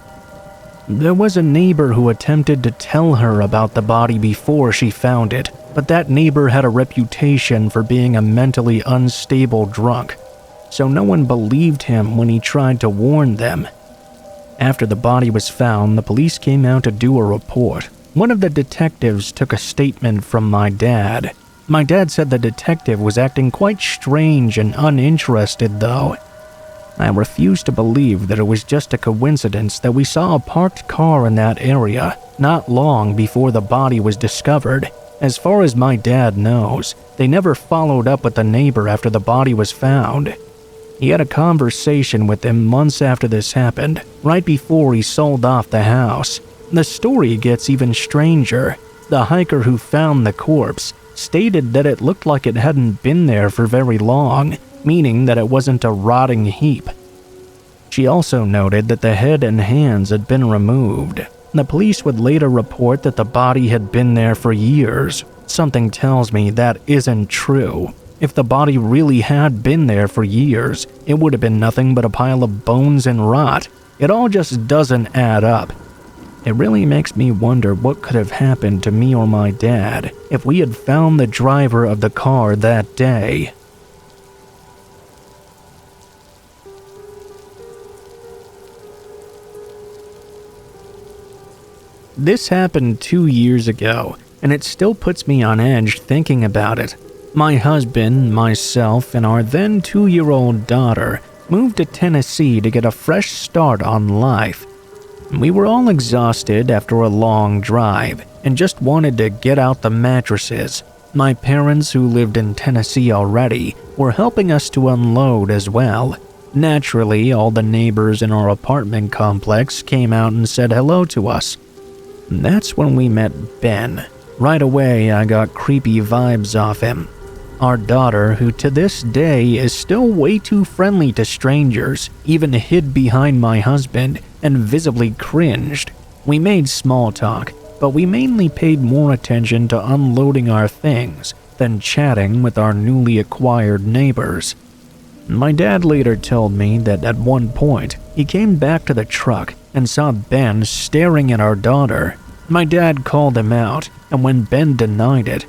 There was a neighbor who attempted to tell her about the body before she found it, but that neighbor had a reputation for being a mentally unstable drunk, so no one believed him when he tried to warn them. After the body was found, the police came out to do a report. One of the detectives took a statement from my dad. My dad said the detective was acting quite strange and uninterested, though. I refuse to believe that it was just a coincidence that we saw a parked car in that area not long before the body was discovered. As far as my dad knows, they never followed up with the neighbor after the body was found. He had a conversation with him months after this happened, right before he sold off the house. The story gets even stranger. The hiker who found the corpse stated that it looked like it hadn't been there for very long, meaning that it wasn't a rotting heap. She also noted that the head and hands had been removed. The police would later report that the body had been there for years. Something tells me that isn't true. If the body really had been there for years, it would have been nothing but a pile of bones and rot. It all just doesn't add up. It really makes me wonder what could have happened to me or my dad if we had found the driver of the car that day. This happened 2 years ago, and it still puts me on edge thinking about it. My husband, myself, and our then 2-year-old daughter moved to Tennessee to get a fresh start on life. We were all exhausted after a long drive and just wanted to get out the mattresses. My parents, who lived in Tennessee already, were helping us to unload as well. Naturally, all the neighbors in our apartment complex came out and said hello to us. That's when we met Ben. Right away, I got creepy vibes off him. Our daughter, who to this day is still way too friendly to strangers, even hid behind my husband and visibly cringed. We made small talk, but we mainly paid more attention to unloading our things than chatting with our newly acquired neighbors. My dad later told me that at one point, he came back to the truck and saw Ben staring at our daughter. My dad called him out, and when Ben denied it,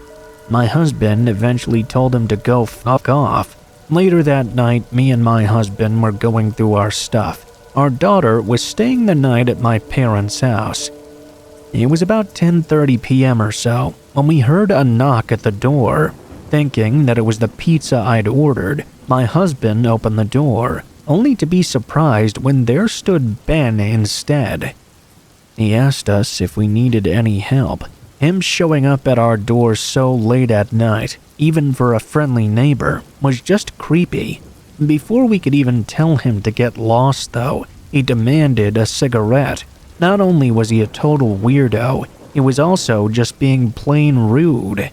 my husband eventually told him to go fuck off. Later that night, me and my husband were going through our stuff. Our daughter was staying the night at my parents' house. It was about 10:30 p.m. or so when we heard a knock at the door. Thinking that it was the pizza I'd ordered, my husband opened the door, only to be surprised when there stood Ben instead. He asked us if we needed any help. Him showing up at our door so late at night, even for a friendly neighbor, was just creepy. Before we could even tell him to get lost, though, he demanded a cigarette. Not only was he a total weirdo, he was also just being plain rude.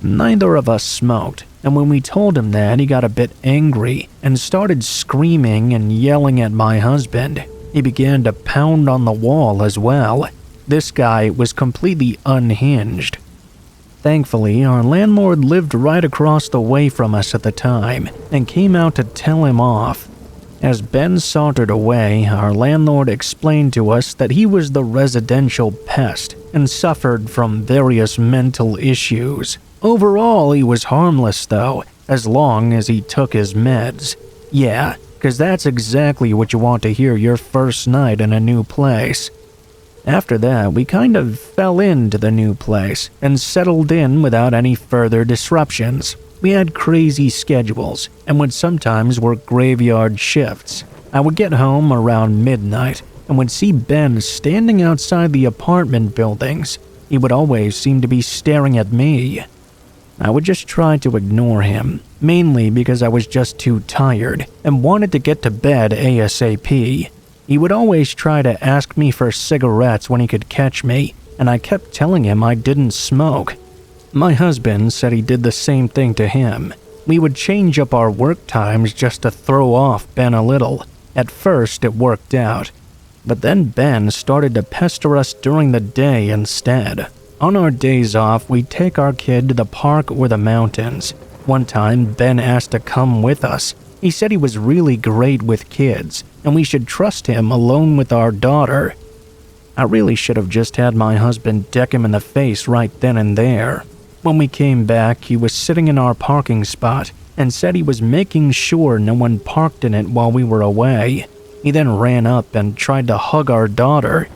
Neither of us smoked, and when we told him that, he got a bit angry and started screaming and yelling at my husband. He began to pound on the wall as well. This guy was completely unhinged. Thankfully, our landlord lived right across the way from us at the time and came out to tell him off. As Ben sauntered away, our landlord explained to us that he was the residential pest and suffered from various mental issues. Overall, he was harmless though, as long as he took his meds. Yeah, because that's exactly what you want to hear your first night in a new place. After that, we kind of fell into the new place and settled in without any further disruptions. We had crazy schedules and would sometimes work graveyard shifts. I would get home around midnight and would see Ben standing outside the apartment buildings. He would always seem to be staring at me. I would just try to ignore him, mainly because I was just too tired and wanted to get to bed ASAP. He would always try to ask me for cigarettes when he could catch me, and I kept telling him I didn't smoke. My husband said he did the same thing to him. We would change up our work times just to throw off Ben a little. At first, it worked out, but then Ben started to pester us during the day instead. On our days off, we'd take our kid to the park or the mountains. One time, Ben asked to come with us. He said he was really great with kids, and we should trust him alone with our daughter. I really should have just had my husband deck him in the face right then and there. When we came back, he was sitting in our parking spot and said he was making sure no one parked in it while we were away. He then ran up and tried to hug our daughter.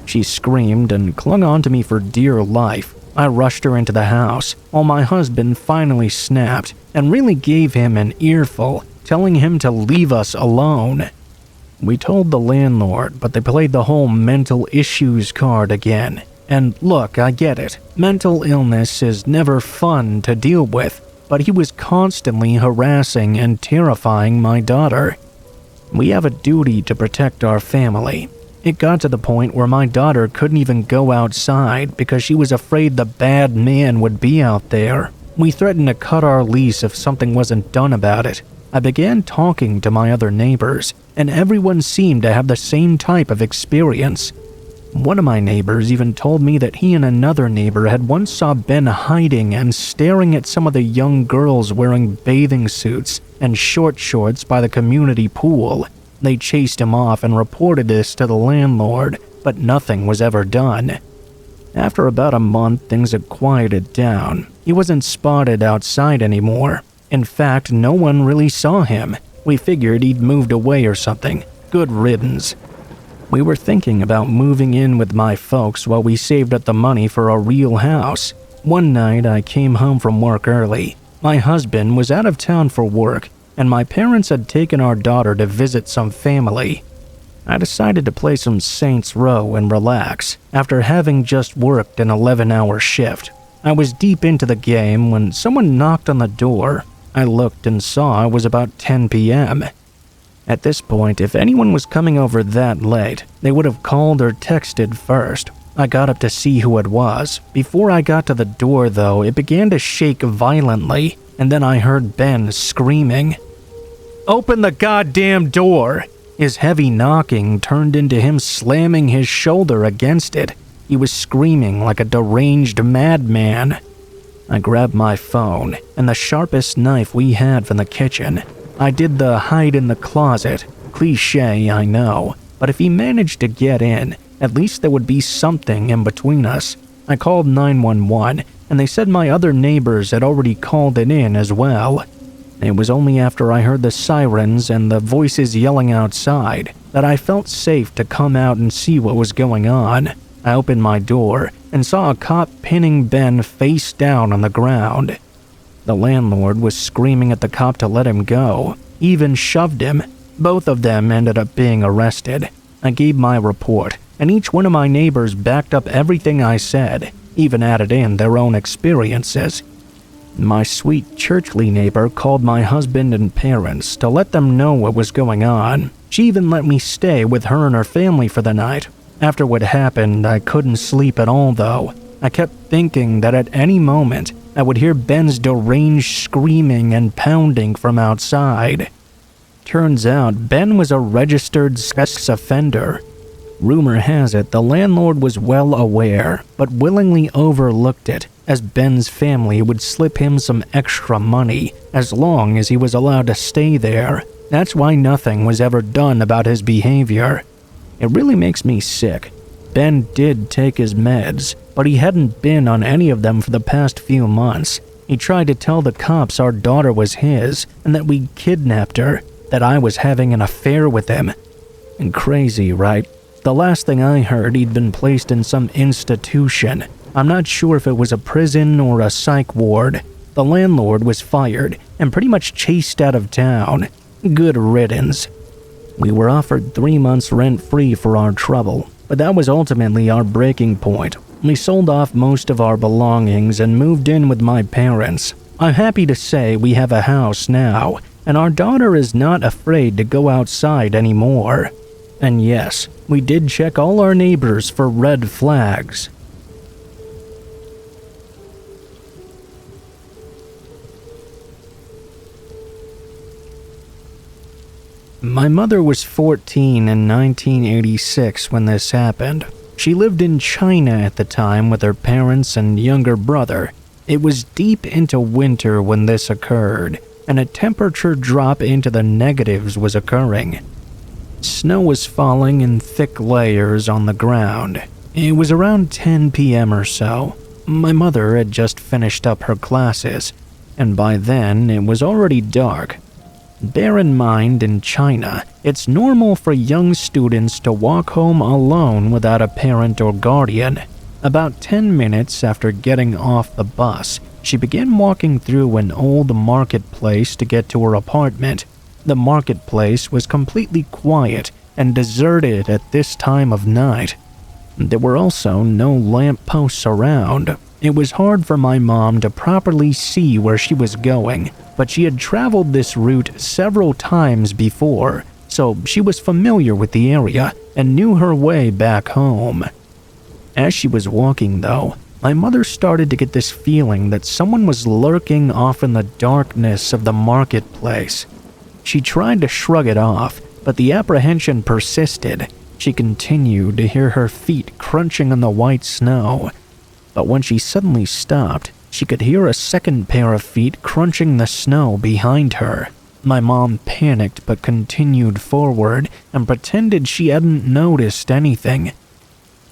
She screamed and clung onto me for dear life. I rushed her into the house, while my husband finally snapped and really gave him an earful, telling him to leave us alone. We told the landlord, but they played the whole mental issues card again. And look, I get it. Mental illness is never fun to deal with, but he was constantly harassing and terrifying my daughter. We have a duty to protect our family. It got to the point where my daughter couldn't even go outside because she was afraid the bad man would be out there. We threatened to cut our lease if something wasn't done about it. I began talking to my other neighbors, and everyone seemed to have the same type of experience. One of my neighbors even told me that he and another neighbor had once saw Ben hiding and staring at some of the young girls wearing bathing suits and short shorts by the community pool. They chased him off and reported this to the landlord, but nothing was ever done. After about a month, things had quieted down. He wasn't spotted outside anymore. In fact, no one really saw him. We figured he'd moved away or something. Good riddance. We were thinking about moving in with my folks while we saved up the money for a real house. One night, I came home from work early. My husband was out of town for work, and my parents had taken our daughter to visit some family. I decided to play some Saints Row and relax after having just worked an 11-hour shift. I was deep into the game when someone knocked on the door. I looked and saw it was about 10 p.m. At this point, if anyone was coming over that late, they would have called or texted first. I got up to see who it was. Before I got to the door, though, it began to shake violently, and then I heard Ben screaming, "Open the goddamn door!" His heavy knocking turned into him slamming his shoulder against it. He was screaming like a deranged madman. I grabbed my phone and the sharpest knife we had from the kitchen. I did the hide in the closet. Cliché, I know, but if he managed to get in, at least there would be something in between us. I called 911, and they said my other neighbors had already called it in as well. It was only after I heard the sirens and the voices yelling outside that I felt safe to come out and see what was going on. I opened my door and saw a cop pinning Ben face down on the ground. The landlord was screaming at the cop to let him go, even shoved him. Both of them ended up being arrested. I gave my report, and each one of my neighbors backed up everything I said, even added in their own experiences. My sweet churchly neighbor called my husband and parents to let them know what was going on. She even let me stay with her and her family for the night. After what happened, I couldn't sleep at all though. I kept thinking that at any moment, I would hear Ben's deranged screaming and pounding from outside. Turns out, Ben was a registered sex offender. Rumor has it the landlord was well aware, but willingly overlooked it, as Ben's family would slip him some extra money as long as he was allowed to stay there. That's why nothing was ever done about his behavior. It really makes me sick. Ben did take his meds, but he hadn't been on any of them for the past few months. He tried to tell the cops our daughter was his and that we kidnapped her, that I was having an affair with him. And crazy, right? The last thing I heard, he'd been placed in some institution. I'm not sure if it was a prison or a psych ward. The landlord was fired and pretty much chased out of town. Good riddance. We were offered 3 months rent-free for our trouble, but that was ultimately our breaking point. We sold off most of our belongings and moved in with my parents. I'm happy to say we have a house now, and our daughter is not afraid to go outside anymore. And yes, we did check all our neighbors for red flags. My mother was 14 in 1986 when this happened. She lived in China at the time with her parents and younger brother. It was deep into winter when this occurred, and a temperature drop into the negatives was occurring. Snow was falling in thick layers on the ground. It was around 10 p.m. or so. My mother had just finished up her classes, and by then it was already dark. Bear in mind, in China, it's normal for young students to walk home alone without a parent or guardian. About 10 minutes after getting off the bus, she began walking through an old marketplace to get to her apartment. The marketplace was completely quiet and deserted at this time of night. There were also no lamp posts around. It was hard for my mom to properly see where she was going, but she had traveled this route several times before, so she was familiar with the area and knew her way back home. As she was walking, though, my mother started to get this feeling that someone was lurking off in the darkness of the marketplace. She tried to shrug it off, but the apprehension persisted. She continued to hear her feet crunching on the white snow. But when she suddenly stopped, she could hear a second pair of feet crunching the snow behind her. My mom panicked but continued forward and pretended she hadn't noticed anything.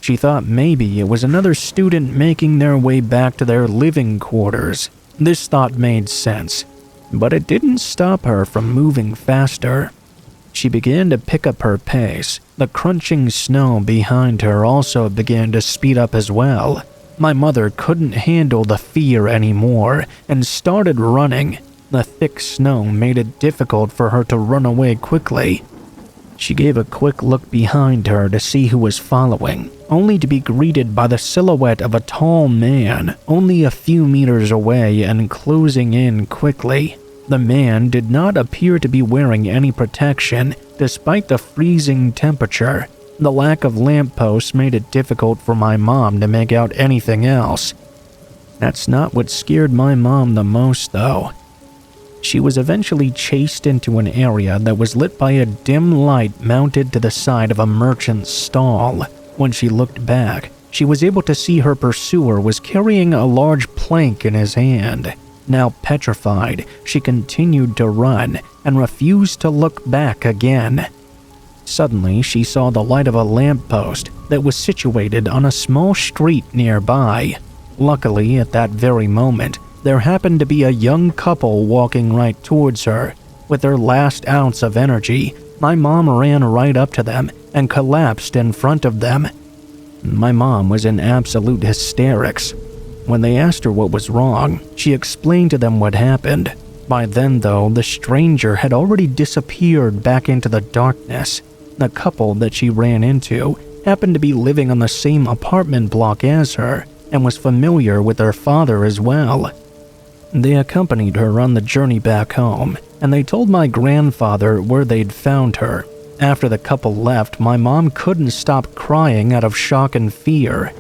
She thought maybe it was another student making their way back to their living quarters. This thought made sense, but it didn't stop her from moving faster. She began to pick up her pace. The crunching snow behind her also began to speed up as well. My mother couldn't handle the fear anymore and started running. The thick snow made it difficult for her to run away quickly. She gave a quick look behind her to see who was following, only to be greeted by the silhouette of a tall man only a few meters away and closing in quickly. The man did not appear to be wearing any protection despite the freezing temperature. The lack of lampposts made it difficult for my mom to make out anything else. That's not what scared my mom the most, though. She was eventually chased into an area that was lit by a dim light mounted to the side of a merchant's stall. When she looked back, she was able to see her pursuer was carrying a large plank in his hand. Now petrified, she continued to run and refused to look back again. Suddenly, she saw the light of a lamppost that was situated on a small street nearby. Luckily, at that very moment, there happened to be a young couple walking right towards her. With her last ounce of energy, my mom ran right up to them and collapsed in front of them. My mom was in absolute hysterics. When they asked her what was wrong, she explained to them what happened. By then, though, the stranger had already disappeared back into the darkness. The couple that she ran into happened to be living on the same apartment block as her and was familiar with her father as well. They accompanied her on the journey back home, and they told my grandfather where they'd found her. After the couple left, my mom couldn't stop crying out of shock and fear.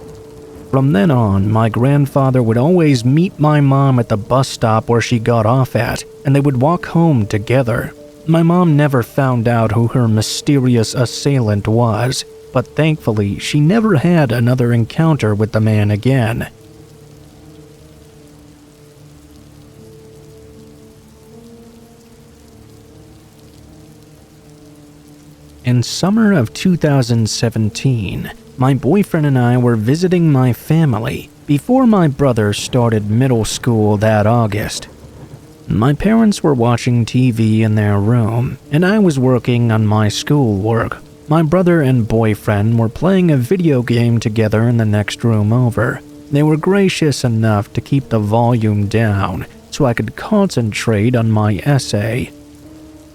From then on, my grandfather would always meet my mom at the bus stop where she got off at, and they would walk home together. My mom never found out who her mysterious assailant was, but thankfully she never had another encounter with the man again. In summer of 2017, my boyfriend and I were visiting my family before my brother started middle school that August. My parents were watching TV in their room, and I was working on my schoolwork. My brother and boyfriend were playing a video game together in the next room over. They were gracious enough to keep the volume down so I could concentrate on my essay.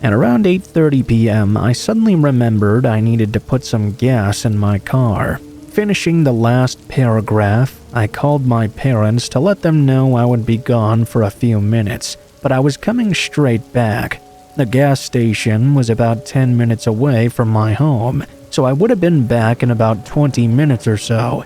At around 8:30 p.m., I suddenly remembered I needed to put some gas in my car. Finishing the last paragraph, I called my parents to let them know I would be gone for a few minutes, but I was coming straight back. The gas station was about 10 minutes away from my home, so I would have been back in about 20 minutes or so.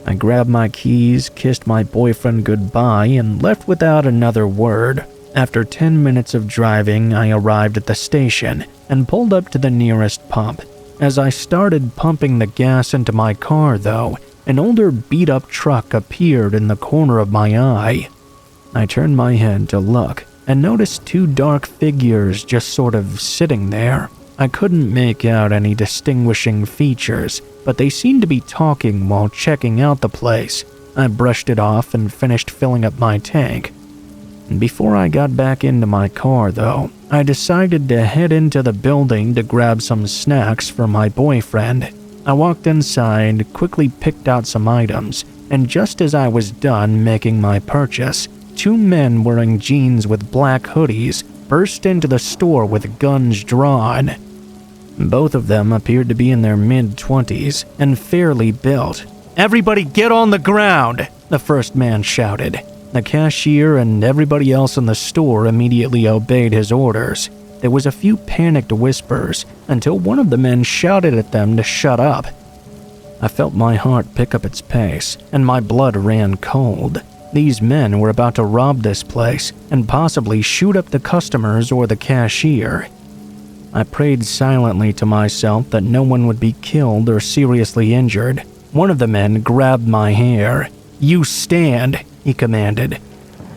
I grabbed my keys, kissed my boyfriend goodbye, and left without another word. After 10 minutes of driving, I arrived at the station and pulled up to the nearest pump. As I started pumping the gas into my car, though, an older beat-up truck appeared in the corner of my eye. I turned my head to look and noticed two dark figures just sort of sitting there. I couldn't make out any distinguishing features, but they seemed to be talking while checking out the place. I brushed it off and finished filling up my tank. Before I got back into my car, though, I decided to head into the building to grab some snacks for my boyfriend. I walked inside, quickly picked out some items, and just as I was done making my purchase, two men wearing jeans with black hoodies burst into the store with guns drawn. Both of them appeared to be in their mid-20s and fairly built. "Everybody get on the ground!" the first man shouted. The cashier and everybody else in the store immediately obeyed his orders. There was a few panicked whispers until one of the men shouted at them to shut up. I felt my heart pick up its pace, and my blood ran cold. These men were about to rob this place and possibly shoot up the customers or the cashier. I prayed silently to myself that no one would be killed or seriously injured. One of the men grabbed my hair. "You stand," he commanded.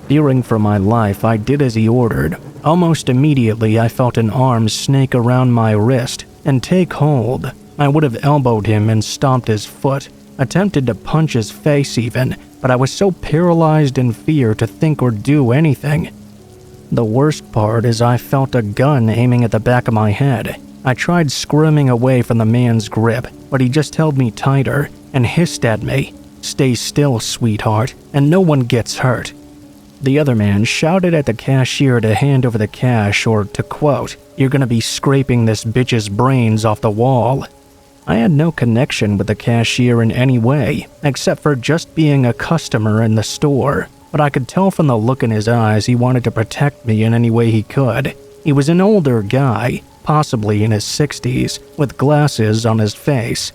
Fearing for my life, I did as he ordered. Almost immediately, I felt an arm snake around my wrist and take hold. I would have elbowed him and stomped his foot, attempted to punch his face even, but I was so paralyzed in fear to think or do anything. The worst part is I felt a gun aiming at the back of my head. I tried squirming away from the man's grip, but he just held me tighter and hissed at me, "Stay still, sweetheart, and no one gets hurt." The other man shouted at the cashier to hand over the cash or to quote, "You're gonna be scraping this bitch's brains off the wall." I had no connection with the cashier in any way, except for just being a customer in the store, but I could tell from the look in his eyes he wanted to protect me in any way he could. He was an older guy, possibly in his 60s, with glasses on his face.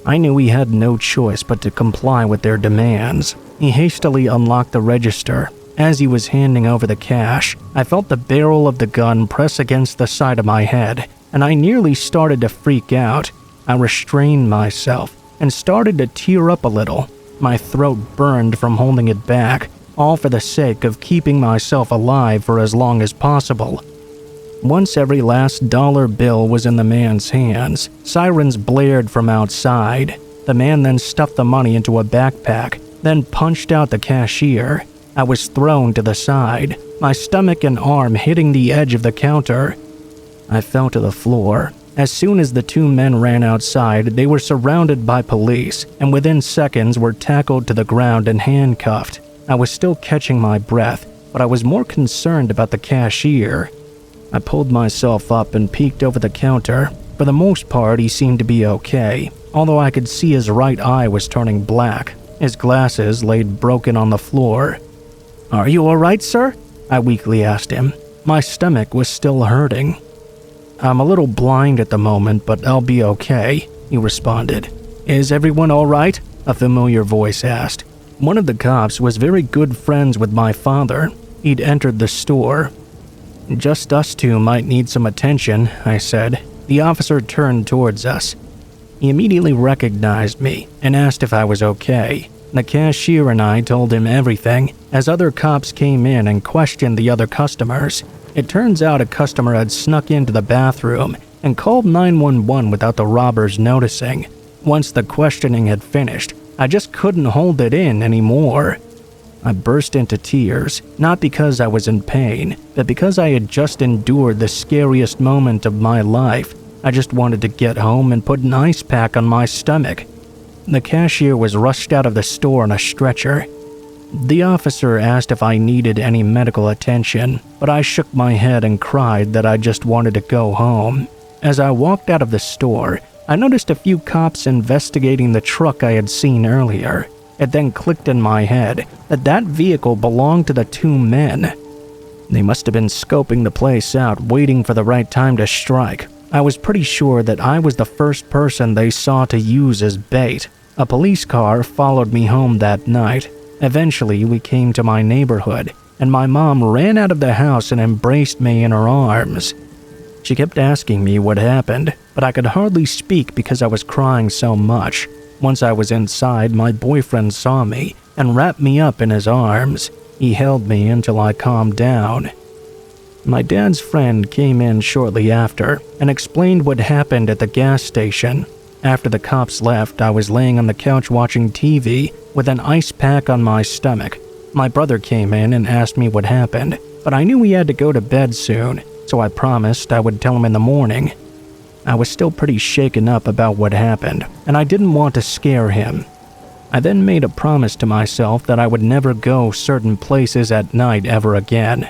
I knew he had no choice but to comply with their demands. He hastily unlocked the register. As he was handing over the cash, I felt the barrel of the gun press against the side of my head, and I nearly started to freak out. I restrained myself and started to tear up a little. My throat burned from holding it back, all for the sake of keeping myself alive for as long as possible. Once every last dollar bill was in the man's hands, sirens blared from outside. The man then stuffed the money into a backpack, then punched out the cashier. I was thrown to the side, my stomach and arm hitting the edge of the counter. I fell to the floor. As soon as the two men ran outside, they were surrounded by police, and within seconds were tackled to the ground and handcuffed. I was still catching my breath, but I was more concerned about the cashier. I pulled myself up and peeked over the counter. For the most part, he seemed to be okay, although I could see his right eye was turning black. His glasses laid broken on the floor. "Are you all right, sir?" I weakly asked him. My stomach was still hurting. "I'm a little blind at the moment, but I'll be okay," he responded. "Is everyone all right?" a familiar voice asked. One of the cops was very good friends with my father. He'd entered the store. "Just us two might need some attention," I said. The officer turned towards us. He immediately recognized me and asked if I was okay. The cashier and I told him everything, as other cops came in and questioned the other customers. It turns out a customer had snuck into the bathroom and called 911 without the robbers noticing. Once the questioning had finished, I just couldn't hold it in anymore. I burst into tears, not because I was in pain, but because I had just endured the scariest moment of my life. I just wanted to get home and put an ice pack on my stomach. The cashier was rushed out of the store on a stretcher. The officer asked if I needed any medical attention, but I shook my head and cried that I just wanted to go home. As I walked out of the store, I noticed a few cops investigating the truck I had seen earlier. It then clicked in my head that that vehicle belonged to the two men. They must have been scoping the place out, waiting for the right time to strike. I was pretty sure that I was the first person they saw to use as bait. A police car followed me home that night. Eventually, we came to my neighborhood, and my mom ran out of the house and embraced me in her arms. She kept asking me what happened, but I could hardly speak because I was crying so much. Once I was inside, my boyfriend saw me and wrapped me up in his arms. He held me until I calmed down. My dad's friend came in shortly after and explained what happened at the gas station. After the cops left, I was laying on the couch watching TV with an ice pack on my stomach. My brother came in and asked me what happened, but I knew he had to go to bed soon, so I promised I would tell him in the morning. I was still pretty shaken up about what happened, and I didn't want to scare him. I then made a promise to myself that I would never go certain places at night ever again.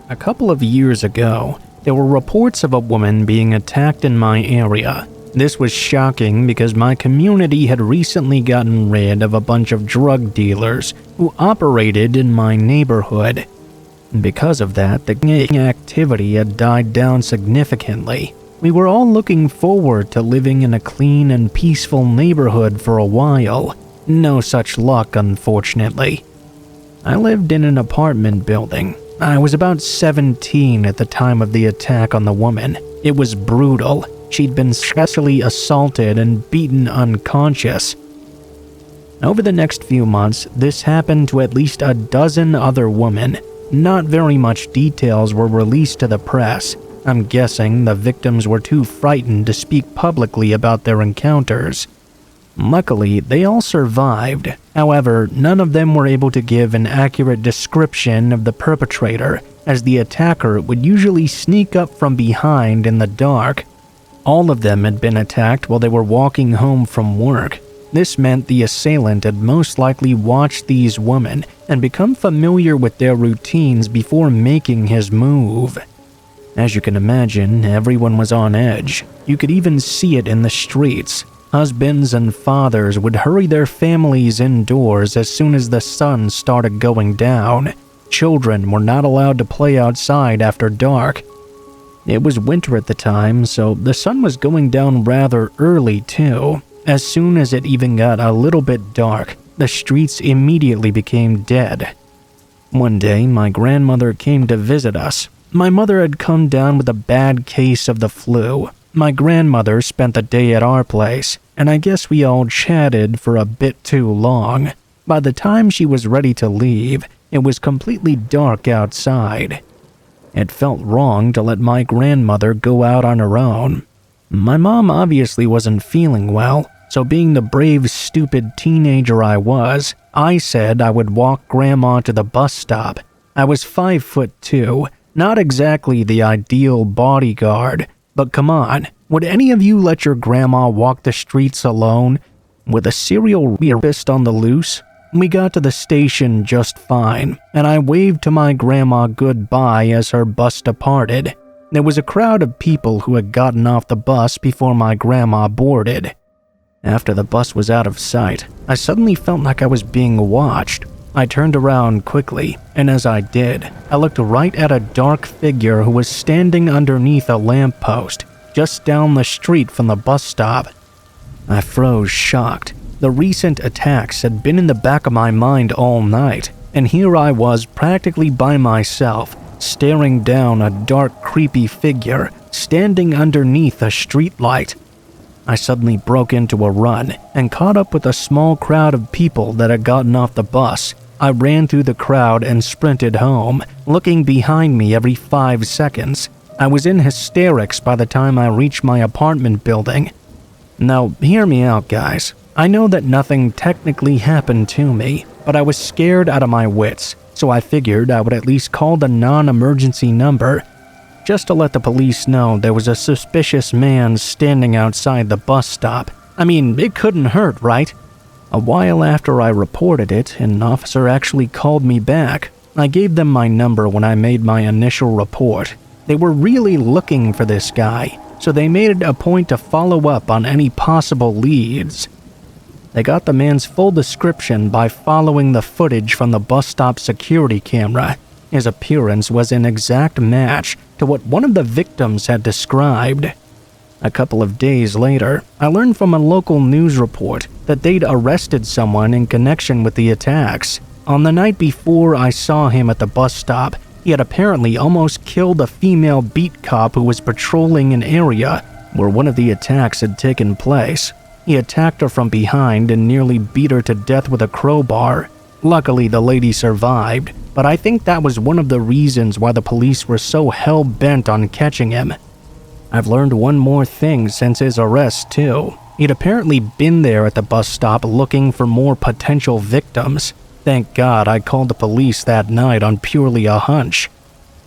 A couple of years ago, there were reports of a woman being attacked in my area. This was shocking because my community had recently gotten rid of a bunch of drug dealers who operated in my neighborhood. Because of that, the gang activity had died down significantly. We were all looking forward to living in a clean and peaceful neighborhood for a while. No such luck, unfortunately. I lived in an apartment building. I was about 17 at the time of the attack on the woman. It was brutal. She'd been sexually assaulted and beaten unconscious. Over the next few months, this happened to at least a dozen other women. Not very much details were released to the press. I'm guessing the victims were too frightened to speak publicly about their encounters. Luckily, they all survived. However, none of them were able to give an accurate description of the perpetrator, as the attacker would usually sneak up from behind in the dark. All of them had been attacked while they were walking home from work. This meant the assailant had most likely watched these women and become familiar with their routines before making his move. As you can imagine, everyone was on edge. You could even see it in the streets. Husbands and fathers would hurry their families indoors as soon as the sun started going down. Children were not allowed to play outside after dark. It was winter at the time, so the sun was going down rather early too. As soon as it even got a little bit dark, the streets immediately became dead. One day, my grandmother came to visit us. My mother had come down with a bad case of the flu. My grandmother spent the day at our place, and I guess we all chatted for a bit too long. By the time she was ready to leave, it was completely dark outside. It felt wrong to let my grandmother go out on her own. My mom obviously wasn't feeling well, so being the brave, stupid teenager I was, I said I would walk Grandma to the bus stop. I was 5'2", not exactly the ideal bodyguard, but come on, would any of you let your grandma walk the streets alone? With a serial rapist on the loose? We got to the station just fine, and I waved to my grandma goodbye as her bus departed. There was a crowd of people who had gotten off the bus before my grandma boarded. After the bus was out of sight, I suddenly felt like I was being watched. I turned around quickly, and as I did, I looked right at a dark figure who was standing underneath a lamppost, just down the street from the bus stop. I froze shocked. The recent attacks had been in the back of my mind all night, and here I was practically by myself, staring down a dark, creepy figure standing underneath a streetlight. I suddenly broke into a run and caught up with a small crowd of people that had gotten off the bus. I ran through the crowd and sprinted home, looking behind me every 5 seconds. I was in hysterics by the time I reached my apartment building. Now, hear me out, guys. I know that nothing technically happened to me, but I was scared out of my wits, so I figured I would at least call the non-emergency number, just to let the police know there was a suspicious man standing outside the bus stop. I mean, it couldn't hurt, right? A while after I reported it, an officer actually called me back. I gave them my number when I made my initial report. They were really looking for this guy, so they made it a point to follow up on any possible leads. They got the man's full description by following the footage from the bus stop security camera. His appearance was an exact match to what one of the victims had described. A couple of days later, I learned from a local news report that they'd arrested someone in connection with the attacks. On the night before I saw him at the bus stop, he had apparently almost killed a female beat cop who was patrolling an area where one of the attacks had taken place. He attacked her from behind and nearly beat her to death with a crowbar. Luckily, the lady survived, but I think that was one of the reasons why the police were so hell-bent on catching him. I've learned one more thing since his arrest, too. He'd apparently been there at the bus stop looking for more potential victims. Thank God I called the police that night on purely a hunch.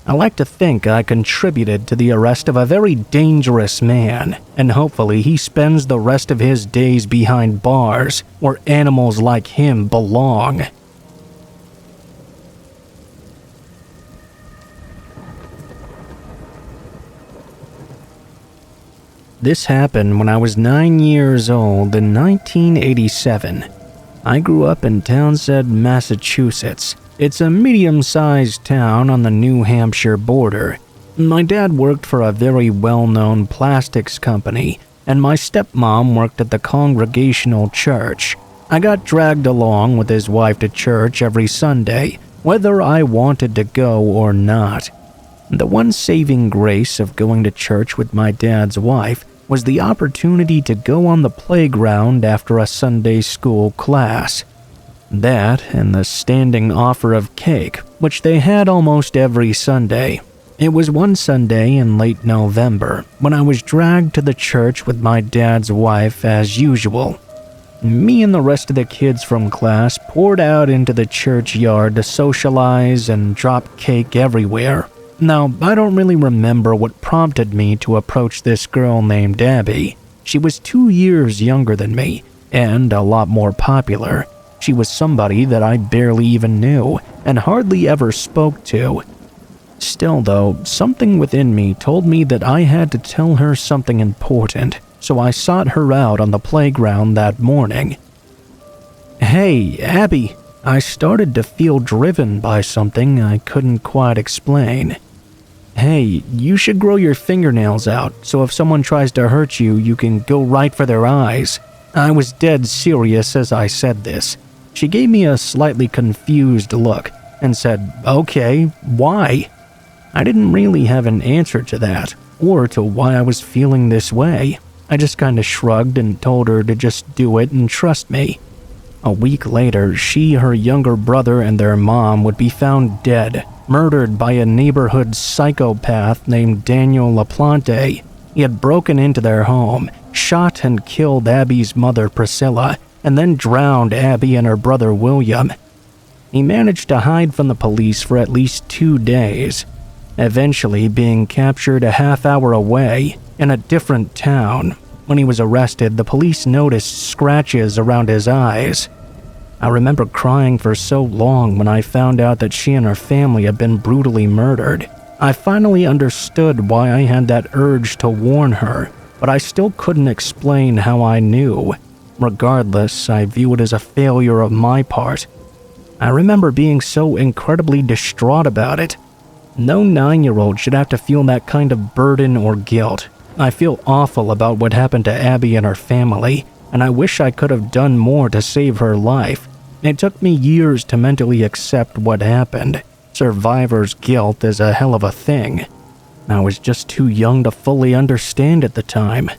I like to think I contributed to the arrest of a very dangerous man, and hopefully he spends the rest of his days behind bars where animals like him belong. This happened when I was 9 years old in 1987. I grew up in Townsend, Massachusetts. It's a medium-sized town on the New Hampshire border. My dad worked for a very well-known plastics company, and my stepmom worked at the Congregational Church. I got dragged along with his wife to church every Sunday, whether I wanted to go or not. The one saving grace of going to church with my dad's wife was the opportunity to go on the playground after a Sunday school class. That and the standing offer of cake, which they had almost every Sunday. It was one Sunday in late November when I was dragged to the church with my dad's wife as usual. Me and the rest of the kids from class poured out into the churchyard to socialize and drop cake everywhere. Now, I don't really remember what prompted me to approach this girl named Abby. She was 2 years younger than me, and a lot more popular. She was somebody that I barely even knew, and hardly ever spoke to. Still though, something within me told me that I had to tell her something important, so I sought her out on the playground that morning. "Hey, Abby," I started to feel driven by something I couldn't quite explain. "Hey, you should grow your fingernails out, so if someone tries to hurt you, you can go right for their eyes." I was dead serious as I said this. She gave me a slightly confused look and said, "Okay, why?" I didn't really have an answer to that, or to why I was feeling this way. I just kinda shrugged and told her to just do it and trust me. A week later, she, her younger brother, and their mom would be found dead, murdered by a neighborhood psychopath named Daniel LaPlante. He had broken into their home, shot and killed Abby's mother Priscilla, and then drowned Abby and her brother William. He managed to hide from the police for at least 2 days, eventually being captured a half-hour away in a different town. When he was arrested, the police noticed scratches around his eyes. I remember crying for so long when I found out that she and her family had been brutally murdered. I finally understood why I had that urge to warn her, but I still couldn't explain how I knew. Regardless, I view it as a failure of my part. I remember being so incredibly distraught about it. No 9-year-old should have to feel that kind of burden or guilt. I feel awful about what happened to Abby and her family, and I wish I could have done more to save her life. It took me years to mentally accept what happened. Survivor's guilt is a hell of a thing. I was just too young to fully understand at the time.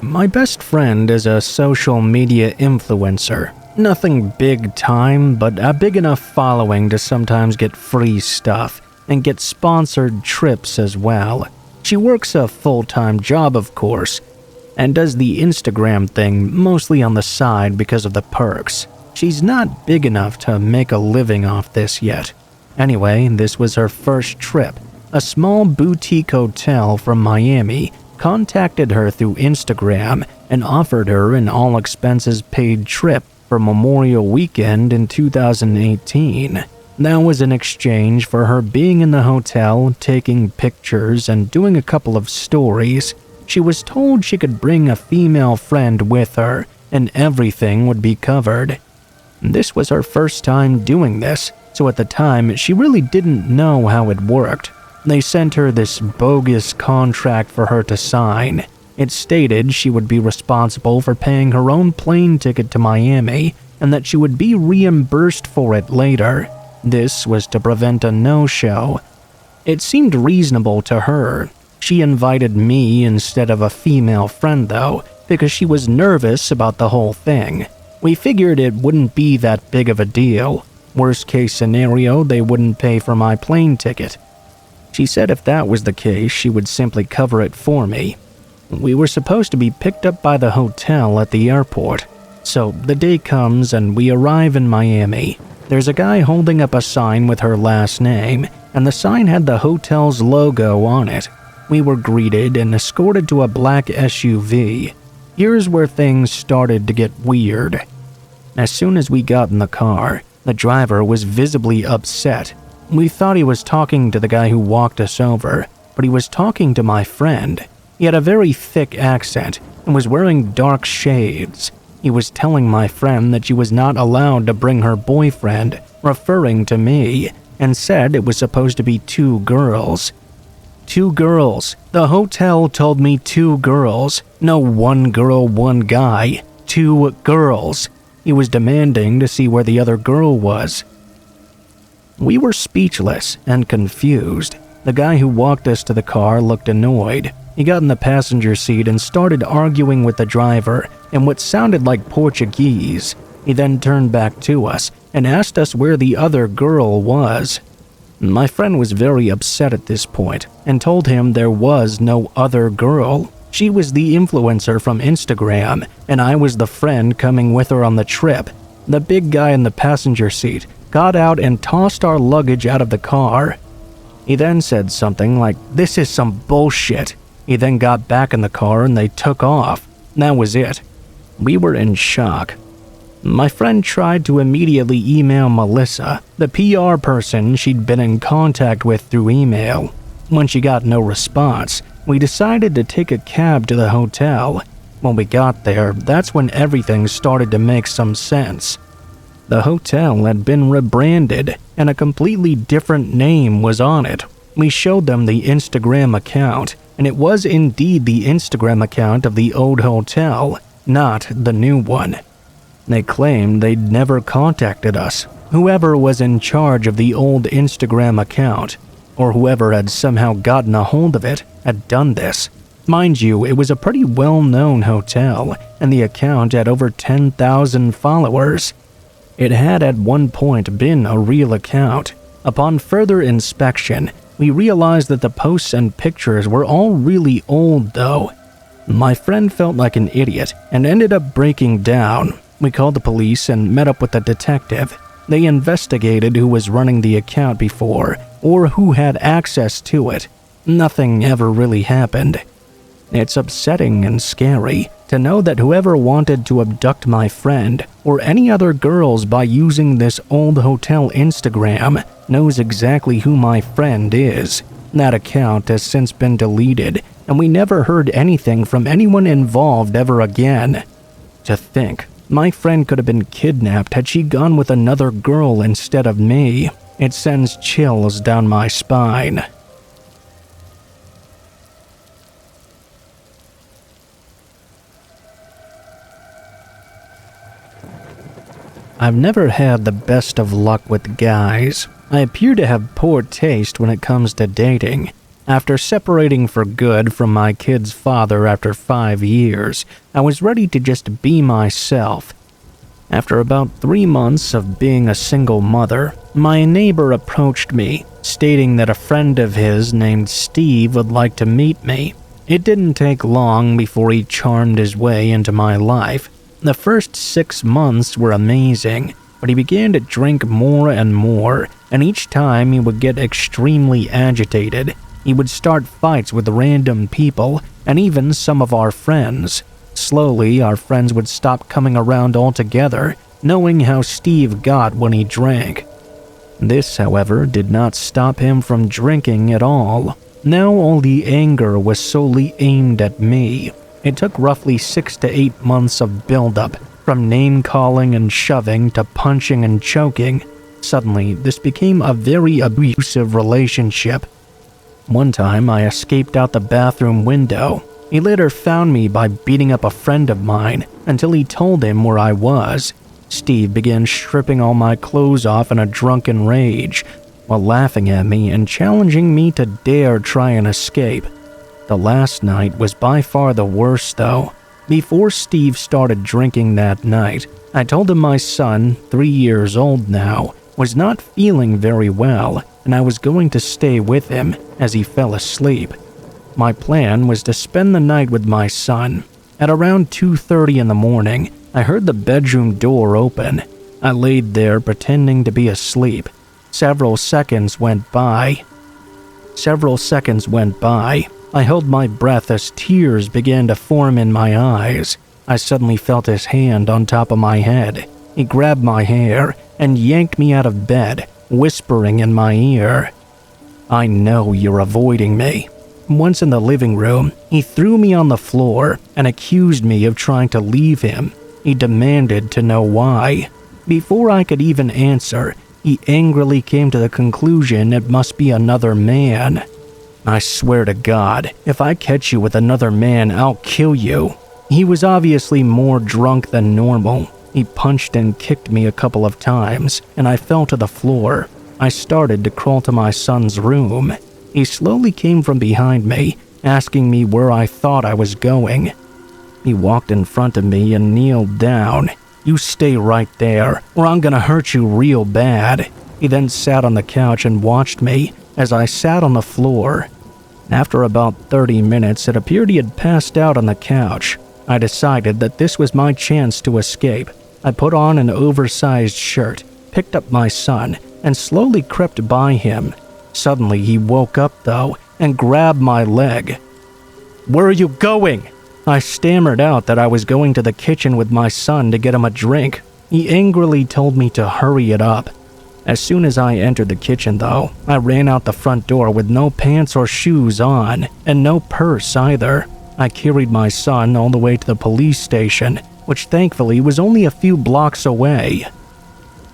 My best friend is a social media influencer. Nothing big time, but a big enough following to sometimes get free stuff and get sponsored trips as well. She works a full-time job, of course, and does the Instagram thing mostly on the side because of the perks. She's not big enough to make a living off this yet. Anyway, this was her first trip. A small boutique hotel from Miami contacted her through Instagram and offered her an all-expenses-paid trip for Memorial Weekend in 2018. That was in exchange for her being in the hotel, taking pictures, and doing a couple of stories. She was told she could bring a female friend with her, and everything would be covered. This was her first time doing this, so at the time, she really didn't know how it worked. They sent her this bogus contract for her to sign. It stated she would be responsible for paying her own plane ticket to Miami, and that she would be reimbursed for it later. This was to prevent a no-show. It seemed reasonable to her. She invited me instead of a female friend, though, because she was nervous about the whole thing. We figured it wouldn't be that big of a deal. Worst case scenario, they wouldn't pay for my plane ticket. She said if that was the case, she would simply cover it for me. We were supposed to be picked up by the hotel at the airport. So the day comes and we arrive in Miami. There's a guy holding up a sign with her last name, and the sign had the hotel's logo on it. We were greeted and escorted to a black SUV. Here's where things started to get weird. As soon as we got in the car, the driver was visibly upset. We thought he was talking to the guy who walked us over, but he was talking to my friend. He had a very thick accent and was wearing dark shades. He was telling my friend that she was not allowed to bring her boyfriend, referring to me, and said it was supposed to be 2 girls. 2 girls. The hotel told me 2 girls. No 1 girl, 1 guy. 2 girls. He was demanding to see where the other girl was. We were speechless and confused. The guy who walked us to the car looked annoyed. He got in the passenger seat and started arguing with the driver in what sounded like Portuguese. He then turned back to us and asked us where the other girl was. My friend was very upset at this point and told him there was no other girl. She was the influencer from Instagram, and I was the friend coming with her on the trip. The big guy in the passenger seat got out and tossed our luggage out of the car. He then said something like, "This is some bullshit." He then got back in the car and they took off. That was it. We were in shock. My friend tried to immediately email Melissa, the PR person she'd been in contact with through email. When she got no response, we decided to take a cab to the hotel. When we got there, that's when everything started to make some sense. The hotel had been rebranded and a completely different name was on it. We showed them the Instagram account, and it was indeed the Instagram account of the old hotel, not the new one. They claimed they'd never contacted us. Whoever was in charge of the old Instagram account, or whoever had somehow gotten a hold of it, had done this. Mind you, it was a pretty well-known hotel, and the account had over 10,000 followers. It had at one point been a real account. Upon further inspection, we realized that the posts and pictures were all really old though. My friend felt like an idiot and ended up breaking down. We called the police and met up with a detective. They investigated who was running the account before or who had access to it. Nothing ever really happened. It's upsetting and scary to know that whoever wanted to abduct my friend or any other girls by using this old hotel Instagram knows exactly who my friend is. That account has since been deleted, and we never heard anything from anyone involved ever again. To think, my friend could have been kidnapped had she gone with another girl instead of me. It sends chills down my spine. I've never had the best of luck with guys. I appear to have poor taste when it comes to dating. After separating for good from my kid's father after 5 years, I was ready to just be myself. After about 3 months of being a single mother, my neighbor approached me, stating that a friend of his named Steve would like to meet me. It didn't take long before he charmed his way into my life. The first 6 months were amazing, but he began to drink more and more, and each time he would get extremely agitated. He would start fights with random people, and even some of our friends. Slowly, our friends would stop coming around altogether, knowing how Steve got when he drank. This, however, did not stop him from drinking at all. Now all the anger was solely aimed at me. It took roughly 6 to 8 months of buildup, from name-calling and shoving to punching and choking. Suddenly, this became a very abusive relationship. One time, I escaped out the bathroom window. He later found me by beating up a friend of mine until he told him where I was. Steve began stripping all my clothes off in a drunken rage, while laughing at me and challenging me to dare try and escape. The last night was by far the worst though. Before Steve started drinking that night, I told him my son, 3 years old now, was not feeling very well and I was going to stay with him as he fell asleep. My plan was to spend the night with my son. At around 2:30 in the morning, I heard the bedroom door open. I laid there pretending to be asleep. Several seconds went by. I held my breath as tears began to form in my eyes. I suddenly felt his hand on top of my head. He grabbed my hair and yanked me out of bed, whispering in my ear, "I know you're avoiding me." Once in the living room, he threw me on the floor and accused me of trying to leave him. He demanded to know why. Before I could even answer, he angrily came to the conclusion it must be another man. "I swear to God, if I catch you with another man, I'll kill you." He was obviously more drunk than normal. He punched and kicked me a couple of times, and I fell to the floor. I started to crawl to my son's room. He slowly came from behind me, asking me where I thought I was going. He walked in front of me and kneeled down. "You stay right there, or I'm gonna hurt you real bad." He then sat on the couch and watched me as I sat on the floor. After about 30 minutes, it appeared he had passed out on the couch. I decided that this was my chance to escape. I put on an oversized shirt, picked up my son, and slowly crept by him. Suddenly, he woke up, though, and grabbed my leg. "Where are you going?" I stammered out that I was going to the kitchen with my son to get him a drink. He angrily told me to hurry it up. As soon as I entered the kitchen, though, I ran out the front door with no pants or shoes on, and no purse either. I carried my son all the way to the police station, which thankfully was only a few blocks away.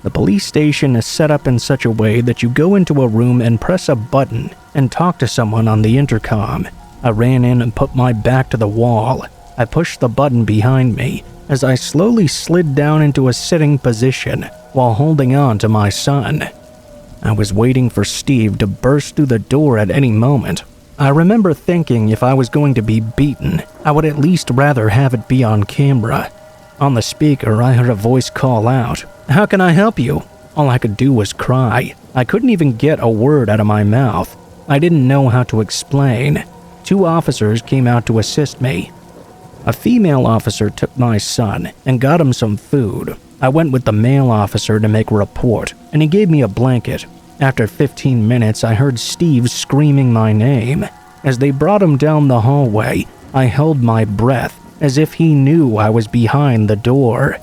The police station is set up in such a way that you go into a room and press a button and talk to someone on the intercom. I ran in and put my back to the wall. I pushed the button behind me as I slowly slid down into a sitting position while holding on to my son. I was waiting for Steve to burst through the door at any moment. I remember thinking if I was going to be beaten, I would at least rather have it be on camera. On the speaker, I heard a voice call out, "How can I help you?" All I could do was cry. I couldn't even get a word out of my mouth. I didn't know how to explain. 2 officers came out to assist me. A female officer took my son and got him some food. I went with the male officer to make a report, and he gave me a blanket. After 15 minutes, I heard Steve screaming my name. As they brought him down the hallway, I held my breath as if he knew I was behind the door.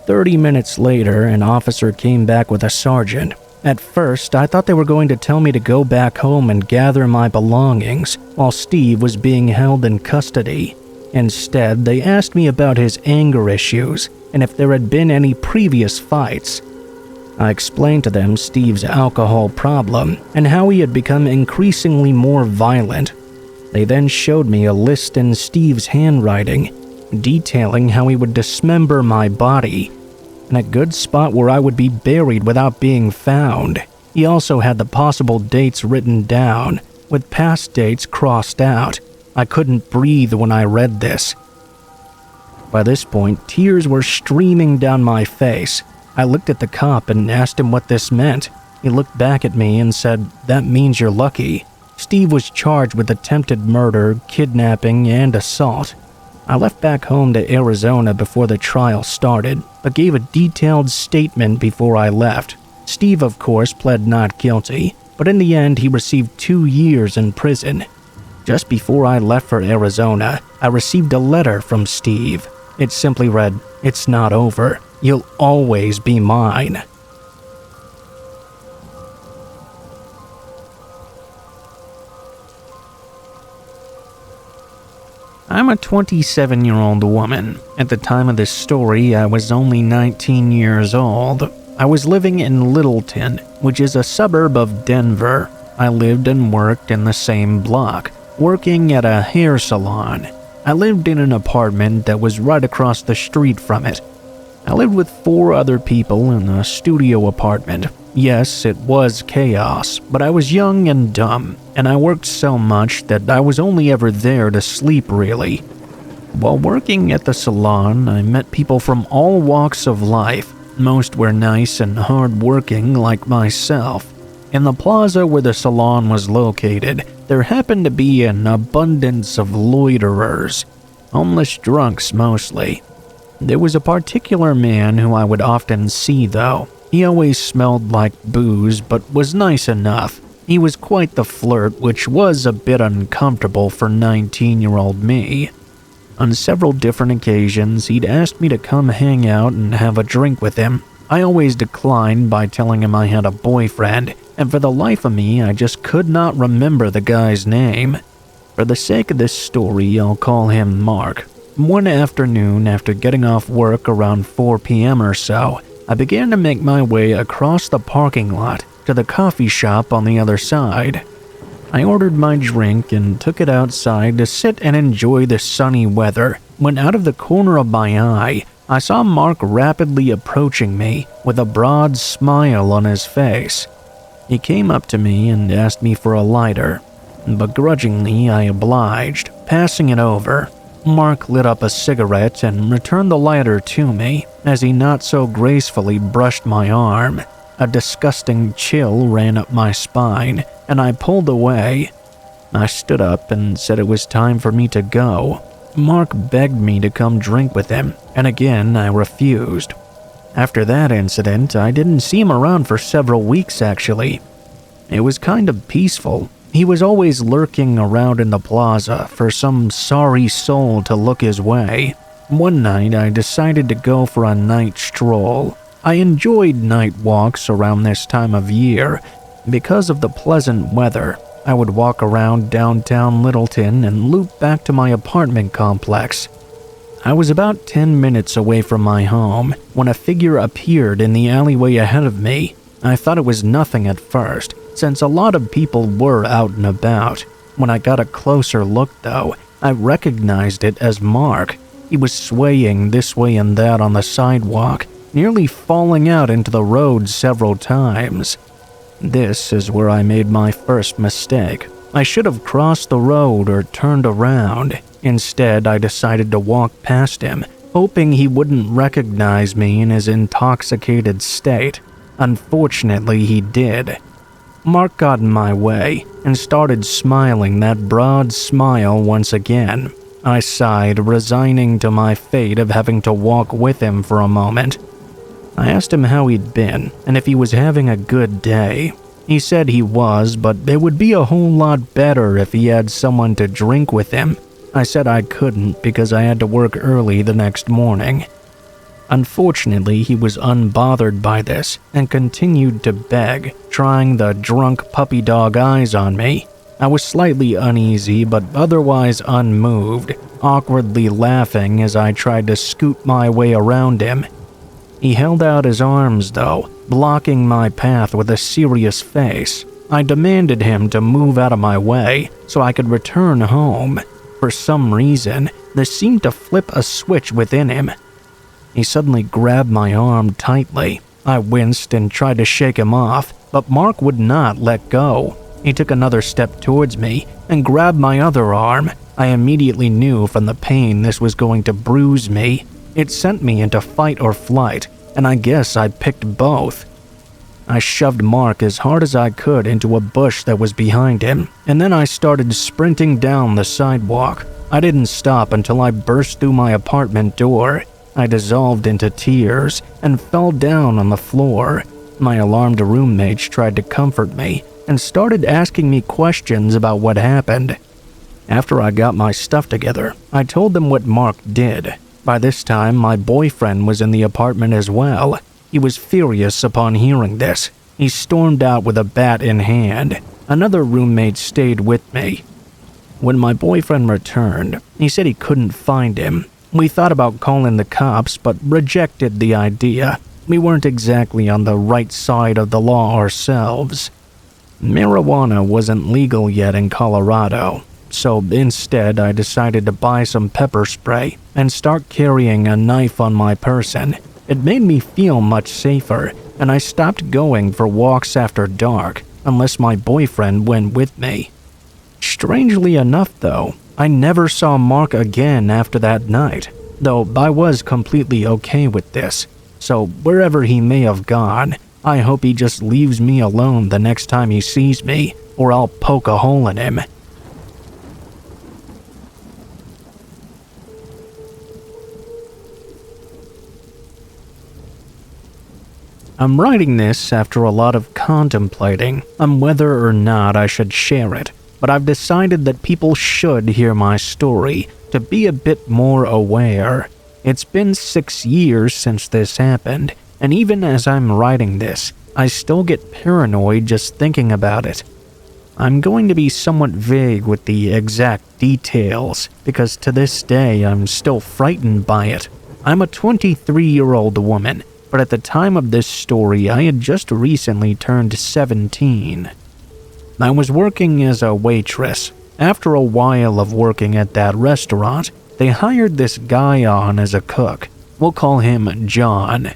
30 minutes later, an officer came back with a sergeant. At first, I thought they were going to tell me to go back home and gather my belongings while Steve was being held in custody. Instead, they asked me about his anger issues and if there had been any previous fights. I explained to them Steve's alcohol problem and how he had become increasingly more violent. They then showed me a list in Steve's handwriting, detailing how he would dismember my body in a good spot where I would be buried without being found. He also had the possible dates written down, with past dates crossed out. I couldn't breathe when I read this. By this point, tears were streaming down my face. I looked at the cop and asked him what this meant. He looked back at me and said, "That means you're lucky." Steve was charged with attempted murder, kidnapping, and assault. I left back home to Arizona before the trial started, but gave a detailed statement before I left. Steve, of course, pled not guilty, but in the end he received 2 years in prison. Just before I left for Arizona, I received a letter from Steve. It simply read, "It's not over. You'll always be mine." I'm a 27-year-old woman. At the time of this story, I was only 19 years old. I was living in Littleton, which is a suburb of Denver. I lived and worked in the same block, working at a hair salon. I lived in an apartment that was right across the street from it. I lived with 4 other people in a studio apartment. Yes, it was chaos, but I was young and dumb, and I worked so much that I was only ever there to sleep, really. While working at the salon, I met people from all walks of life. Most were nice and hard-working like myself. In the plaza where the salon was located, there happened to be an abundance of loiterers, homeless drunks mostly. There was a particular man who I would often see, though. He always smelled like booze, but was nice enough. He was quite the flirt, which was a bit uncomfortable for 19-year-old me. On several different occasions, he'd asked me to come hang out and have a drink with him. I always declined by telling him I had a boyfriend, and for the life of me, I just could not remember the guy's name. For the sake of this story, I'll call him Mark. One afternoon, after getting off work around 4 p.m. or so, I began to make my way across the parking lot to the coffee shop on the other side. I ordered my drink and took it outside to sit and enjoy the sunny weather when out of the corner of my eye, I saw Mark rapidly approaching me with a broad smile on his face. He came up to me and asked me for a lighter. Begrudgingly, I obliged, passing it over. Mark lit up a cigarette and returned the lighter to me as he not so gracefully brushed my arm. A disgusting chill ran up my spine, and I pulled away. I stood up and said it was time for me to go. Mark begged me to come drink with him, and again I refused. After that incident, I didn't see him around for several weeks actually. It was kind of peaceful. He was always lurking around in the plaza for some sorry soul to look his way. One night, I decided to go for a night stroll. I enjoyed night walks around this time of year. Because of the pleasant weather, I would walk around downtown Littleton and loop back to my apartment complex. I was about 10 minutes away from my home when a figure appeared in the alleyway ahead of me. I thought it was nothing at first, since a lot of people were out and about. When I got a closer look, though, I recognized it as Mark. He was swaying this way and that on the sidewalk, nearly falling out into the road several times. This is where I made my first mistake. I should have crossed the road or turned around. Instead, I decided to walk past him, hoping he wouldn't recognize me in his intoxicated state. Unfortunately, he did. Mark got in my way and started smiling that broad smile once again. I sighed, resigning to my fate of having to walk with him for a moment. I asked him how he'd been and if he was having a good day. He said he was, but it would be a whole lot better if he had someone to drink with him. I said I couldn't because I had to work early the next morning. Unfortunately, he was unbothered by this and continued to beg, trying the drunk puppy dog eyes on me. I was slightly uneasy but otherwise unmoved, awkwardly laughing as I tried to scoot my way around him. He held out his arms, though, blocking my path with a serious face. I demanded him to move out of my way so I could return home. For some reason, there seemed to flip a switch within him. He suddenly grabbed my arm tightly. I winced and tried to shake him off, but Mark would not let go. He took another step towards me and grabbed my other arm. I immediately knew from the pain this was going to bruise me. It sent me into fight or flight, and I guess I picked both. I shoved Mark as hard as I could into a bush that was behind him, and then I started sprinting down the sidewalk. I didn't stop until I burst through my apartment door. I dissolved into tears and fell down on the floor. My alarmed roommates tried to comfort me and started asking me questions about what happened. After I got my stuff together, I told them what Mark did. By this time, my boyfriend was in the apartment as well. He was furious upon hearing this. He stormed out with a bat in hand. Another roommate stayed with me. When my boyfriend returned, he said he couldn't find him. We thought about calling the cops, but rejected the idea. We weren't exactly on the right side of the law ourselves. Marijuana wasn't legal yet in Colorado, so instead I decided to buy some pepper spray and start carrying a knife on my person. It made me feel much safer, and I stopped going for walks after dark, unless my boyfriend went with me. Strangely enough, though, I never saw Mark again after that night, though I was completely okay with this. So wherever he may have gone, I hope he just leaves me alone the next time he sees me, or I'll poke a hole in him. I'm writing this after a lot of contemplating on whether or not I should share it, but I've decided that people should hear my story to be a bit more aware. It's been 6 years since this happened, and even as I'm writing this, I still get paranoid just thinking about it. I'm going to be somewhat vague with the exact details, because to this day I'm still frightened by it. I'm a 23-year-old woman, but at the time of this story I had just recently turned 17. I was working as a waitress. After a while of working at that restaurant, they hired this guy on as a cook. We'll call him John.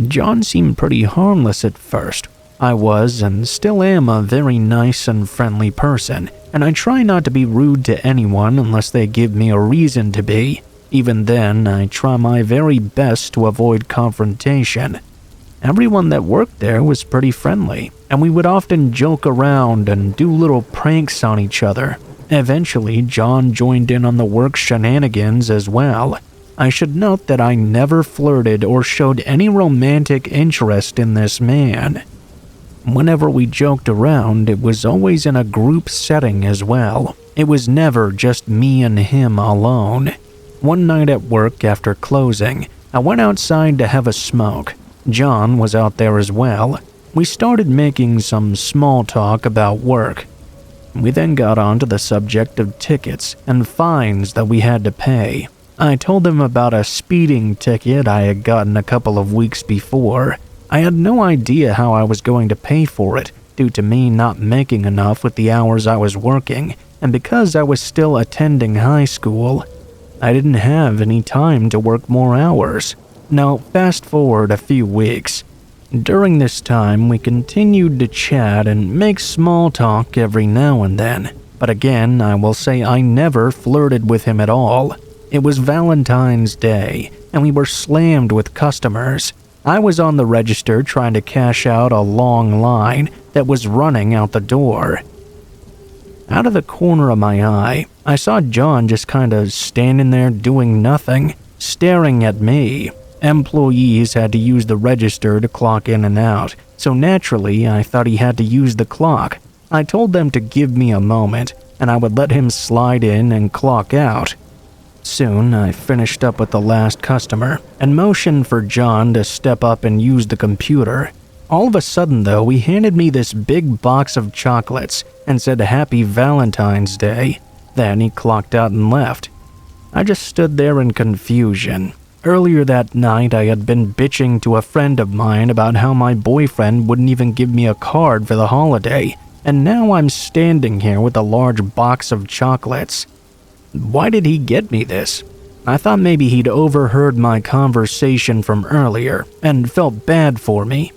John seemed pretty harmless at first. I was and still am a very nice and friendly person, and I try not to be rude to anyone unless they give me a reason to be. Even then, I try my very best to avoid confrontation. Everyone that worked there was pretty friendly, and we would often joke around and do little pranks on each other. Eventually, John joined in on the work shenanigans as well. I should note that I never flirted or showed any romantic interest in this man. Whenever we joked around, it was always in a group setting as well. It was never just me and him alone. One night at work after closing, I went outside to have a smoke. John was out there as well. We started making some small talk about work. We then got on to the subject of tickets and fines that we had to pay. I told him about a speeding ticket I had gotten a couple of weeks before. I had no idea how I was going to pay for it due to me not making enough with the hours I was working, and because I was still attending high school, I didn't have any time to work more hours. Now, fast forward a few weeks. During this time, we continued to chat and make small talk every now and then. But again, I will say I never flirted with him at all. It was Valentine's Day, and we were slammed with customers. I was on the register trying to cash out a long line that was running out the door. Out of the corner of my eye, I saw John just kinda standing there doing nothing, staring at me. Employees had to use the register to clock in and out, so naturally I thought he had to use the clock. I told them to give me a moment, and I would let him slide in and clock out. Soon, I finished up with the last customer and motioned for John to step up and use the computer. All of a sudden, though, he handed me this big box of chocolates and said Happy Valentine's Day. Then he clocked out and left. I just stood there in confusion. Earlier that night, I had been bitching to a friend of mine about how my boyfriend wouldn't even give me a card for the holiday, and now I'm standing here with a large box of chocolates. Why did he get me this? I thought maybe he'd overheard my conversation from earlier and felt bad for me.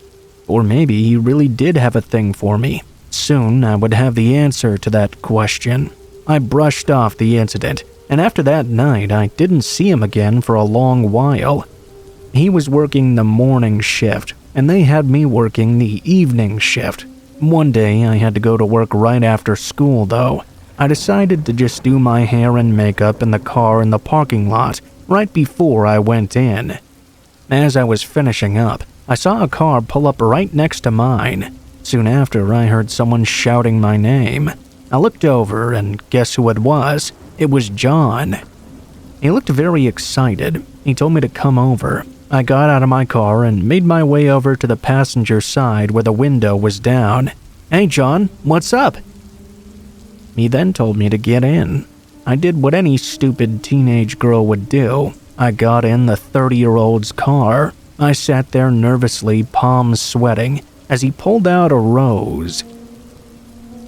Or maybe he really did have a thing for me. Soon I would have the answer to that question. I brushed off the incident, and after that night I didn't see him again for a long while. He was working the morning shift, and they had me working the evening shift. One day I had to go to work right after school though. I decided to just do my hair and makeup in the car in the parking lot right before I went in. As I was finishing up, I saw a car pull up right next to mine. Soon after, I heard someone shouting my name. I looked over, and guess who it was? It was John. He looked very excited. He told me to come over. I got out of my car and made my way over to the passenger side where the window was down. "Hey, John, what's up?" He then told me to get in. I did what any stupid teenage girl would do. I got in the 30-year-old's car. I sat there nervously, palms sweating, as he pulled out a rose.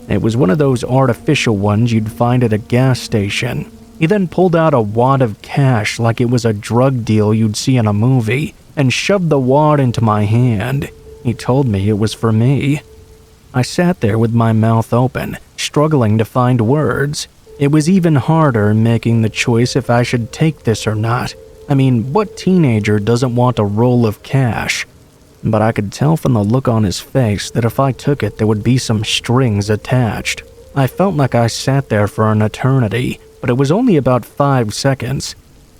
It was one of those artificial ones you'd find at a gas station. He then pulled out a wad of cash like it was a drug deal you'd see in a movie, and shoved the wad into my hand. He told me it was for me. I sat there with my mouth open, struggling to find words. It was even harder making the choice if I should take this or not. I mean, what teenager doesn't want a roll of cash? But I could tell from the look on his face that if I took it, there would be some strings attached. I felt like I sat there for an eternity, but it was only about 5 seconds.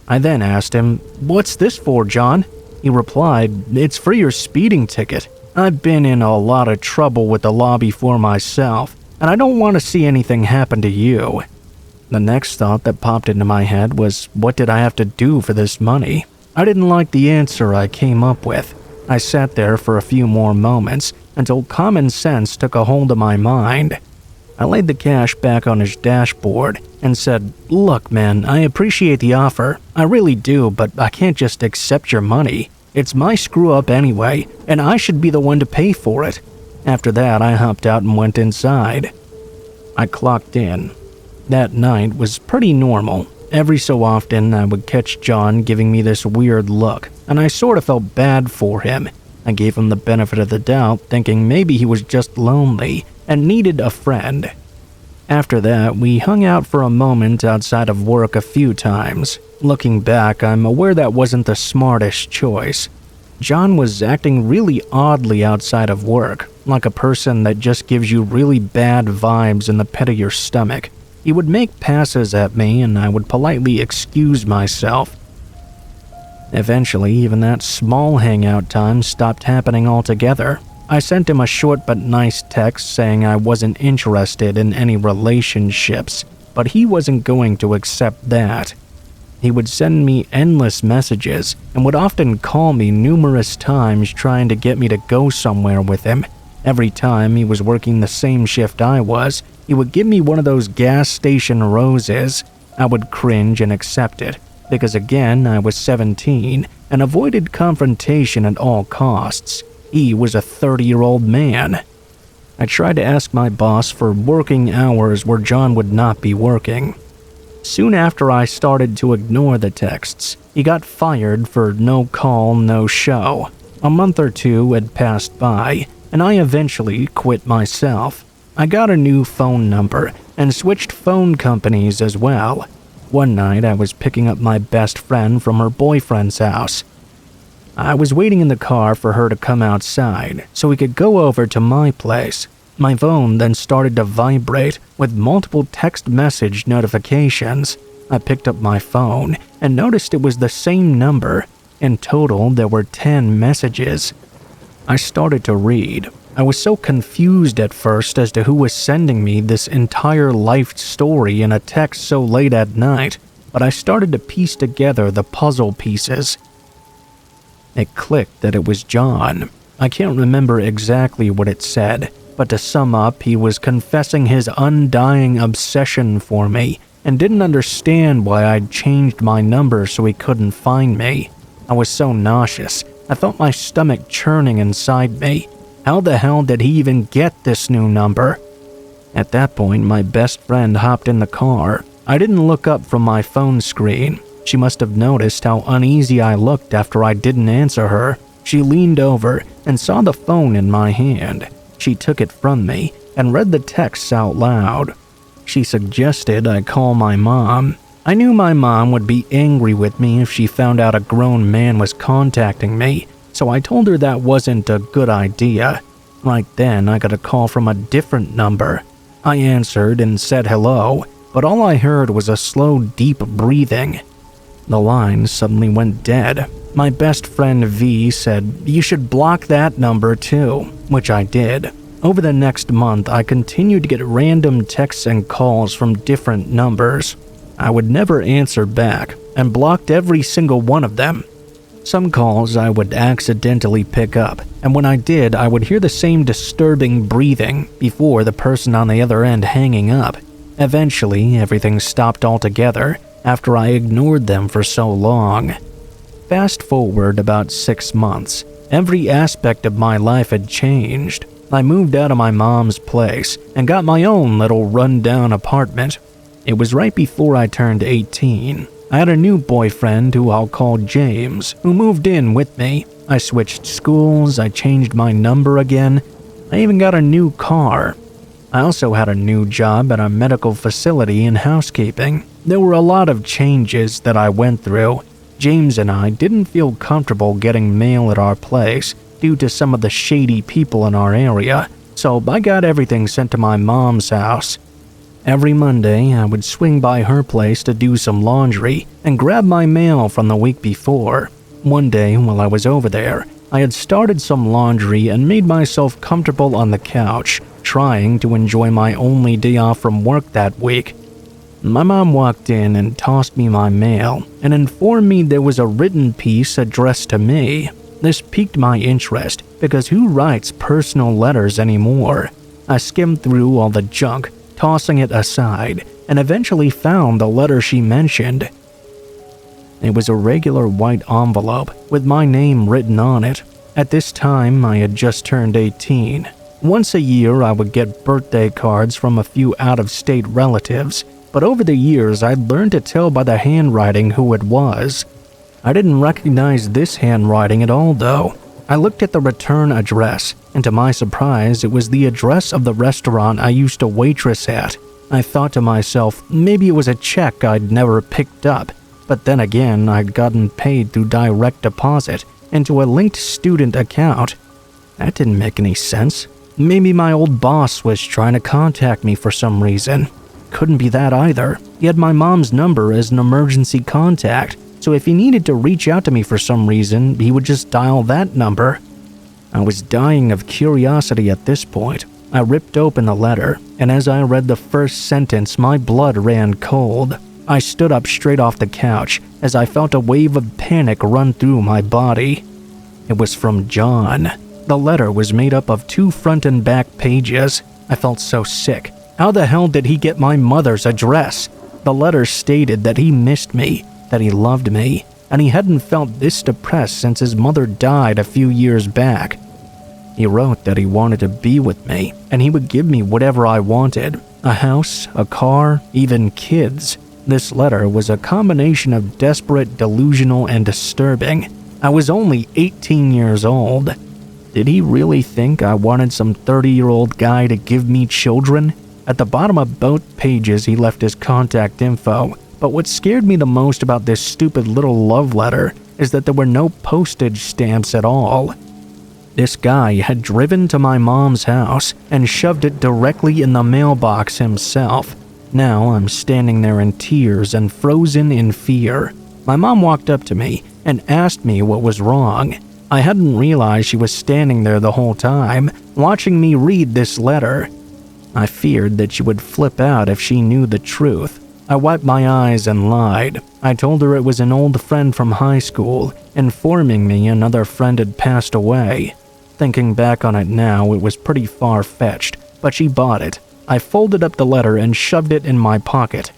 I then asked him, "What's this for, John?" He replied, "It's for your speeding ticket. I've been in a lot of trouble with the law before myself, and I don't want to see anything happen to you." The next thought that popped into my head was, what did I have to do for this money? I didn't like the answer I came up with. I sat there for a few more moments until common sense took a hold of my mind. I laid the cash back on his dashboard and said, "Look, man, I appreciate the offer. I really do, but I can't just accept your money. It's my screw-up anyway, and I should be the one to pay for it." After that, I hopped out and went inside. I clocked in. That night was pretty normal. Every so often, I would catch John giving me this weird look, and I sort of felt bad for him. I gave him the benefit of the doubt, thinking maybe he was just lonely and needed a friend. After that, we hung out for a moment outside of work a few times. Looking back, I'm aware that wasn't the smartest choice. John was acting really oddly outside of work, like a person that just gives you really bad vibes in the pit of your stomach. He would make passes at me and I would politely excuse myself. Eventually, even that small hangout time stopped happening altogether. I sent him a short but nice text saying I wasn't interested in any relationships, but he wasn't going to accept that. He would send me endless messages and would often call me numerous times trying to get me to go somewhere with him. Every time he was working the same shift I was, he would give me one of those gas station roses. I would cringe and accept it, because again, I was 17 and avoided confrontation at all costs. He was a 30-year-old man. I tried to ask my boss for working hours where John would not be working. Soon after I started to ignore the texts, he got fired for no call, no show. A month or two had passed by, and I eventually quit myself. I got a new phone number and switched phone companies as well. One night, I was picking up my best friend from her boyfriend's house. I was waiting in the car for her to come outside so we could go over to my place. My phone then started to vibrate with multiple text message notifications. I picked up my phone and noticed it was the same number. In total, there were 10 messages. I started to read. I was so confused at first as to who was sending me this entire life story in a text so late at night, but I started to piece together the puzzle pieces. It clicked that it was John. I can't remember exactly what it said, but to sum up, he was confessing his undying obsession for me and didn't understand why I'd changed my number so he couldn't find me. I was so nauseous, I felt my stomach churning inside me. How the hell did he even get this new number? At that point, my best friend hopped in the car. I didn't look up from my phone screen. She must have noticed how uneasy I looked after I didn't answer her. She leaned over and saw the phone in my hand. She took it from me and read the texts out loud. She suggested I call my mom. I knew my mom would be angry with me if she found out a grown man was contacting me, so I told her that wasn't a good idea. Right then, I got a call from a different number. I answered and said hello, but all I heard was a slow, deep breathing. The line suddenly went dead. My best friend V said, "You should block that number too," which I did. Over the next month, I continued to get random texts and calls from different numbers. I would never answer back and blocked every single one of them. Some calls I would accidentally pick up, and when I did, I would hear the same disturbing breathing before the person on the other end hanging up. Eventually, everything stopped altogether after I ignored them for so long. Fast forward about 6 months, every aspect of my life had changed. I moved out of my mom's place and got my own little run-down apartment. It was right before I turned 18. I had a new boyfriend who I'll call James, who moved in with me. I switched schools, I changed my number again. I even got a new car. I also had a new job at a medical facility in housekeeping. There were a lot of changes that I went through. James and I didn't feel comfortable getting mail at our place due to some of the shady people in our area, so I got everything sent to my mom's house. Every Monday, I would swing by her place to do some laundry and grab my mail from the week before. One day, while I was over there, I had started some laundry and made myself comfortable on the couch, trying to enjoy my only day off from work that week. My mom walked in and tossed me my mail and informed me there was a written piece addressed to me. This piqued my interest because who writes personal letters anymore? I skimmed through all the junk, tossing it aside, and eventually found the letter she mentioned. It was a regular white envelope with my name written on it. At this time, I had just turned 18. Once a year, I would get birthday cards from a few out-of-state relatives, but over the years, I'd learned to tell by the handwriting who it was. I didn't recognize this handwriting at all, though. I looked at the return address, and to my surprise, it was the address of the restaurant I used to waitress at. I thought to myself, maybe it was a check I'd never picked up, but then again, I'd gotten paid through direct deposit into a linked student account. That didn't make any sense. Maybe my old boss was trying to contact me for some reason. Couldn't be that either. He had my mom's number as an emergency contact, so if he needed to reach out to me for some reason, he would just dial that number. I was dying of curiosity at this point. I ripped open the letter, and as I read the first sentence, my blood ran cold. I stood up straight off the couch as I felt a wave of panic run through my body. It was from John. The letter was made up of 2 front and back pages. I felt so sick. How the hell did he get my mother's address? The letter stated that he missed me, that he loved me, and he hadn't felt this depressed since his mother died a few years back. He wrote that he wanted to be with me, and he would give me whatever I wanted. A house, a car, even kids. This letter was a combination of desperate, delusional, and disturbing. I was only 18 years old. Did he really think I wanted some 30-year-old guy to give me children? At the bottom of both pages, he left his contact info. But what scared me the most about this stupid little love letter is that there were no postage stamps at all. This guy had driven to my mom's house and shoved it directly in the mailbox himself. Now I'm standing there in tears and frozen in fear. My mom walked up to me and asked me what was wrong. I hadn't realized she was standing there the whole time, watching me read this letter. I feared that she would flip out if she knew the truth. I wiped my eyes and lied. I told her it was an old friend from high school, informing me another friend had passed away. Thinking back on it now, it was pretty far-fetched, but she bought it. I folded up the letter and shoved it in my pocket.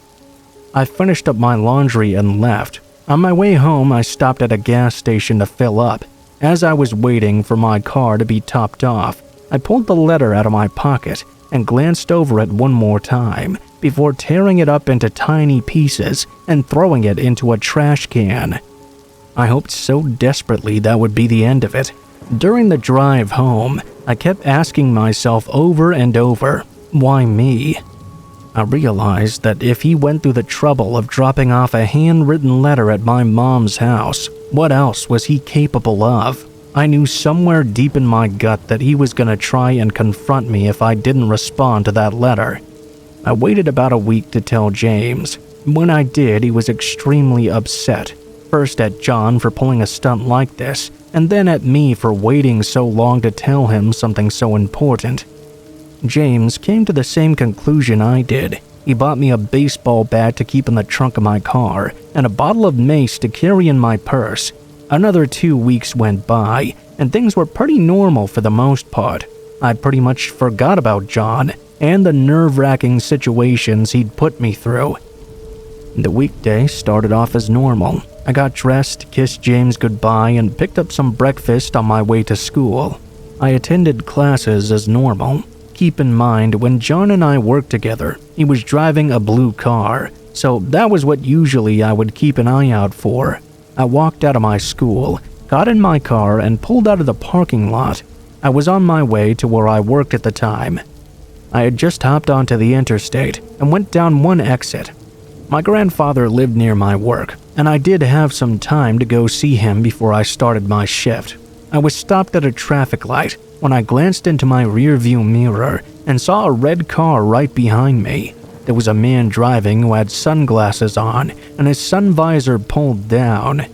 I finished up my laundry and left. On my way home, I stopped at a gas station to fill up. As I was waiting for my car to be topped off, I pulled the letter out of my pocket and glanced over it one more time before tearing it up into tiny pieces and throwing it into a trash can. I hoped so desperately that would be the end of it. During the drive home, I kept asking myself over and over, why me? I realized that if he went through the trouble of dropping off a handwritten letter at my mom's house, what else was he capable of? I knew somewhere deep in my gut that he was going to try and confront me if I didn't respond to that letter. I waited about a week to tell James. When I did, he was extremely upset. First at John for pulling a stunt like this, and then at me for waiting so long to tell him something so important. James came to the same conclusion I did. He bought me a baseball bat to keep in the trunk of my car, and a bottle of mace to carry in my purse. Another 2 weeks went by, and things were pretty normal for the most part. I pretty much forgot about John and the nerve-wracking situations he'd put me through. The weekday started off as normal. I got dressed, kissed James goodbye, and picked up some breakfast on my way to school. I attended classes as normal. Keep in mind, when John and I worked together, he was driving a blue car, so that was what usually I would keep an eye out for. I walked out of my school, got in my car, and pulled out of the parking lot. I was on my way to where I worked at the time. I had just hopped onto the interstate and went down one exit. My grandfather lived near my work, and I did have some time to go see him before I started my shift. I was stopped at a traffic light when I glanced into my rearview mirror and saw a red car right behind me. There was a man driving who had sunglasses on and his sun visor pulled down.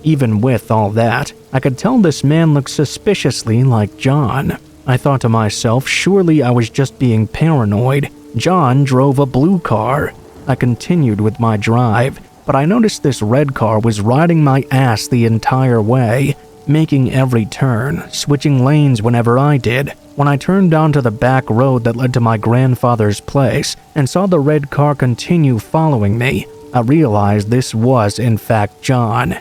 Even with all that, I could tell this man looked suspiciously like John. I thought to myself, surely I was just being paranoid. John drove a blue car. I continued with my drive, but I noticed this red car was riding my ass the entire way, making every turn, switching lanes whenever I did. When I turned onto the back road that led to my grandfather's place and saw the red car continue following me, I realized this was in fact John.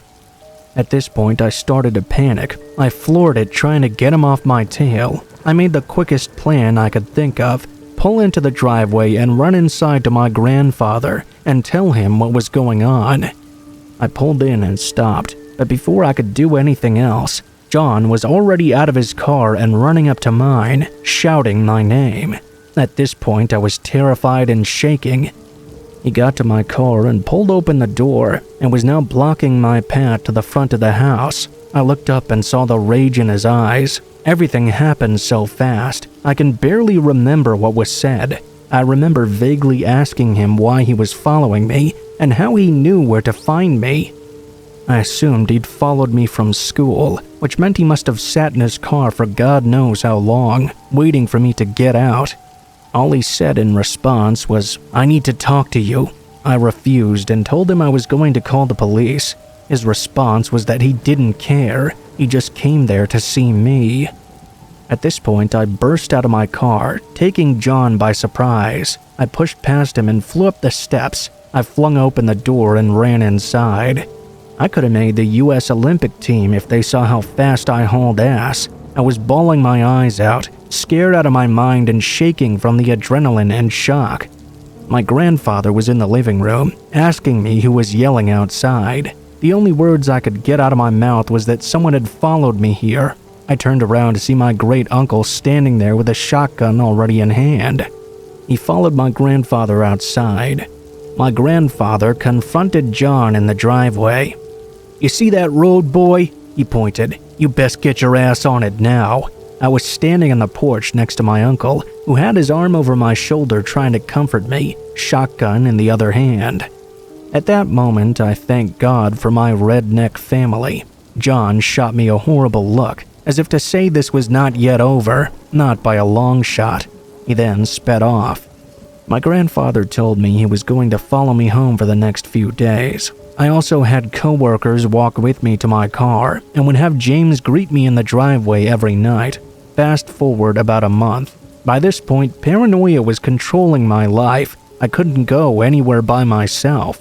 At this point, I started to panic. I floored it trying to get him off my tail. I made the quickest plan I could think of, pull into the driveway and run inside to my grandfather and tell him what was going on. I pulled in and stopped, but before I could do anything else, John was already out of his car and running up to mine, shouting my name. At this point, I was terrified and shaking. He got to my car and pulled open the door and was now blocking my path to the front of the house. I looked up and saw the rage in his eyes. Everything happened so fast, I can barely remember what was said. I remember vaguely asking him why he was following me and how he knew where to find me. I assumed he'd followed me from school, which meant he must have sat in his car for God knows how long, waiting for me to get out. All he said in response was, "I need to talk to you." I refused and told him I was going to call the police. His response was that he didn't care, he just came there to see me. At this point, I burst out of my car, taking John by surprise. I pushed past him and flew up the steps. I flung open the door and ran inside. I could have made the US Olympic team if they saw how fast I hauled ass. I was bawling my eyes out, scared out of my mind and shaking from the adrenaline and shock. My grandfather was in the living room, asking me who was yelling outside. The only words I could get out of my mouth was that someone had followed me here. I turned around to see my great-uncle standing there with a shotgun already in hand. He followed my grandfather outside. My grandfather confronted John in the driveway. "You see that road, boy?" he pointed. "You best get your ass on it now." I was standing on the porch next to my uncle, who had his arm over my shoulder trying to comfort me, shotgun in the other hand. At that moment, I thanked God for my redneck family. John shot me a horrible look, as if to say this was not yet over, not by a long shot. He then sped off. My grandfather told me he was going to follow me home for the next few days. I also had co-workers walk with me to my car and would have James greet me in the driveway every night. Fast forward about a month. By this point, paranoia was controlling my life. I couldn't go anywhere by myself.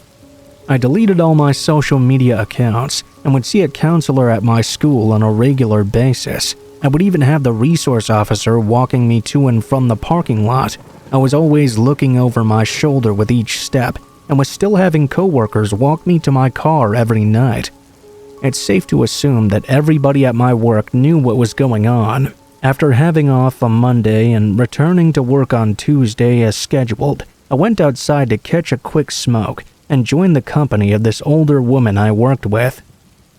I deleted all my social media accounts and would see a counselor at my school on a regular basis. I would even have the resource officer walking me to and from the parking lot. I was always looking over my shoulder with each step and was still having coworkers walk me to my car every night. It's safe to assume that everybody at my work knew what was going on. After having off on Monday and returning to work on Tuesday as scheduled, I went outside to catch a quick smoke and joined the company of this older woman I worked with.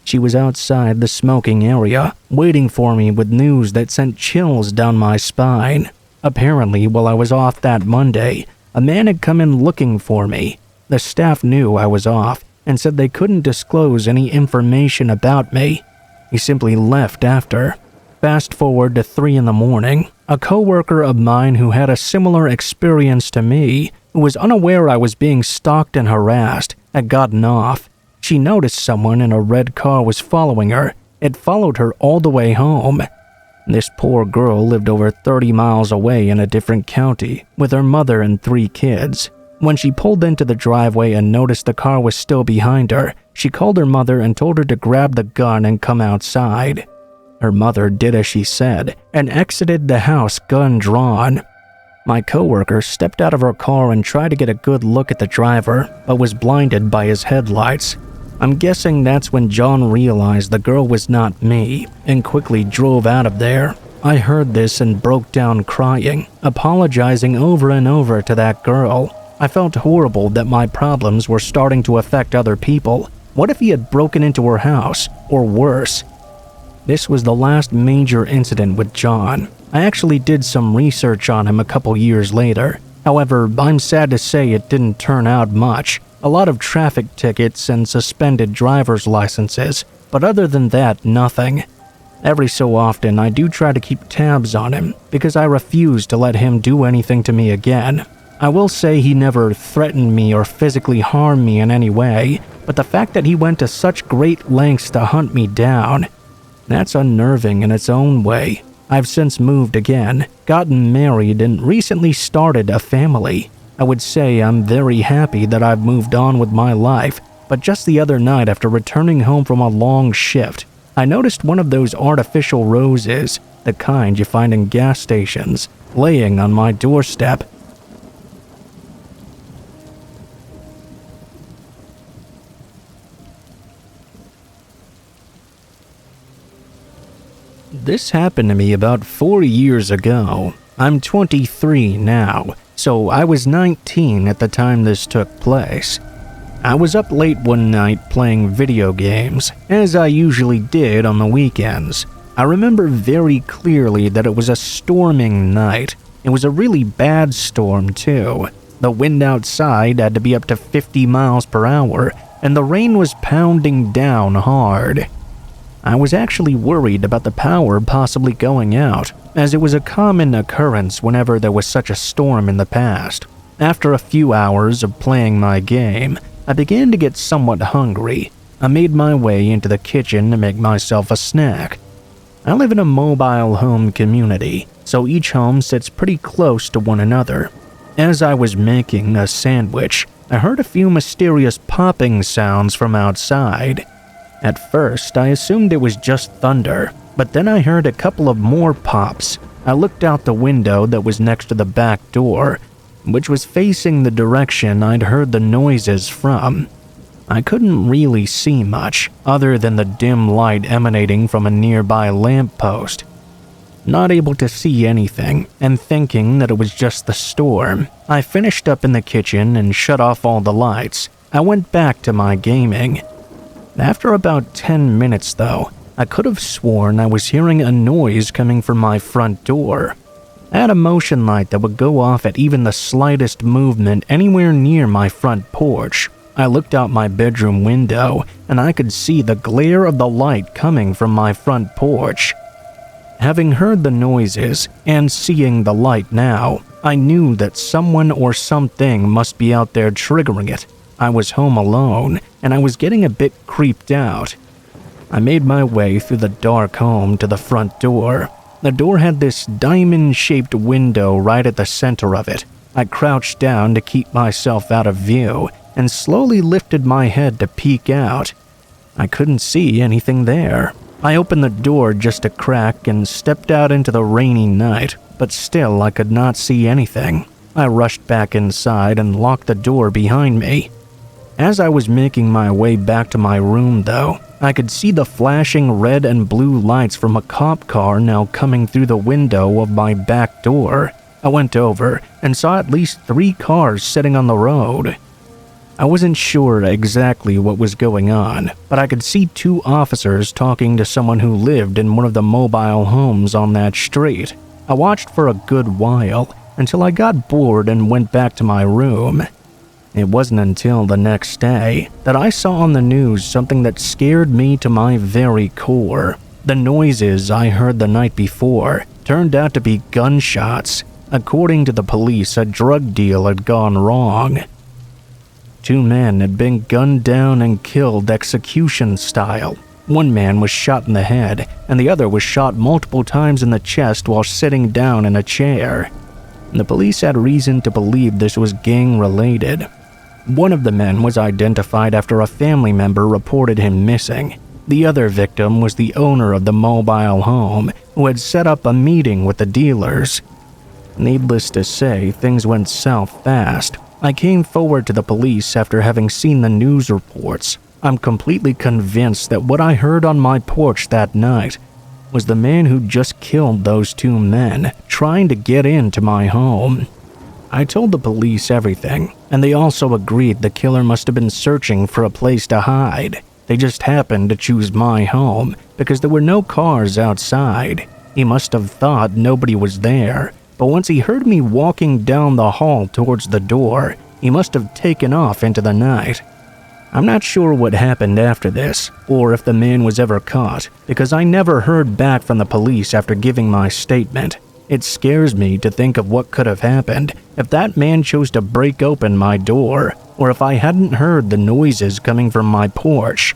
She was outside the smoking area, waiting for me with news that sent chills down my spine. Apparently, while I was off that Monday, a man had come in looking for me. The staff knew I was off and said they couldn't disclose any information about me. He simply left after. Fast forward to 3 in the morning, a coworker of mine who had a similar experience to me, who was unaware I was being stalked and harassed, had gotten off. She noticed someone in a red car was following her. It followed her all the way home. This poor girl lived over 30 miles away in a different county with her mother and 3 kids. When she pulled into the driveway and noticed the car was still behind her, she called her mother and told her to grab the gun and come outside. Her mother did as she said and exited the house gun drawn. My coworker stepped out of her car and tried to get a good look at the driver, but was blinded by his headlights. I'm guessing that's when John realized the girl was not me and quickly drove out of there. I heard this and broke down crying, apologizing over and over to that girl. I felt horrible that my problems were starting to affect other people. What if he had broken into her house, or worse? This was the last major incident with John. I actually did some research on him a couple years later. However, I'm sad to say it didn't turn out much. A lot of traffic tickets and suspended driver's licenses, but other than that, nothing. Every so often, I do try to keep tabs on him because I refuse to let him do anything to me again. I will say he never threatened me or physically harmed me in any way, but the fact that he went to such great lengths to hunt me down, that's unnerving in its own way. I've since moved again, gotten married, and recently started a family. I would say I'm very happy that I've moved on with my life, but just the other night after returning home from a long shift, I noticed one of those artificial roses, the kind you find in gas stations, laying on my doorstep. This happened to me about 4 years ago. I'm 23 now, so I was 19 at the time this took place. I was up late one night playing video games, as I usually did on the weekends. I remember very clearly that it was a storming night. It was a really bad storm too. The wind outside had to be up to 50 miles per hour, and the rain was pounding down hard. I was actually worried about the power possibly going out, as it was a common occurrence whenever there was such a storm in the past. After a few hours of playing my game, I began to get somewhat hungry. I made my way into the kitchen to make myself a snack. I live in a mobile home community, so each home sits pretty close to one another. As I was making a sandwich, I heard a few mysterious popping sounds from outside. At first, I assumed it was just thunder, but then I heard a couple of more pops. I looked out the window that was next to the back door, which was facing the direction I'd heard the noises from. I couldn't really see much, other than the dim light emanating from a nearby lamppost. Not able to see anything, and thinking that it was just the storm, I finished up in the kitchen and shut off all the lights. I went back to my gaming. After about 10 minutes though, I could have sworn I was hearing a noise coming from my front door. I had a motion light that would go off at even the slightest movement anywhere near my front porch. I looked out my bedroom window, and I could see the glare of the light coming from my front porch. Having heard the noises and seeing the light now, I knew that someone or something must be out there triggering it. I was home alone, and I was getting a bit creeped out. I made my way through the dark home to the front door. The door had this diamond-shaped window right at the center of it. I crouched down to keep myself out of view and slowly lifted my head to peek out. I couldn't see anything there. I opened the door just a crack and stepped out into the rainy night, but still I could not see anything. I rushed back inside and locked the door behind me. As I was making my way back to my room though, I could see the flashing red and blue lights from a cop car now coming through the window of my back door. I went over and saw at least 3 cars sitting on the road. I wasn't sure exactly what was going on, but I could see 2 officers talking to someone who lived in one of the mobile homes on that street. I watched for a good while until I got bored and went back to my room. It wasn't until the next day that I saw on the news something that scared me to my very core. The noises I heard the night before turned out to be gunshots. According to the police, a drug deal had gone wrong. 2 men had been gunned down and killed execution style. One man was shot in the head, and the other was shot multiple times in the chest while sitting down in a chair. The police had reason to believe this was gang-related. One of the men was identified after a family member reported him missing. The other victim was the owner of the mobile home, who had set up a meeting with the dealers. Needless to say, things went south fast. I came forward to the police after having seen the news reports. I'm completely convinced that what I heard on my porch that night was the man who just killed those 2 men trying to get into my home. I told the police everything, and they also agreed the killer must have been searching for a place to hide. They just happened to choose my home because there were no cars outside. He must have thought nobody was there, but once he heard me walking down the hall towards the door, he must have taken off into the night. I'm not sure what happened after this, or if the man was ever caught, because I never heard back from the police after giving my statement. It scares me to think of what could have happened if that man chose to break open my door, or if I hadn't heard the noises coming from my porch.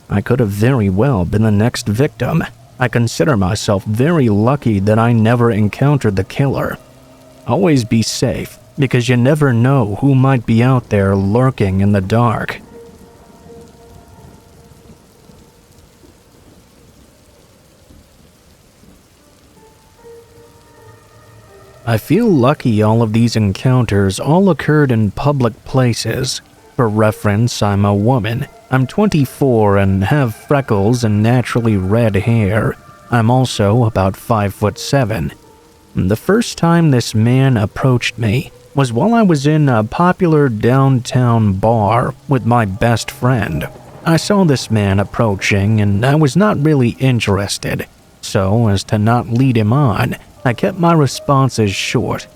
I could have very well been the next victim. I consider myself very lucky that I never encountered the killer. Always be safe, because you never know who might be out there lurking in the dark. I feel lucky all of these encounters all occurred in public places. For reference, I'm a woman. I'm 24 and have freckles and naturally red hair. I'm also about 5'7". The first time this man approached me was while I was in a popular downtown bar with my best friend. I saw this man approaching and I was not really interested, so as to not lead him on, I kept my responses short.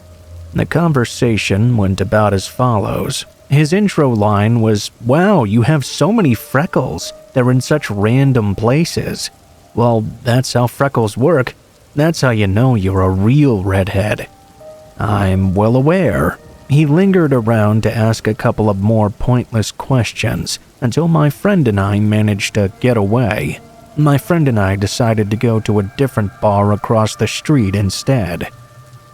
The conversation went about as follows. His intro line was, "Wow, you have so many freckles. They're in such random places." Well, that's how freckles work. That's how you know you're a real redhead. I'm well aware. He lingered around to ask a couple of more pointless questions until my friend and I managed to get away. My friend and I decided to go to a different bar across the street instead.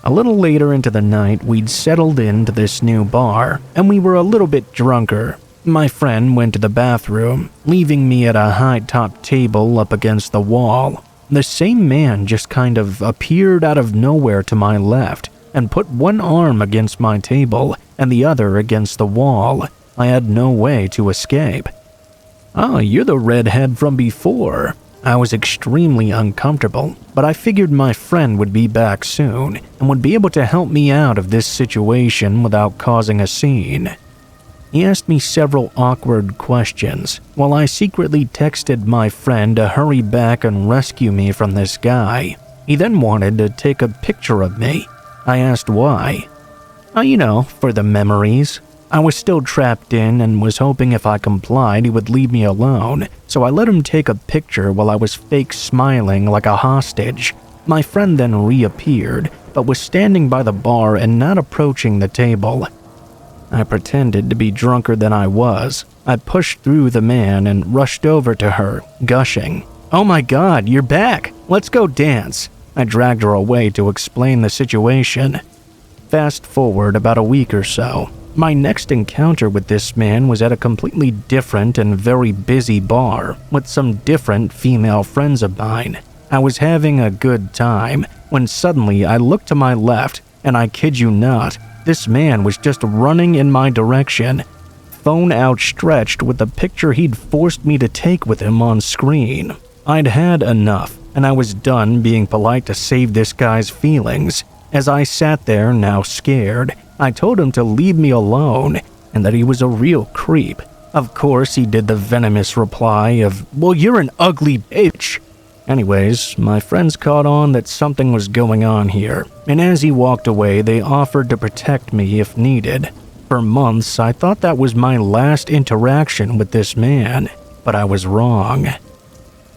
A little later into the night, we'd settled into this new bar, and we were a little bit drunker. My friend went to the bathroom, leaving me at a high-top table up against the wall. The same man just kind of appeared out of nowhere to my left and put one arm against my table and the other against the wall. I had no way to escape. "Oh, you're the redhead from before." I was extremely uncomfortable, but I figured my friend would be back soon and would be able to help me out of this situation without causing a scene. He asked me several awkward questions, while I secretly texted my friend to hurry back and rescue me from this guy. He then wanted to take a picture of me. I asked why. For the memories. I was still trapped in and was hoping if I complied he would leave me alone, so I let him take a picture while I was fake smiling like a hostage. My friend then reappeared, but was standing by the bar and not approaching the table. I pretended to be drunker than I was. I pushed through the man and rushed over to her, gushing, "Oh my God, you're back! Let's go dance!" I dragged her away to explain the situation. Fast forward about a week or so. My next encounter with this man was at a completely different and very busy bar with some different female friends of mine. I was having a good time when suddenly I looked to my left and I kid you not, this man was just running in my direction, phone outstretched with the picture he'd forced me to take with him on screen. I'd had enough and I was done being polite to save this guy's feelings. As I sat there, now scared, I told him to leave me alone and that he was a real creep. Of course, he did the venomous reply of, "Well, you're an ugly bitch." Anyways, my friends caught on that something was going on here, and as he walked away, they offered to protect me if needed. For months, I thought that was my last interaction with this man, but I was wrong.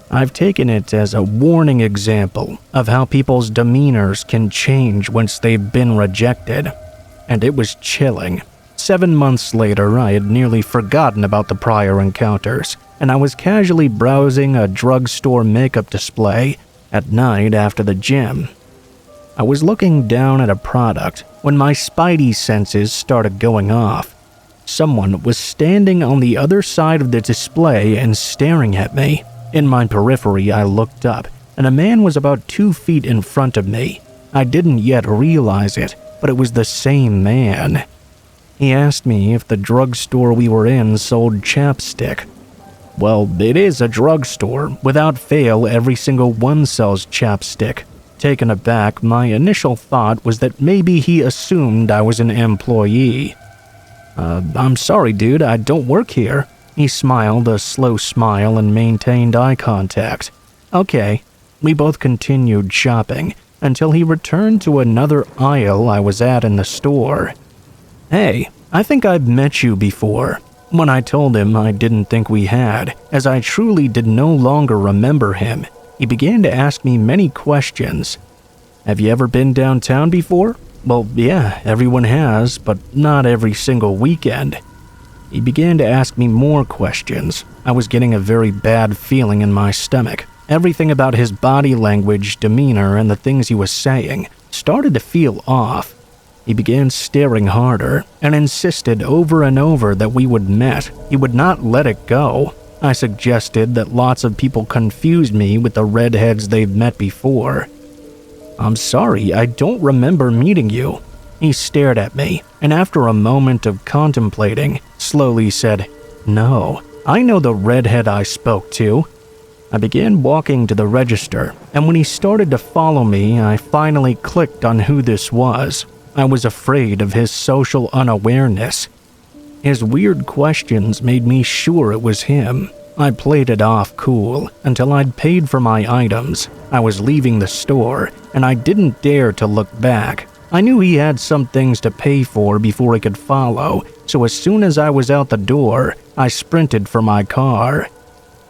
I've taken it as a warning example of how people's demeanors can change once they've been rejected. And it was chilling. 7 months later, I had nearly forgotten about the prior encounters, and I was casually browsing a drugstore makeup display at night after the gym. I was looking down at a product when my spidey senses started going off. Someone was standing on the other side of the display and staring at me. In my periphery, I looked up, and a man was about 2 feet in front of me. I didn't yet realize it, but it was the same man. He asked me if the drugstore we were in sold chapstick. Well, it is a drugstore. Without fail, every single one sells chapstick. Taken aback, my initial thought was that maybe he assumed I was an employee. I'm sorry, dude, I don't work here." He smiled a slow smile and maintained eye contact. Okay. We both continued shopping until he returned to another aisle I was at in the store. "Hey, I think I've met you before." When I told him I didn't think we had, as I truly did no longer remember him, he began to ask me many questions. "Have you ever been downtown before?" "Well, yeah, everyone has, but not every single weekend." He began to ask me more questions. I was getting a very bad feeling in my stomach. Everything about his body language, demeanor, and the things he was saying started to feel off. He began staring harder and insisted over and over that we would met. He would not let it go. I suggested that lots of people confused me with the redheads they've met before. "I'm sorry, I don't remember meeting you." He stared at me, and after a moment of contemplating, slowly said, "No, I know the redhead I spoke to." I began walking to the register, and when he started to follow me, I finally clicked on who this was. I was afraid of his social unawareness. His weird questions made me sure it was him. I played it off cool until I'd paid for my items. I was leaving the store, and I didn't dare to look back. I knew he had some things to pay for before he could follow, so as soon as I was out the door, I sprinted for my car.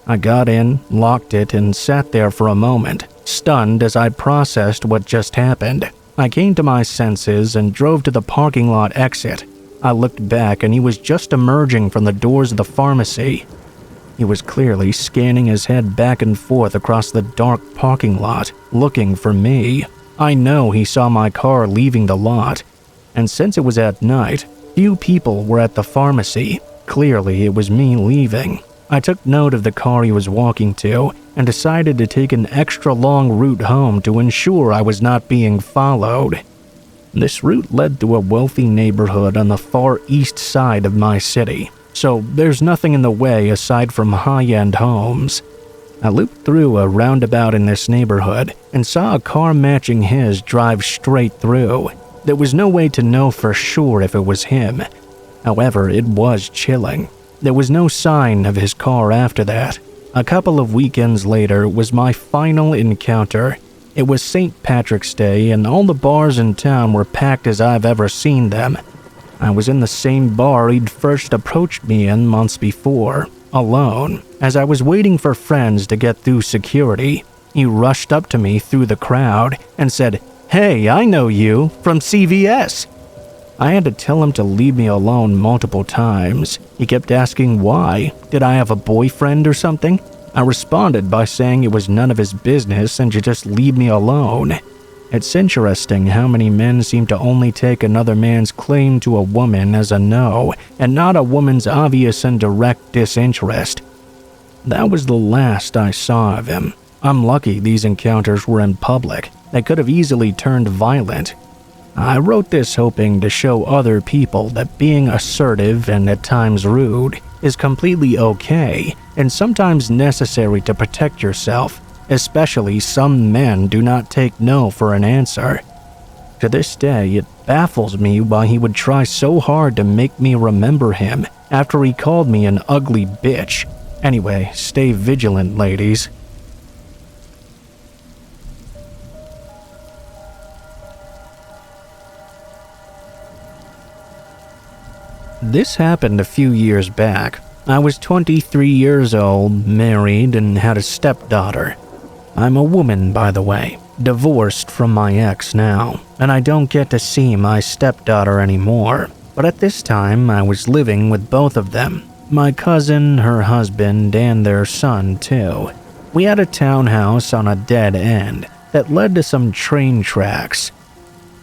I got in, locked it, and sat there for a moment, stunned as I processed what just happened. I came to my senses and drove to the parking lot exit. I looked back and he was just emerging from the doors of the pharmacy. He was clearly scanning his head back and forth across the dark parking lot, looking for me. I know he saw my car leaving the lot, and since it was at night, few people were at the pharmacy. Clearly, it was me leaving. I took note of the car he was walking to and decided to take an extra long route home to ensure I was not being followed. This route led through a wealthy neighborhood on the far east side of my city, so there's nothing in the way aside from high-end homes. I looped through a roundabout in this neighborhood and saw a car matching his drive straight through. There was no way to know for sure if it was him. However, it was chilling. There was no sign of his car after that. A couple of weekends later was my final encounter. It was St. Patrick's Day and all the bars in town were packed as I've ever seen them. I was in the same bar he'd first approached me in months before, alone. As I was waiting for friends to get through security, he rushed up to me through the crowd and said, "Hey, I know you, from CVS." I had to tell him to leave me alone multiple times. He kept asking why. Did I have a boyfriend or something? I responded by saying it was none of his business and to just leave me alone. It's interesting how many men seem to only take another man's claim to a woman as a no, and not a woman's obvious and direct disinterest. That was the last I saw of him. I'm lucky these encounters were in public. They could have easily turned violent. I wrote this hoping to show other people that being assertive and at times rude is completely okay and sometimes necessary to protect yourself, especially some men do not take no for an answer. To this day, it baffles me why he would try so hard to make me remember him after he called me an ugly bitch. Anyway, stay vigilant, ladies. This happened a few years back. I was 23 years old, married, and had a stepdaughter. I'm a woman, by the way, divorced from my ex now, and I don't get to see my stepdaughter anymore. But at this time, I was living with both of them. My cousin, her husband, and their son, too. We had a townhouse on a dead end that led to some train tracks.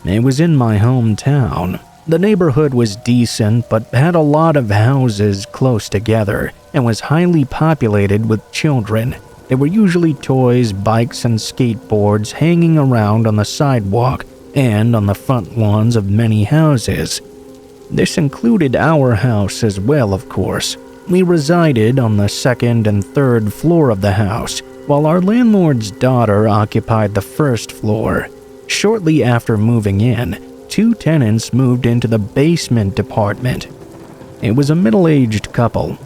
It was in my hometown. The neighborhood was decent but had a lot of houses close together and was highly populated with children. There were usually toys, bikes, and skateboards hanging around on the sidewalk and on the front lawns of many houses. This included our house as well, of course. We resided on the second and third floor of the house, while our landlord's daughter occupied the first floor. Shortly after moving in, 2 tenants moved into the basement department. It was a middle-aged couple.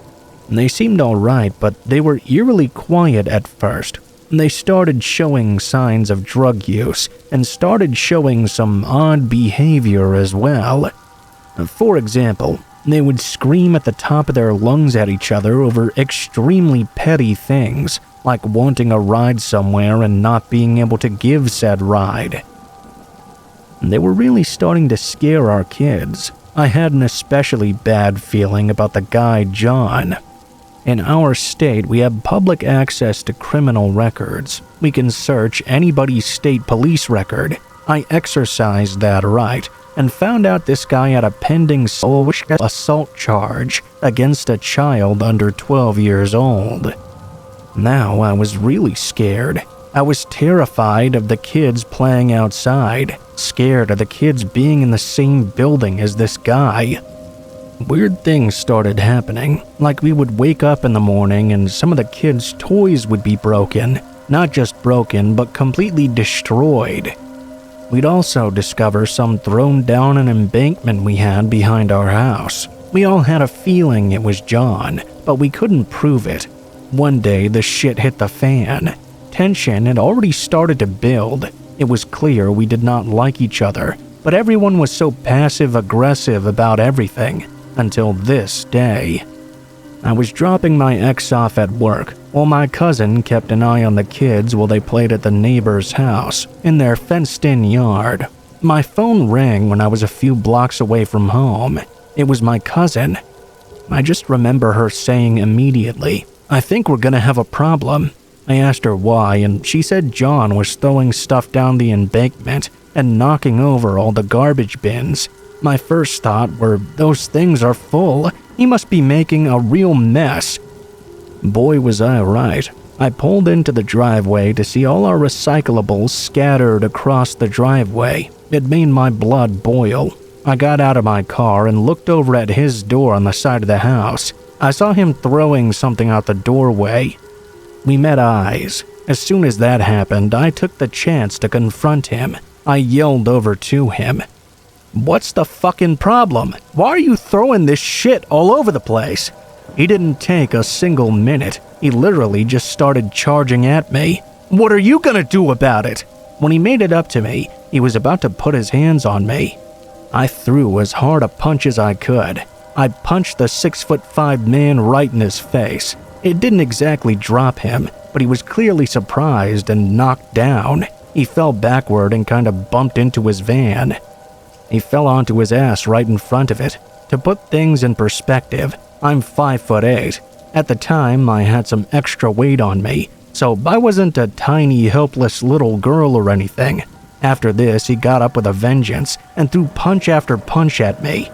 They seemed alright, but they were eerily quiet at first. They started showing signs of drug use and started showing some odd behavior as well. For example, they would scream at the top of their lungs at each other over extremely petty things, like wanting a ride somewhere and not being able to give said ride. They were really starting to scare our kids. I had an especially bad feeling about the guy John. In our state, we have public access to criminal records. We can search anybody's state police record. I exercised that right and found out this guy had a pending assault charge against a child under 12 years old. Now I was really scared. I was terrified of the kids playing outside, scared of the kids being in the same building as this guy. Weird things started happening, like we would wake up in the morning and some of the kids' toys would be broken. Not just broken, but completely destroyed. We'd also discover some thrown down an embankment we had behind our house. We all had a feeling it was John, but we couldn't prove it. One day, the shit hit the fan. Tension had already started to build. It was clear we did not like each other, but everyone was so passive-aggressive about everything, until this day. I was dropping my ex off at work, while my cousin kept an eye on the kids while they played at the neighbor's house, in their fenced-in yard. My phone rang when I was a few blocks away from home. It was my cousin. I just remember her saying immediately, "I think we're gonna have a problem." I asked her why, and she said John was throwing stuff down the embankment and knocking over all the garbage bins. My first thought were, those things are full. He must be making a real mess. Boy, was I right. I pulled into the driveway to see all our recyclables scattered across the driveway. It made my blood boil. I got out of my car and looked over at his door on the side of the house. I saw him throwing something out the doorway. We met eyes. As soon as that happened, I took the chance to confront him. I yelled over to him, "What's the fucking problem? Why are you throwing this shit all over the place?" He didn't take a single minute. He literally just started charging at me. "What are you gonna do about it?" When he made it up to me, he was about to put his hands on me. I threw as hard a punch as I could. I punched the 6'5" man right in his face. It didn't exactly drop him, but he was clearly surprised and knocked down. He fell backward and kind of bumped into his van. He fell onto his ass right in front of it. To put things in perspective, I'm 5'8". At the time, I had some extra weight on me, so I wasn't a tiny, helpless little girl or anything. After this, he got up with a vengeance and threw punch after punch at me.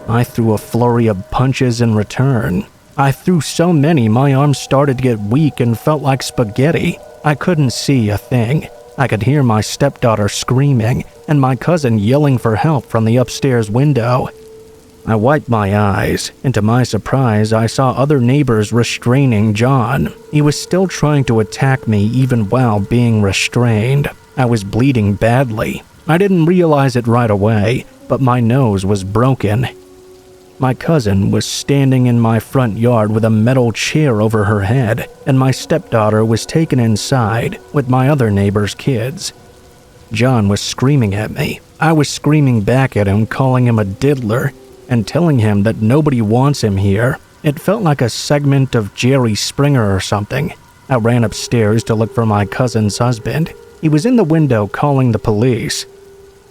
I threw a flurry of punches in return. I threw so many my arms started to get weak and felt like spaghetti. I couldn't see a thing. I could hear my stepdaughter screaming and my cousin yelling for help from the upstairs window. I wiped my eyes, and to my surprise, I saw other neighbors restraining John. He was still trying to attack me even while being restrained. I was bleeding badly. I didn't realize it right away, but my nose was broken. My cousin was standing in my front yard with a metal chair over her head, and my stepdaughter was taken inside with my other neighbor's kids. John was screaming at me. I was screaming back at him, calling him a diddler, and telling him that nobody wants him here. It felt like a segment of Jerry Springer or something. I ran upstairs to look for my cousin's husband. He was in the window calling the police.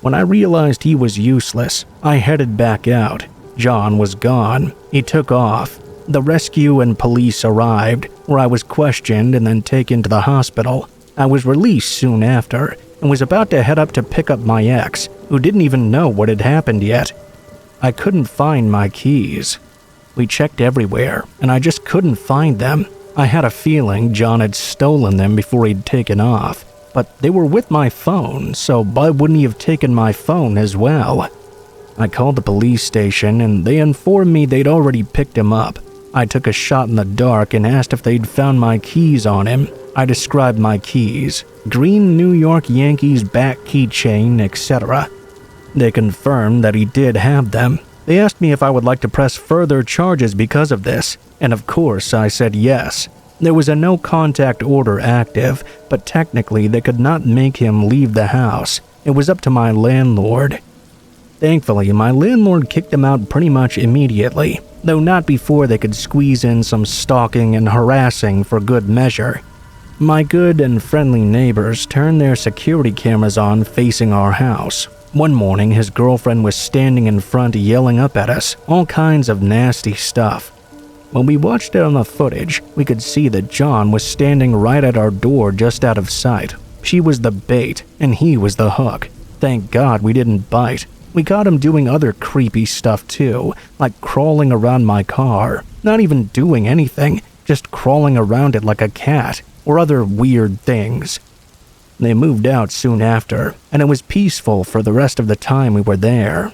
When I realized he was useless, I headed back out. John was gone. He took off. The rescue and police arrived, where I was questioned and then taken to the hospital. I was released soon after, and was about to head up to pick up my ex, who didn't even know what had happened yet. I couldn't find my keys. We checked everywhere, and I just couldn't find them. I had a feeling John had stolen them before he'd taken off, but they were with my phone, so why wouldn't he have taken my phone as well? I called the police station, and they informed me they'd already picked him up. I took a shot in the dark and asked if they'd found my keys on him. I described my keys: green New York Yankees back keychain, etc. They confirmed that he did have them. They asked me if I would like to press further charges because of this, and of course I said yes. There was a no-contact order active, but technically they could not make him leave the house. It was up to my landlord. Thankfully, my landlord kicked him out pretty much immediately, though not before they could squeeze in some stalking and harassing for good measure. My good and friendly neighbors turned their security cameras on facing our house. One morning, his girlfriend was standing in front yelling up at us, all kinds of nasty stuff. When we watched it on the footage, we could see that John was standing right at our door just out of sight. She was the bait, and he was the hook. Thank God we didn't bite. We caught him doing other creepy stuff too, like crawling around my car, not even doing anything, just crawling around it like a cat, or other weird things. They moved out soon after, and it was peaceful for the rest of the time we were there.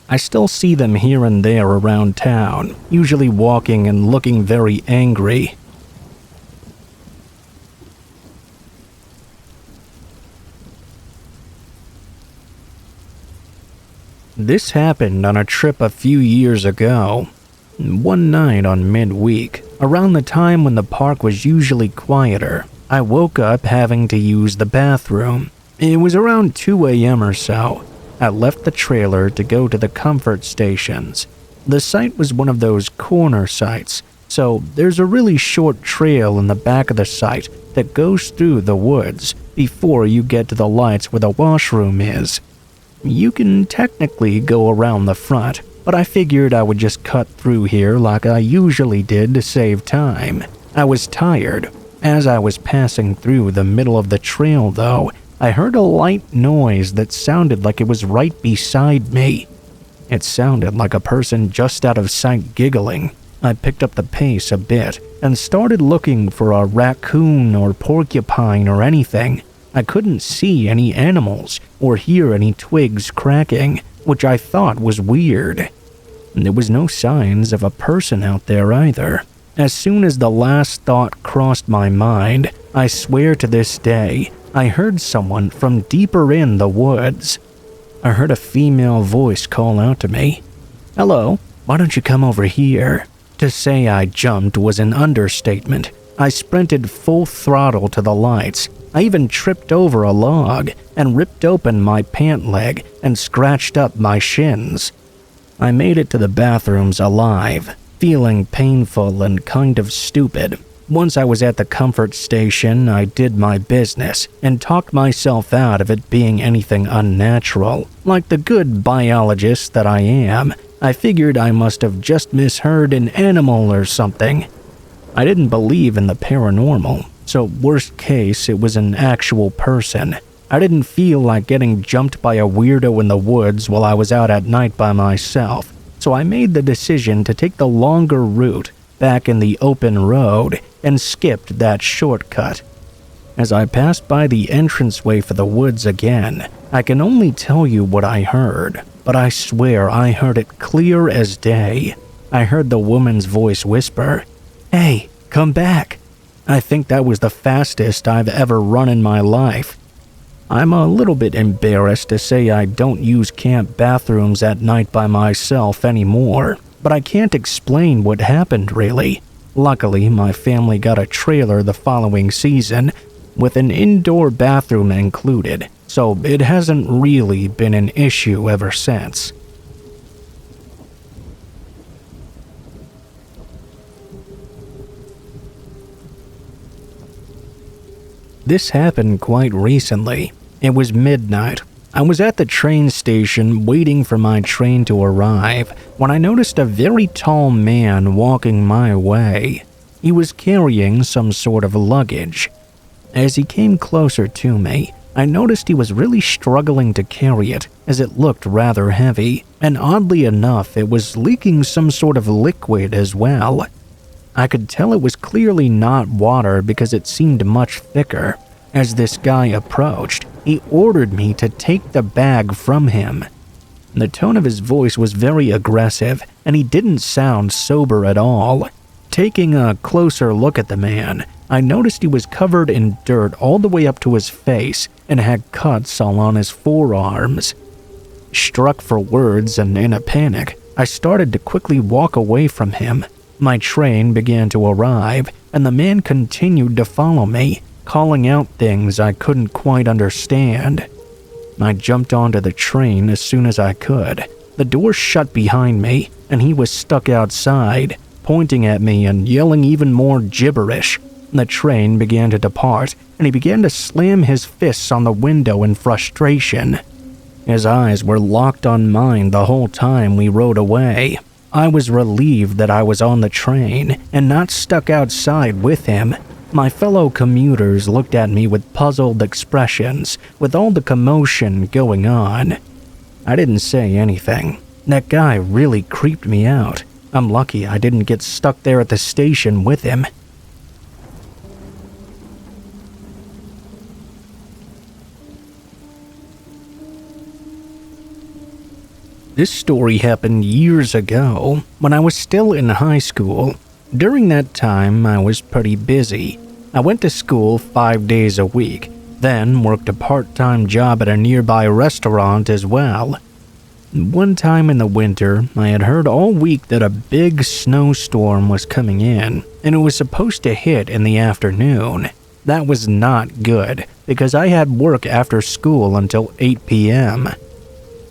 I still see them here and there around town, usually walking and looking very angry. This happened on a trip a few years ago. One night on midweek, around the time when the park was usually quieter, I woke up having to use the bathroom. It was around 2 a.m. or so. I left the trailer to go to the comfort stations. The site was one of those corner sites, so there's a really short trail in the back of the site that goes through the woods before you get to the lights where the washroom is. You can technically go around the front, but I figured I would just cut through here like I usually did to save time. I was tired. As I was passing through the middle of the trail, though, I heard a light noise that sounded like it was right beside me. It sounded like a person just out of sight giggling. I picked up the pace a bit and started looking for a raccoon or porcupine or anything. I couldn't see any animals or hear any twigs cracking, which I thought was weird. There was no signs of a person out there either. As soon as the last thought crossed my mind, I swear to this day, I heard someone from deeper in the woods. I heard a female voice call out to me, "Hello, why don't you come over here?" To say I jumped was an understatement. I sprinted full throttle to the lights. I even tripped over a log and ripped open my pant leg and scratched up my shins. I made it to the bathrooms alive, feeling painful and kind of stupid. Once I was at the comfort station, I did my business and talked myself out of it being anything unnatural. Like the good biologist that I am, I figured I must have just misheard an animal or something. I didn't believe in the paranormal, so worst case, it was an actual person. I didn't feel like getting jumped by a weirdo in the woods while I was out at night by myself, so I made the decision to take the longer route back in the open road and skipped that shortcut. As I passed by the entranceway for the woods again, I can only tell you what I heard, but I swear I heard it clear as day. I heard the woman's voice whisper, "Hey, come back." I think that was the fastest I've ever run in my life. I'm a little bit embarrassed to say I don't use camp bathrooms at night by myself anymore, but I can't explain what happened really. Luckily, my family got a trailer the following season with an indoor bathroom included, so it hasn't really been an issue ever since. This happened quite recently. It was midnight. I was at the train station waiting for my train to arrive when I noticed a very tall man walking my way. He was carrying some sort of luggage. As he came closer to me, I noticed he was really struggling to carry it as it looked rather heavy, and oddly enough, it was leaking some sort of liquid as well. I could tell it was clearly not water because it seemed much thicker. As this guy approached, he ordered me to take the bag from him. The tone of his voice was very aggressive, and he didn't sound sober at all. Taking a closer look at the man, I noticed he was covered in dirt all the way up to his face and had cuts all on his forearms. Struck for words and in a panic, I started to quickly walk away from him. My train began to arrive, and the man continued to follow me, calling out things I couldn't quite understand. I jumped onto the train as soon as I could. The door shut behind me, and he was stuck outside, pointing at me and yelling even more gibberish. The train began to depart, and he began to slam his fists on the window in frustration. His eyes were locked on mine the whole time we rode away. I was relieved that I was on the train and not stuck outside with him. My fellow commuters looked at me with puzzled expressions, with all the commotion going on. I didn't say anything. That guy really creeped me out. I'm lucky I didn't get stuck there at the station with him. This story happened years ago when I was still in high school. During that time, I was pretty busy. I went to school 5 days a week, then worked a part-time job at a nearby restaurant as well. One time in the winter, I had heard all week that a big snowstorm was coming in, and it was supposed to hit in the afternoon. That was not good, because I had work after school until 8 p.m.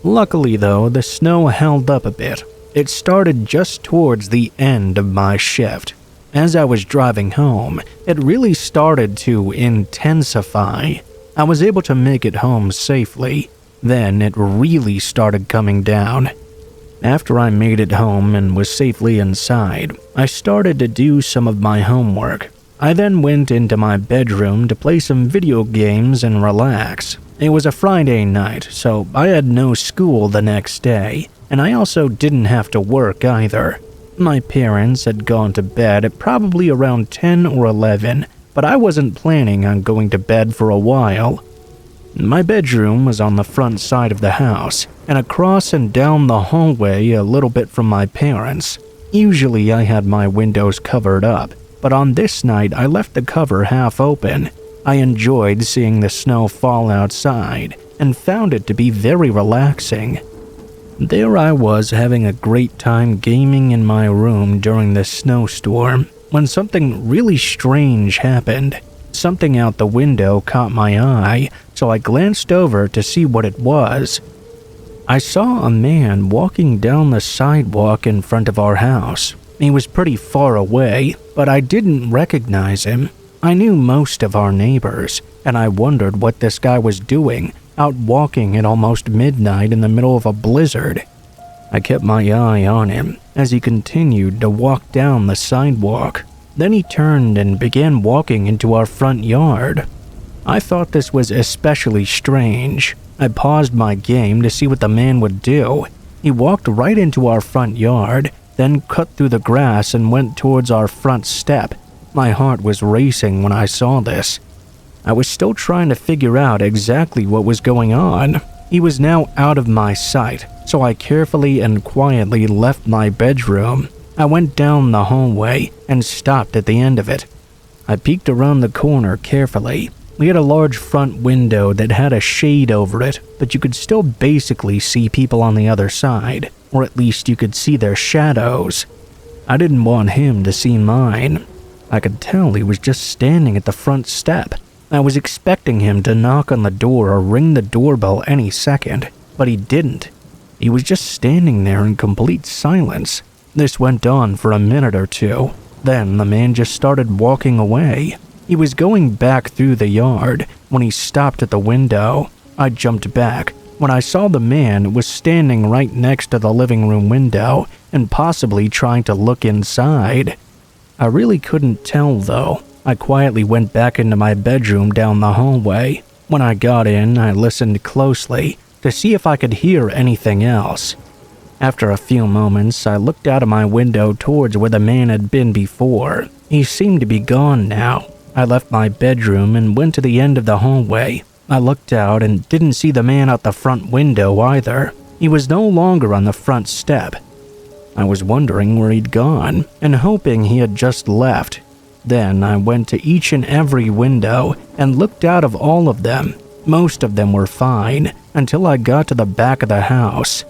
Luckily though, the snow held up a bit. It started just towards the end of my shift. As I was driving home, it really started to intensify. I was able to make it home safely. Then it really started coming down. After I made it home and was safely inside, I started to do some of my homework. I then went into my bedroom to play some video games and relax. It was a Friday night, so I had no school the next day, and I also didn't have to work either. My parents had gone to bed at probably around 10 or 11, but I wasn't planning on going to bed for a while. My bedroom was on the front side of the house, and across and down the hallway a little bit from my parents. Usually I had my windows covered up, but on this night I left the cover half open. I enjoyed seeing the snow fall outside and found it to be very relaxing. There I was having a great time gaming in my room during the snowstorm when something really strange happened. Something out the window caught my eye, so I glanced over to see what it was. I saw a man walking down the sidewalk in front of our house. He was pretty far away, but I didn't recognize him. I knew most of our neighbors, and I wondered what this guy was doing, out walking at almost midnight in the middle of a blizzard. I kept my eye on him as he continued to walk down the sidewalk. Then he turned and began walking into our front yard. I thought this was especially strange. I paused my game to see what the man would do. He walked right into our front yard, then cut through the grass and went towards our front step. My heart was racing when I saw this. I was still trying to figure out exactly what was going on. He was now out of my sight, so I carefully and quietly left my bedroom. I went down the hallway and stopped at the end of it. I peeked around the corner carefully. We had a large front window that had a shade over it, but you could still basically see people on the other side, or at least you could see their shadows. I didn't want him to see mine. I could tell he was just standing at the front step. I was expecting him to knock on the door or ring the doorbell any second, but he didn't. He was just standing there in complete silence. This went on for a minute or two. Then the man just started walking away. He was going back through the yard when he stopped at the window. I jumped back when I saw the man was standing right next to the living room window and possibly trying to look inside. I really couldn't tell though. I quietly went back into my bedroom down the hallway. When I got in, I listened closely to see if I could hear anything else. After a few moments, I looked out of my window towards where the man had been before. He seemed to be gone now. I left my bedroom and went to the end of the hallway. I looked out and didn't see the man out the front window either. He was no longer on the front step. I was wondering where he'd gone and hoping he had just left. Then I went to each and every window and looked out of all of them. Most of them were fine until I got to the back of the house.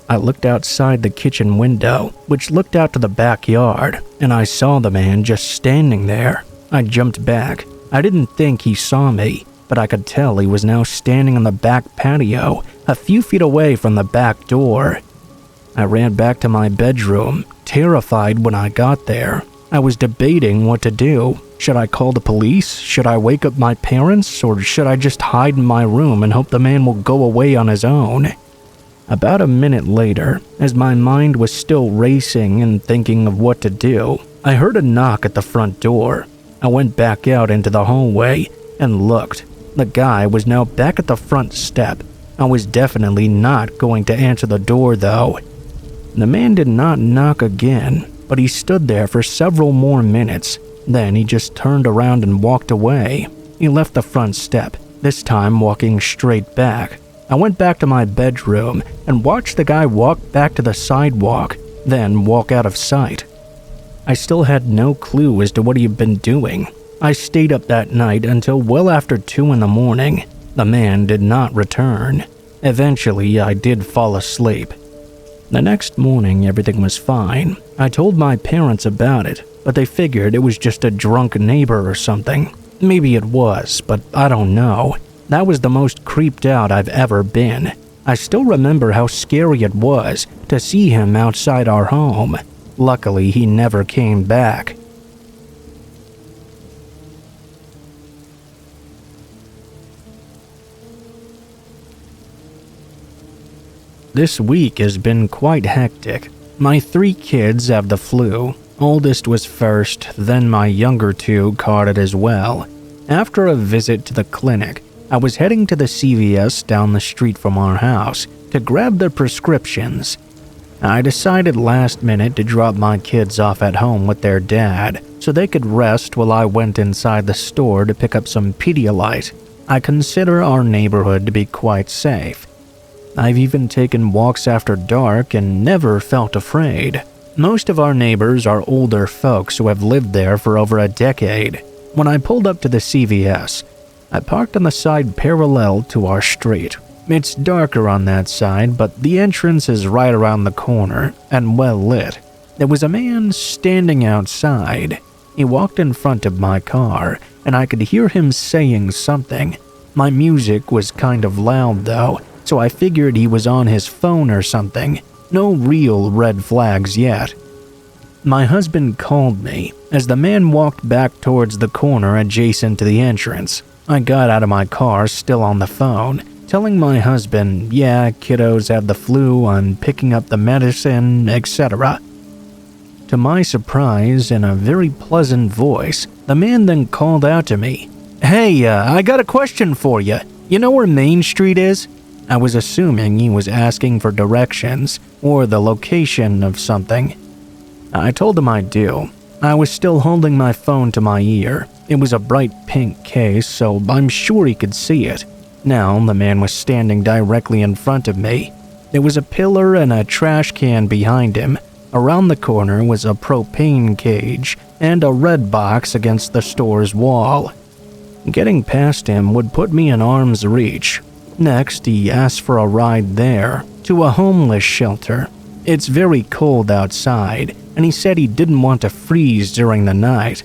I looked outside the kitchen window, which looked out to the backyard, and I saw the man just standing there. I jumped back. I didn't think he saw me, but I could tell he was now standing on the back patio, a few feet away from the back door. I ran back to my bedroom, terrified when I got there. I was debating what to do. Should I call the police? Should I wake up my parents? Or should I just hide in my room and hope the man will go away on his own? About a minute later, as my mind was still racing and thinking of what to do, I heard a knock at the front door. I went back out into the hallway and looked. The guy was now back at the front step. I was definitely not going to answer the door though. The man did not knock again, but he stood there for several more minutes. Then he just turned around and walked away. He left the front step, this time walking straight back. I went back to my bedroom and watched the guy walk back to the sidewalk, then walk out of sight. I still had no clue as to what he had been doing. I stayed up that night until well after 2 in the morning. The man did not return. Eventually, I did fall asleep. The next morning, everything was fine. I told my parents about it, but they figured it was just a drunk neighbor or something. Maybe it was, but I don't know. That was the most creeped out I've ever been. I still remember how scary it was to see him outside our home. Luckily, he never came back. This week has been quite hectic. My 3 kids have the flu. Oldest was first, then my younger 2 caught it as well. After a visit to the clinic, I was heading to the CVS down the street from our house to grab their prescriptions. I decided last minute to drop my kids off at home with their dad so they could rest while I went inside the store to pick up some Pedialyte. I consider our neighborhood to be quite safe. I've even taken walks after dark and never felt afraid. Most of our neighbors are older folks who have lived there for over a decade. When I pulled up to the CVS, I parked on the side parallel to our street. It's darker on that side, but the entrance is right around the corner and well lit. There was a man standing outside. He walked in front of my car, and I could hear him saying something. My music was kind of loud though, so I figured he was on his phone or something. No real red flags yet. My husband called me as the man walked back towards the corner adjacent to the entrance. I got out of my car still on the phone, telling my husband, yeah, kiddos have the flu, I'm picking up the medicine, etc. To my surprise, in a very pleasant voice, the man then called out to me, "Hey, I got a question for you. You know where Main Street is?" I was assuming he was asking for directions or the location of something. I told him I do. I was still holding my phone to my ear. It was a bright pink case, so I'm sure he could see it. Now the man was standing directly in front of me. There was a pillar and a trash can behind him. Around the corner was a propane cage and a red box against the store's wall. Getting past him would put me in arm's reach. Next, he asked for a ride there, to a homeless shelter. It's very cold outside, and he said he didn't want to freeze during the night.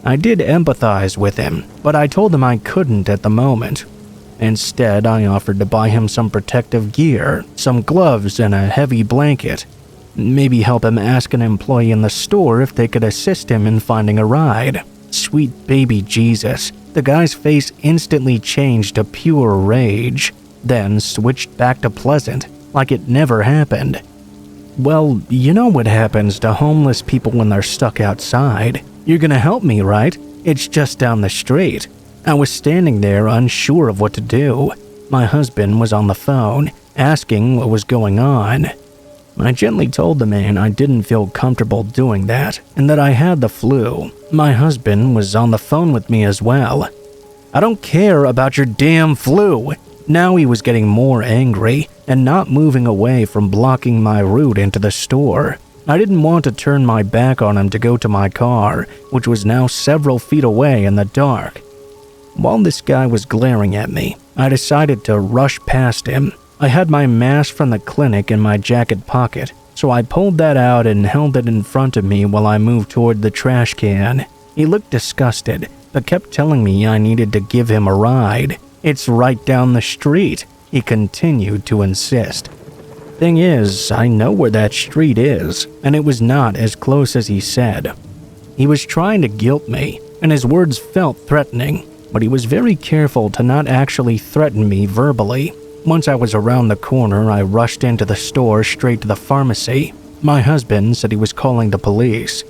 I did empathize with him, but I told him I couldn't at the moment. Instead, I offered to buy him some protective gear, some gloves, and a heavy blanket. Maybe help him ask an employee in the store if they could assist him in finding a ride. Sweet baby Jesus. The guy's face instantly changed to pure rage, then switched back to pleasant, like it never happened. Well, you know what happens to homeless people when they're stuck outside. You're gonna help me, right? It's just down the street. I was standing there unsure of what to do. My husband was on the phone, asking what was going on. I gently told the man I didn't feel comfortable doing that, and that I had the flu. My husband was on the phone with me as well. "I don't care about your damn flu." Now he was getting more angry and not moving away from blocking my route into the store. I didn't want to turn my back on him to go to my car, which was now several feet away in the dark. While this guy was glaring at me, I decided to rush past him. I had my mask from the clinic in my jacket pocket, so I pulled that out and held it in front of me while I moved toward the trash can. He looked disgusted, but kept telling me I needed to give him a ride. "It's right down the street," he continued to insist. Thing is, I know where that street is, and it was not as close as he said. He was trying to guilt me, and his words felt threatening, but he was very careful to not actually threaten me verbally. Once I was around the corner, I rushed into the store straight to the pharmacy. My husband said he was calling the police.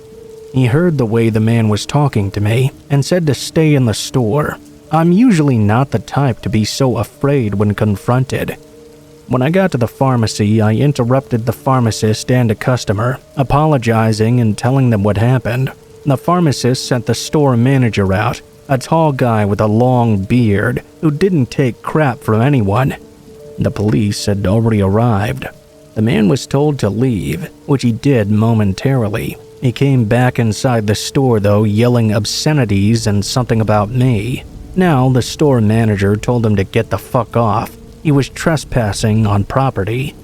He heard the way the man was talking to me and said to stay in the store. I'm usually not the type to be so afraid when confronted. When I got to the pharmacy, I interrupted the pharmacist and a customer, apologizing and telling them what happened. The pharmacist sent the store manager out, a tall guy with a long beard who didn't take crap from anyone. The police had already arrived. The man was told to leave, which he did momentarily. He came back inside the store though, yelling obscenities and something about me. Now, the store manager told him to get the fuck off. He was trespassing on property.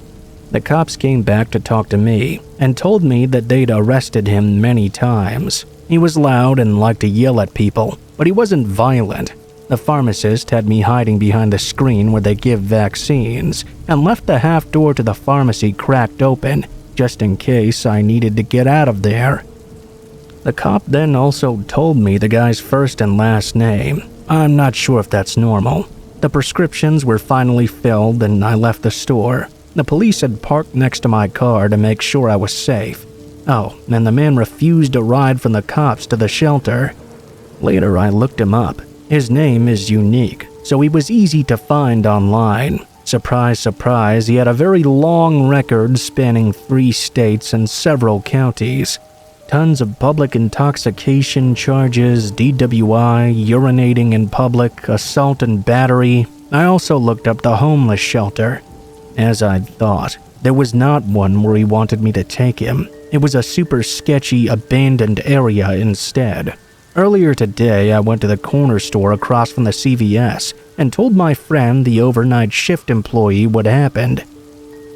The cops came back to talk to me and told me that they'd arrested him many times. He was loud and liked to yell at people, but he wasn't violent. The pharmacist had me hiding behind the screen where they give vaccines and left the half door to the pharmacy cracked open just in case I needed to get out of there. The cop then also told me the guy's first and last name. I'm not sure if that's normal. The prescriptions were finally filled and I left the store. The police had parked next to my car to make sure I was safe. Oh, and the man refused a ride from the cops to the shelter. Later, I looked him up. His name is unique, so he was easy to find online. Surprise, surprise, he had a very long record spanning 3 states and several counties. Tons of public intoxication charges, DWI, urinating in public, assault and battery. I also looked up the homeless shelter. As I'd thought, there was not one where he wanted me to take him. It was a super sketchy, abandoned area instead. Earlier today, I went to the corner store across from the CVS and told my friend, the overnight shift employee, what happened.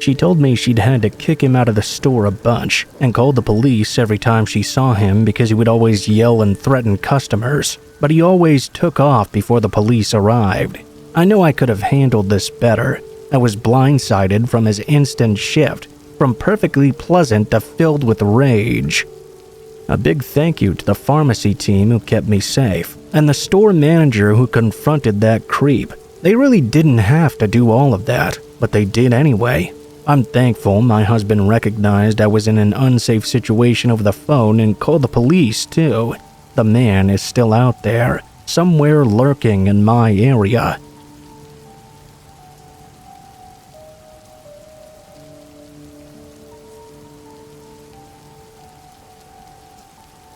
She told me she'd had to kick him out of the store a bunch and called the police every time she saw him because he would always yell and threaten customers, but he always took off before the police arrived. I know I could have handled this better. I was blindsided from his instant shift, from perfectly pleasant to filled with rage. A big thank you to the pharmacy team who kept me safe, and the store manager who confronted that creep. They really didn't have to do all of that, but they did anyway. I'm thankful my husband recognized I was in an unsafe situation over the phone and called the police too. The man is still out there, somewhere lurking in my area.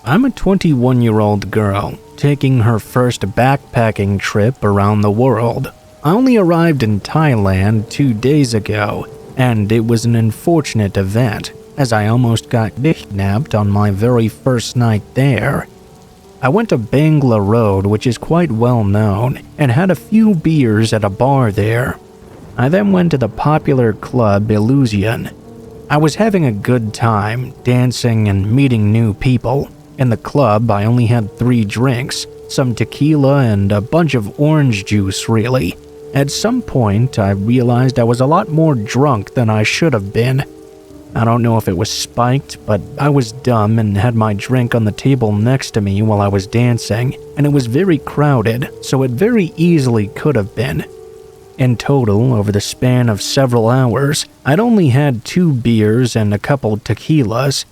I'm a 21-year-old girl taking her first backpacking trip around the world. I only arrived in Thailand 2 days ago, and it was an unfortunate event, as I almost got kidnapped on my very first night there. I went to Bangla Road, which is quite well known, and had a few beers at a bar there. I then went to the popular club Illusion. I was having a good time, dancing and meeting new people. In the club, I only had 3 drinks, some tequila and a bunch of orange juice, really. At some point, I realized I was a lot more drunk than I should have been. I don't know if it was spiked, but I was dumb and had my drink on the table next to me while I was dancing, and it was very crowded, so it very easily could have been. In total, over the span of several hours, I'd only had 2 beers and a couple tequilas.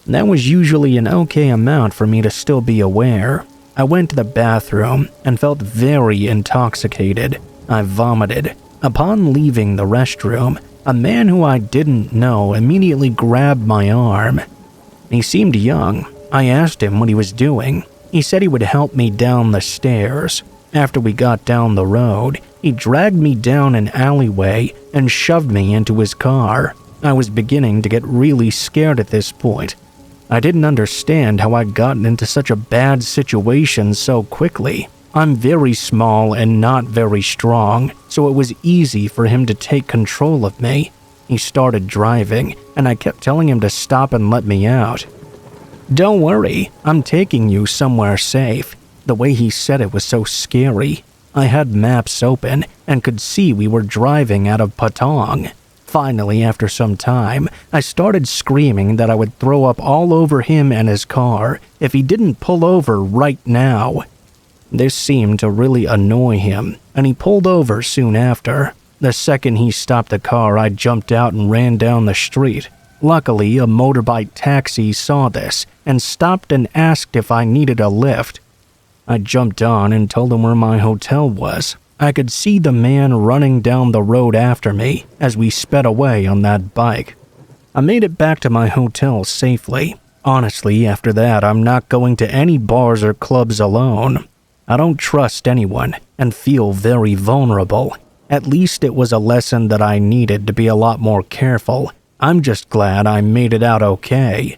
That was usually an okay amount for me to still be aware. I went to the bathroom and felt very intoxicated. I vomited. Upon leaving the restroom, a man who I didn't know immediately grabbed my arm. He seemed young. I asked him what he was doing. He said he would help me down the stairs. After we got down the road, he dragged me down an alleyway and shoved me into his car. I was beginning to get really scared at this point. I didn't understand how I'd gotten into such a bad situation so quickly. I'm very small and not very strong, so it was easy for him to take control of me. He started driving, and I kept telling him to stop and let me out. "Don't worry, I'm taking you somewhere safe." The way he said it was so scary. I had maps open and could see we were driving out of Patong. Finally, after some time, I started screaming that I would throw up all over him and his car if he didn't pull over right now. This seemed to really annoy him, and he pulled over soon after. The second he stopped the car, I jumped out and ran down the street. Luckily, a motorbike taxi saw this and stopped and asked if I needed a lift. I jumped on and told him where my hotel was. I could see the man running down the road after me as we sped away on that bike. I made it back to my hotel safely. Honestly, after that, I'm not going to any bars or clubs alone. I don't trust anyone and feel very vulnerable. At least it was a lesson that I needed to be a lot more careful. I'm just glad I made it out okay.